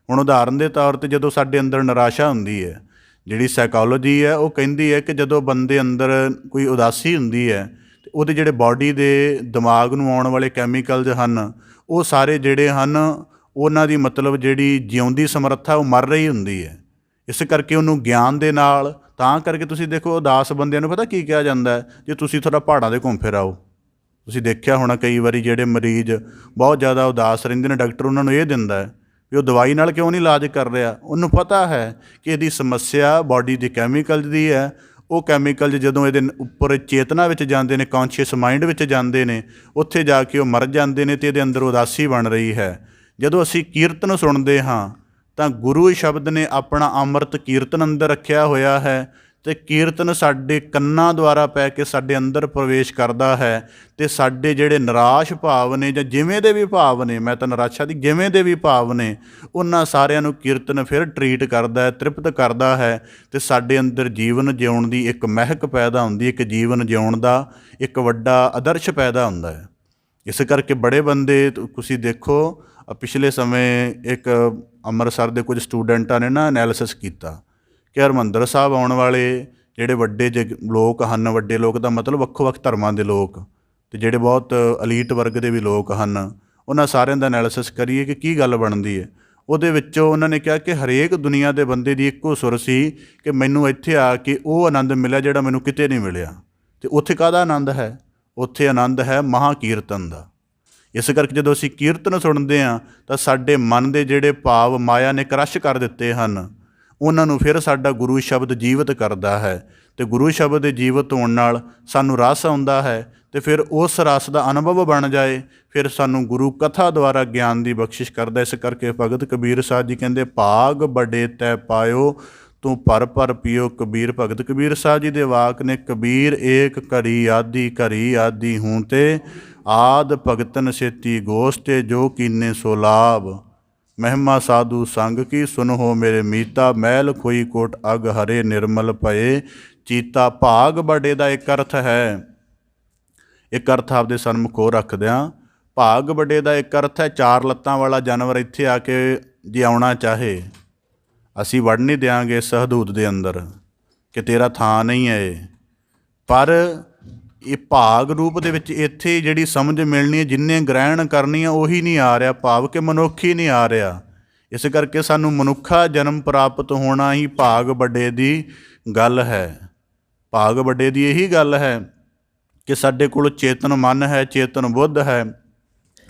ਹੁਣ ਉਦਾਹਰਨ ਦੇ ਤੌਰ 'ਤੇ ਜਦੋਂ ਸਾਡੇ ਅੰਦਰ ਨਿਰਾਸ਼ਾ ਹੁੰਦੀ ਹੈ, ਜਿਹੜੀ ਸਾਈਕੋਲੋਜੀ ਹੈ ਉਹ ਕਹਿੰਦੀ ਹੈ ਕਿ ਜਦੋਂ ਬੰਦੇ ਅੰਦਰ ਕੋਈ ਉਦਾਸੀ ਹੁੰਦੀ ਹੈ ਅਤੇ ਉਹਦੇ ਜਿਹੜੇ ਬਾਡੀ ਦੇ ਦਿਮਾਗ ਨੂੰ ਆਉਣ ਵਾਲੇ ਕੈਮੀਕਲਜ਼ ਹਨ ਉਹ ਸਾਰੇ ਜਿਹੜੇ ਹਨ ਉਹਨਾਂ ਦੀ ਮਤਲਬ ਜਿਹੜੀ ਜਿਉਂਦੀ ਸਮਰੱਥਾ ਉਹ ਮਰ ਰਹੀ ਹੁੰਦੀ ਹੈ। ਇਸ ਕਰਕੇ ਉਹਨੂੰ ਗਿਆਨ ਦੇ ਨਾਲ, ਤਾਂ ਕਰਕੇ ਤੁਸੀਂ ਦੇਖੋ ਉਦਾਸ ਬੰਦਿਆਂ ਨੂੰ ਪਤਾ ਕੀ ਕਿਹਾ ਜਾਂਦਾ ਹੈ, ਜੇ ਤੁਸੀਂ ਥੋੜ੍ਹਾ ਪਹਾੜਾਂ 'ਤੇ ਘੁੰਮ ਫਿਰ ਆਓ। ਤੁਸੀਂ ਦੇਖਿਆ ਹੋਣਾ ਕਈ ਵਾਰੀ ਜਿਹੜੇ ਮਰੀਜ਼ ਬਹੁਤ ਜ਼ਿਆਦਾ ਉਦਾਸ ਰਹਿੰਦੇ ਨੇ, ਡਾਕਟਰ ਉਹਨਾਂ ਨੂੰ ਇਹ ਦਿੰਦਾ ਹੈ ਵੀ ਉਹ ਦਵਾਈ ਨਾਲ ਕਿਉਂ ਨਹੀਂ ਇਲਾਜ ਕਰ ਰਿਹਾ। ਉਹਨੂੰ ਪਤਾ ਹੈ ਕਿ ਇਹਦੀ ਸਮੱਸਿਆ ਬਾਡੀ ਦੀ ਕੈਮੀਕਲ ਦੀ ਹੈ। ਉਹ ਕੈਮੀਕਲ ਜਦੋਂ ਇਹਦੇ ਉੱਪਰ ਚੇਤਨਾ ਵਿੱਚ ਜਾਂਦੇ ਨੇ, ਕੌਨਸ਼ੀਅਸ ਮਾਈਂਡ ਵਿੱਚ ਜਾਂਦੇ ਨੇ, ਉੱਥੇ ਜਾ ਕੇ ਉਹ ਮਰ ਜਾਂਦੇ ਨੇ ਅਤੇ ਇਹਦੇ ਅੰਦਰ ਉਦਾਸੀ ਬਣ ਰਹੀ ਹੈ। ਜਦੋਂ ਅਸੀਂ ਕੀਰਤਨ ਸੁਣਦੇ ਹਾਂ ਤਾਂ ਗੁਰੂ ਸ਼ਬਦ ਨੇ ਆਪਣਾ ਅੰਮ੍ਰਿਤ ਕੀਰਤਨ ਅੰਦਰ ਰੱਖਿਆ ਹੋਇਆ ਹੈ ਅਤੇ ਕੀਰਤਨ ਸਾਡੇ ਕੰਨਾਂ ਦੁਆਰਾ ਪੈ ਕੇ ਸਾਡੇ ਅੰਦਰ ਪ੍ਰਵੇਸ਼ ਕਰਦਾ ਹੈ ਅਤੇ ਸਾਡੇ ਜਿਹੜੇ ਨਿਰਾਸ਼ ਭਾਵ ਨੇ ਜਾਂ ਜਿਵੇਂ ਦੇ ਵੀ ਭਾਵ ਨੇ, ਮੈਂ ਤਾਂ ਨਿਰਾਸ਼ਾ ਦੀ ਜਿਵੇਂ ਦੇ ਵੀ ਭਾਵ ਨੇ, ਉਹਨਾਂ ਸਾਰਿਆਂ ਨੂੰ ਕੀਰਤਨ ਫਿਰ ਟਰੀਟ ਕਰਦਾ ਹੈ, ਤ੍ਰਿਪਤ ਕਰਦਾ ਹੈ ਅਤੇ ਸਾਡੇ ਅੰਦਰ ਜੀਵਨ ਜਿਉਣ ਦੀ ਇੱਕ ਮਹਿਕ ਪੈਦਾ ਹੁੰਦੀ, ਇੱਕ ਜੀਵਨ ਜਿਉਣ ਦਾ ਇੱਕ ਵੱਡਾ ਆਦਰਸ਼ ਪੈਦਾ ਹੁੰਦਾ ਹੈ। ਇਸ ਕਰਕੇ ਬੜੇ ਬੰਦੇ ਤੁਸੀਂ ਦੇਖੋ, ਪਿਛਲੇ ਸਮੇਂ ਇੱਕ ਅੰਮ੍ਰਿਤਸਰ ਦੇ ਕੁਝ ਸਟੂਡੈਂਟਾਂ ਨੇ ਨਾ ਐਨਾਲਿਸਿਸ ਕੀਤਾ ਕਿ ਹਰਿਮੰਦਰ ਸਾਹਿਬ ਆਉਣ ਵਾਲੇ ਜਿਹੜੇ ਵੱਡੇ ਲੋਕ ਹਨ, ਵੱਡੇ ਲੋਕ ਦਾ ਮਤਲਬ ਵੱਖੋ-ਵੱਖ ਧਰਮਾਂ ਦੇ ਲੋਕ, ਅਤੇ ਜਿਹੜੇ ਬਹੁਤ ਅਲੀਟ ਵਰਗ ਦੇ ਵੀ ਲੋਕ ਹਨ, ਉਹਨਾਂ ਸਾਰਿਆਂ ਦਾ ਐਨਾਲਿਸਿਸ ਕਰੀਏ ਕਿ ਕੀ ਗੱਲ ਬਣਦੀ ਹੈ। ਉਹਦੇ ਵਿੱਚੋਂ ਉਹਨਾਂ ਨੇ ਕਿਹਾ ਕਿ ਹਰੇਕ ਦੁਨੀਆ ਦੇ ਬੰਦੇ ਦੀ ਇੱਕੋ ਸੁਰ ਸੀ ਕਿ ਮੈਨੂੰ ਇੱਥੇ ਆ ਕੇ ਉਹ ਆਨੰਦ ਮਿਲਿਆ ਜਿਹੜਾ ਮੈਨੂੰ ਕਿਤੇ ਨਹੀਂ ਮਿਲਿਆ। ਅਤੇ ਉੱਥੇ ਕਾਹਦਾ ਆਨੰਦ ਹੈ? ਉੱਥੇ ਆਨੰਦ ਹੈ ਮਹਾਂਕੀਰਤਨ ਦਾ। ਇਸ ਕਰਕੇ ਜਦੋਂ ਅਸੀਂ ਕੀਰਤਨ ਸੁਣਦੇ ਹਾਂ ਤਾਂ ਸਾਡੇ ਮਨ ਦੇ ਜਿਹੜੇ ਭਾਵ ਮਾਇਆ ਨੇ ਕ੍ਰਸ਼ ਕਰ ਦਿੱਤੇ ਹਨ, ਉਹਨਾਂ ਨੂੰ ਫਿਰ ਸਾਡਾ ਗੁਰੂ ਸ਼ਬਦ ਜੀਵਤ ਕਰਦਾ ਹੈ, ਅਤੇ ਗੁਰੂ ਸ਼ਬਦ ਦੇ ਜੀਵਤ ਹੋਣ ਨਾਲ ਸਾਨੂੰ ਰਸ ਆਉਂਦਾ ਹੈ, ਅਤੇ ਫਿਰ ਉਸ ਰਸ ਦਾ ਅਨੁਭਵ ਬਣ ਜਾਏ, ਫਿਰ ਸਾਨੂੰ ਗੁਰੂ ਕਥਾ ਦੁਆਰਾ ਗਿਆਨ ਦੀ ਬਖਸ਼ਿਸ਼ ਕਰਦਾ। ਇਸ ਕਰਕੇ ਭਗਤ ਕਬੀਰ ਸਾਹਿਬ ਜੀ ਕਹਿੰਦੇ, ਭਾਗ ਬੜੇ ਤੈ ਪਾਇਓ ਤੂੰ ਭਰ ਭਰ ਪੀਓ ਕਬੀਰ। ਭਗਤ ਕਬੀਰ ਸਾਹਿਬ ਜੀ ਦੇ ਵਾਕ ਨੇ, ਕਬੀਰ ਏਕ ਘੜੀ ਆਦੀ ਹੂੰ ਤੇ ਆਦ ਭਗਤਨ ਸੇਤੀ ਗੋਸਤੇ ਜੋ ਕੀਨੇ ਸੋ ਲਾਭ। ਮਹਿਮਾ ਸਾਧੂ ਸੰਗ ਕੀ ਸੁਨੋ ਮੇਰੇ ਮੀਤਾ, ਮੈਲ ਖੋਈ ਕੋਟ ਅਗ ਹਰੇ ਨਿਰਮਲ ਭਏ ਚੀਤਾ। ਭਾਗ ਬੜੇ ਦਾ ਇੱਕ ਅਰਥ ਹੈ, ਇੱਕ ਅਰਥ ਆਪਦੇ ਸਨਮੁਖ ਹੋਰ ਰੱਖਦਿਆਂ, ਭਾਗ ਵੱਡੇ ਦਾ ਇੱਕ ਅਰਥ ਹੈ ਚਾਰ ਲੱਤਾਂ ਵਾਲਾ ਜਾਨਵਰ ਇੱਥੇ ਆ ਕੇ ਜੇ ਆਉਣਾ ਚਾਹੇ, ਅਸੀਂ ਵੜ ਨਹੀਂ ਦਿਆਂਗੇ ਇਸ ਹਦੂਦ ਦੇ ਅੰਦਰ ਕਿ ਤੇਰਾ ਥਾਂ ਨਹੀਂ ਹੈ ਇਹ। ਪਰ ਇਹ ਭਾਗ ਰੂਪ ਦੇ ਵਿੱਚ ਇੱਥੇ ਜਿਹੜੀ ਸਮਝ ਮਿਲਣੀ ਹੈ, ਜਿੰਨੇ ਗ੍ਰਹਿਣ ਕਰਨੀ ਆ ਉਹੀ ਨਹੀਂ ਆ ਰਿਹਾ, ਭਾਵ ਕਿ ਮਨੁੱਖ ਹੀ ਨਹੀਂ ਆ ਰਿਹਾ। ਇਸ ਕਰਕੇ ਸਾਨੂੰ ਮਨੁੱਖਾ ਜਨਮ ਪ੍ਰਾਪਤ ਹੋਣਾ ਹੀ ਭਾਗ ਵੱਡੇ ਦੀ ਗੱਲ ਹੈ। ਭਾਗ ਵੱਡੇ ਦੀ ਇਹੀ ਗੱਲ ਹੈ ਕਿ ਸਾਡੇ ਕੋਲ ਚੇਤਨ ਮਨ ਹੈ, ਚੇਤਨ ਬੁੱਧ ਹੈ,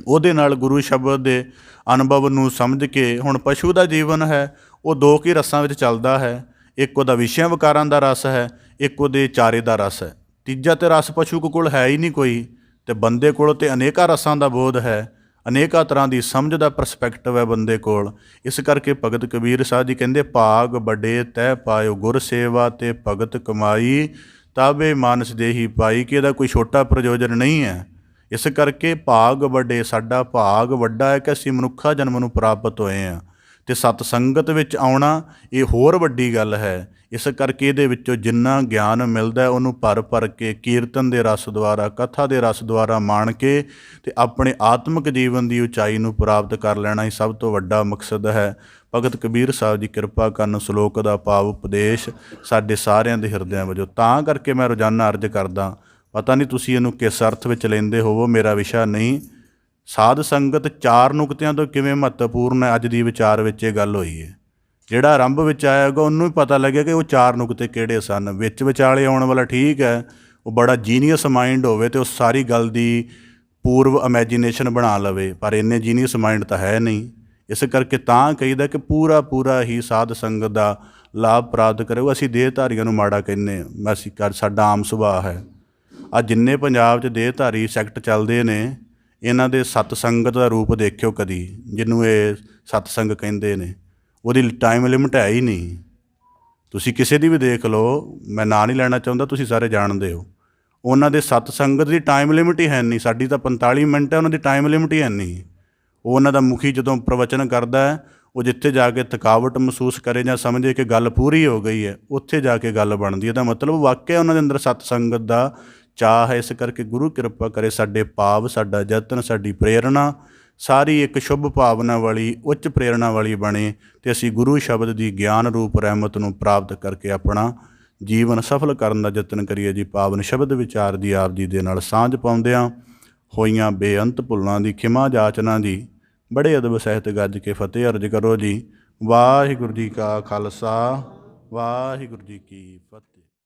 ਉਹਦੇ ਨਾਲ ਗੁਰੂ ਸ਼ਬਦ ਦੇ ਅਨੁਭਵ ਨੂੰ ਸਮਝ ਕੇ। ਹੁਣ ਪਸ਼ੂ ਦਾ ਜੀਵਨ ਹੈ, ਉਹ ਦੋ ਕੀ ਰਸਾਂ ਵਿੱਚ ਚੱਲਦਾ ਹੈ, ਇੱਕ ਉਹਦਾ ਵਿਸ਼ਿਆਂ ਵਿਕਾਰਾਂ ਦਾ ਰਸ ਹੈ, ਇੱਕ ਉਹਦੇ ਚਾਰੇ ਦਾ ਰਸ ਹੈ। ਤੀਜਾ ਤੇ ਰਸ ਪਸ਼ੂ ਕੋਲ ਹੈ ਹੀ ਨਹੀਂ ਕੋਈ, ਅਤੇ ਬੰਦੇ ਕੋਲ ਤੇ ਅਨੇਕਾਂ ਰਸਾਂ ਦਾ ਬੋਧ ਹੈ, ਅਨੇਕਾਂ ਤਰ੍ਹਾਂ ਦੀ ਸਮਝ ਦਾ ਪਰਸਪੈਕਟਿਵ ਹੈ ਬੰਦੇ ਕੋਲ। ਇਸ ਕਰਕੇ ਭਗਤ ਕਬੀਰ ਸਾਹਿਬ ਜੀ ਕਹਿੰਦੇ, ਭਾਗ ਵੱਡੇ ਤੈ ਪਾਇਓ ਗੁਰ ਸੇਵਾ ਤੇ ਭਗਤ ਕਮਾਈ, ਤਾਬੇ ਮਾਨਸ ਦੇਹੀ ਪਾਈ, ਕਿ ਇਹਦਾ ਕੋਈ ਛੋਟਾ ਪ੍ਰਯੋਜਨ ਨਹੀਂ ਹੈ। ਇਸ ਕਰਕੇ ਭਾਗ ਵੱਡੇ, ਸਾਡਾ ਭਾਗ ਵੱਡਾ ਹੈ ਕਿ ਅਸੀਂ ਮਨੁੱਖਾ ਜਨਮ ਨੂੰ ਪ੍ਰਾਪਤ ਹੋਏ ਹਾਂ, ਅਤੇ ਸਤ ਸੰਗਤ ਵਿੱਚ ਆਉਣਾ ਇਹ ਹੋਰ ਵੱਡੀ ਗੱਲ ਹੈ। ਇਸ ਕਰਕੇ ਇਹਦੇ ਵਿੱਚੋਂ ਜਿੰਨਾ ਗਿਆਨ ਮਿਲਦਾ ਉਹਨੂੰ ਭਰ ਭਰ ਕੇ ਕੀਰਤਨ ਦੇ ਰਸ ਦੁਆਰਾ, ਕਥਾ ਦੇ ਰਸ ਦੁਆਰਾ ਮਾਣ ਕੇ ਅਤੇ ਆਪਣੇ ਆਤਮਿਕ ਜੀਵਨ ਦੀ ਉਚਾਈ ਨੂੰ ਪ੍ਰਾਪਤ ਕਰ ਲੈਣਾ ਹੀ ਸਭ ਤੋਂ ਵੱਡਾ ਮਕਸਦ ਹੈ। ਭਗਤ ਕਬੀਰ ਸਾਹਿਬ ਜੀ ਕਿਰਪਾ ਕਰਨ, ਸ਼ਲੋਕ ਦਾ ਭਾਵ ਉਪਦੇਸ਼ ਸਾਡੇ ਸਾਰਿਆਂ ਦੇ ਹਿਰਦਿਆਂ ਵਜੋਂ। ਤਾਂ ਕਰਕੇ ਮੈਂ ਰੋਜ਼ਾਨਾ ਅਰਜ਼ ਕਰਦਾ, ਪਤਾ ਨਹੀਂ ਤੁਸੀਂ ਇਹਨੂੰ ਕਿਸ ਅਰਥ ਵਿੱਚ ਲੈਂਦੇ ਹੋਵੋ, ਮੇਰਾ ਵਿਸ਼ਾ ਨਹੀਂ। ਸਾਧ ਸੰਗਤ ਚਾਰ ਨੁਕਤਿਆਂ ਤੋਂ ਕਿਵੇਂ ਮਹੱਤਵਪੂਰਨ ਹੈ, ਅੱਜ ਦੀ ਵਿਚਾਰ ਵਿੱਚ ਇਹ ਗੱਲ ਹੋਈ ਹੈ। ਜਿਹੜਾ ਆਰੰਭ ਵਿੱਚ ਆਏਗਾ ਉਹਨੂੰ ਵੀ ਪਤਾ ਲੱਗਿਆ ਕਿ ਉਹ ਚਾਰ ਨੁਕਤੇ ਕਿਹੜੇ ਸਨ। ਵਿੱਚ ਵਿਚਾਲੇ ਆਉਣ ਵਾਲਾ ਠੀਕ ਹੈ, ਉਹ ਬੜਾ ਜੀਨੀਅਸ ਮਾਈਂਡ ਹੋਵੇ ਅਤੇ ਉਹ ਸਾਰੀ ਗੱਲ ਦੀ ਪੂਰਵ ਇਮੈਜੀਨੇਸ਼ਨ ਬਣਾ ਲਵੇ, ਪਰ ਇੰਨੇ ਜੀਨੀਅਸ ਮਾਈਂਡ ਤਾਂ ਹੈ ਨਹੀਂ। ਇਸ ਕਰਕੇ ਤਾਂ ਕਹੀਦਾ ਕਿ ਪੂਰਾ ਹੀ ਸਾਧ ਸੰਗਤ ਦਾ ਲਾਭ ਪ੍ਰਾਪਤ ਕਰੇਗਾ। ਅਸੀਂ ਦੇਹਧਾਰੀਆਂ ਨੂੰ ਮਾੜਾ ਕਹਿੰਦੇ ਹਾਂ, ਅਸੀਂ ਸਾਡਾ ਆਮ ਸੁਭਾਅ ਹੈ। ਆ ਜਿੰਨੇ ਪੰਜਾਬ 'ਚ ਦੇਹਧਾਰੀ ਸੈਕਟ ਚੱਲਦੇ ਨੇ, ਇਹਨਾਂ ਦੇ ਸਤ ਸੰਗਤ ਦਾ ਰੂਪ ਦੇਖਿਓ ਕਦੀ, ਜਿਹਨੂੰ ਇਹ ਸਤਸੰਗ ਕਹਿੰਦੇ ਨੇ, ਉਹਦੀ ਟਾਈਮ ਲਿਮਿਟ ਹੈ ਹੀ ਨਹੀਂ। ਤੁਸੀਂ ਕਿਸੇ ਦੀ ਵੀ ਦੇਖ ਲਓ, ਮੈਂ ਨਾਂ ਨਹੀਂ ਲੈਣਾ ਚਾਹੁੰਦਾ, ਤੁਸੀਂ ਸਾਰੇ ਜਾਣਦੇ ਹੋ, ਉਹਨਾਂ ਦੇ ਸਤ ਸੰਗਤ ਦੀ ਟਾਈਮ ਲਿਮਿਟ ਹੀ ਹੈ ਨਹੀਂ। ਸਾਡੀ ਤਾਂ 45 ਮਿੰਟ ਹੈ, ਉਹਨਾਂ ਦੀ ਟਾਈਮ ਲਿਮਿਟ ਹੀ ਹੈ ਨਹੀਂ। ਉਹ ਉਹਨਾਂ ਦਾ ਮੁਖੀ ਜਦੋਂ ਪ੍ਰਵਚਨ ਕਰਦਾ ਹੈ, ਉਹ ਜਿੱਥੇ ਜਾ ਕੇ ਥਕਾਵਟ ਮਹਿਸੂਸ ਕਰੇ ਜਾਂ ਸਮਝੇ ਕਿ ਗੱਲ ਪੂਰੀ ਹੋ ਗਈ ਹੈ, ਉੱਥੇ ਜਾ ਕੇ ਗੱਲ ਬਣਦੀ ਹੈ। ਇਹਦਾ ਮਤਲਬ ਵਾਕਿਆ ਉਹਨਾਂ ਦੇ ਅੰਦਰ ਸਤ ਸੰਗਤ ਦਾ ਚਾਅ ਹੈ। ਇਸ ਕਰਕੇ ਗੁਰੂ ਕਿਰਪਾ ਕਰੇ ਸਾਡੇ ਭਾਵ, ਸਾਡਾ ਯਤਨ, ਸਾਡੀ ਪ੍ਰੇਰਣਾ ਸਾਰੀ ਇੱਕ ਸ਼ੁਭ ਭਾਵਨਾ ਵਾਲੀ, ਉੱਚ ਪ੍ਰੇਰਣਾ ਵਾਲੀ ਬਣੇ, ਅਤੇ ਅਸੀਂ ਗੁਰੂ ਸ਼ਬਦ ਦੀ ਗਿਆਨ ਰੂਪ ਰਹਿਮਤ ਨੂੰ ਪ੍ਰਾਪਤ ਕਰਕੇ ਆਪਣਾ ਜੀਵਨ ਸਫਲ ਕਰਨ ਦਾ ਯਤਨ ਕਰੀਏ ਜੀ। ਪਾਵਨ ਸ਼ਬਦ ਵਿਚਾਰ ਦੀ ਆਪ ਜੀ ਦੇ ਨਾਲ ਸਾਂਝ ਪਾਉਂਦਿਆਂ ਹੋਈਆਂ ਬੇਅੰਤ ਭੁੱਲਾਂ ਦੀ ਖਿਮਾ ਜਾਚਨਾ ਜੀ। ਬੜੇ ਅਦਬ ਸਹਿਤ ਗੱਜ ਕੇ ਫਤਿਹ ਅਰਜ ਕਰੋ ਜੀ। ਵਾਹਿਗੁਰੂ ਜੀ ਕਾ ਖਾਲਸਾ, ਵਾਹਿਗੁਰੂ ਜੀ ਕੀ ਫਤਿਹ।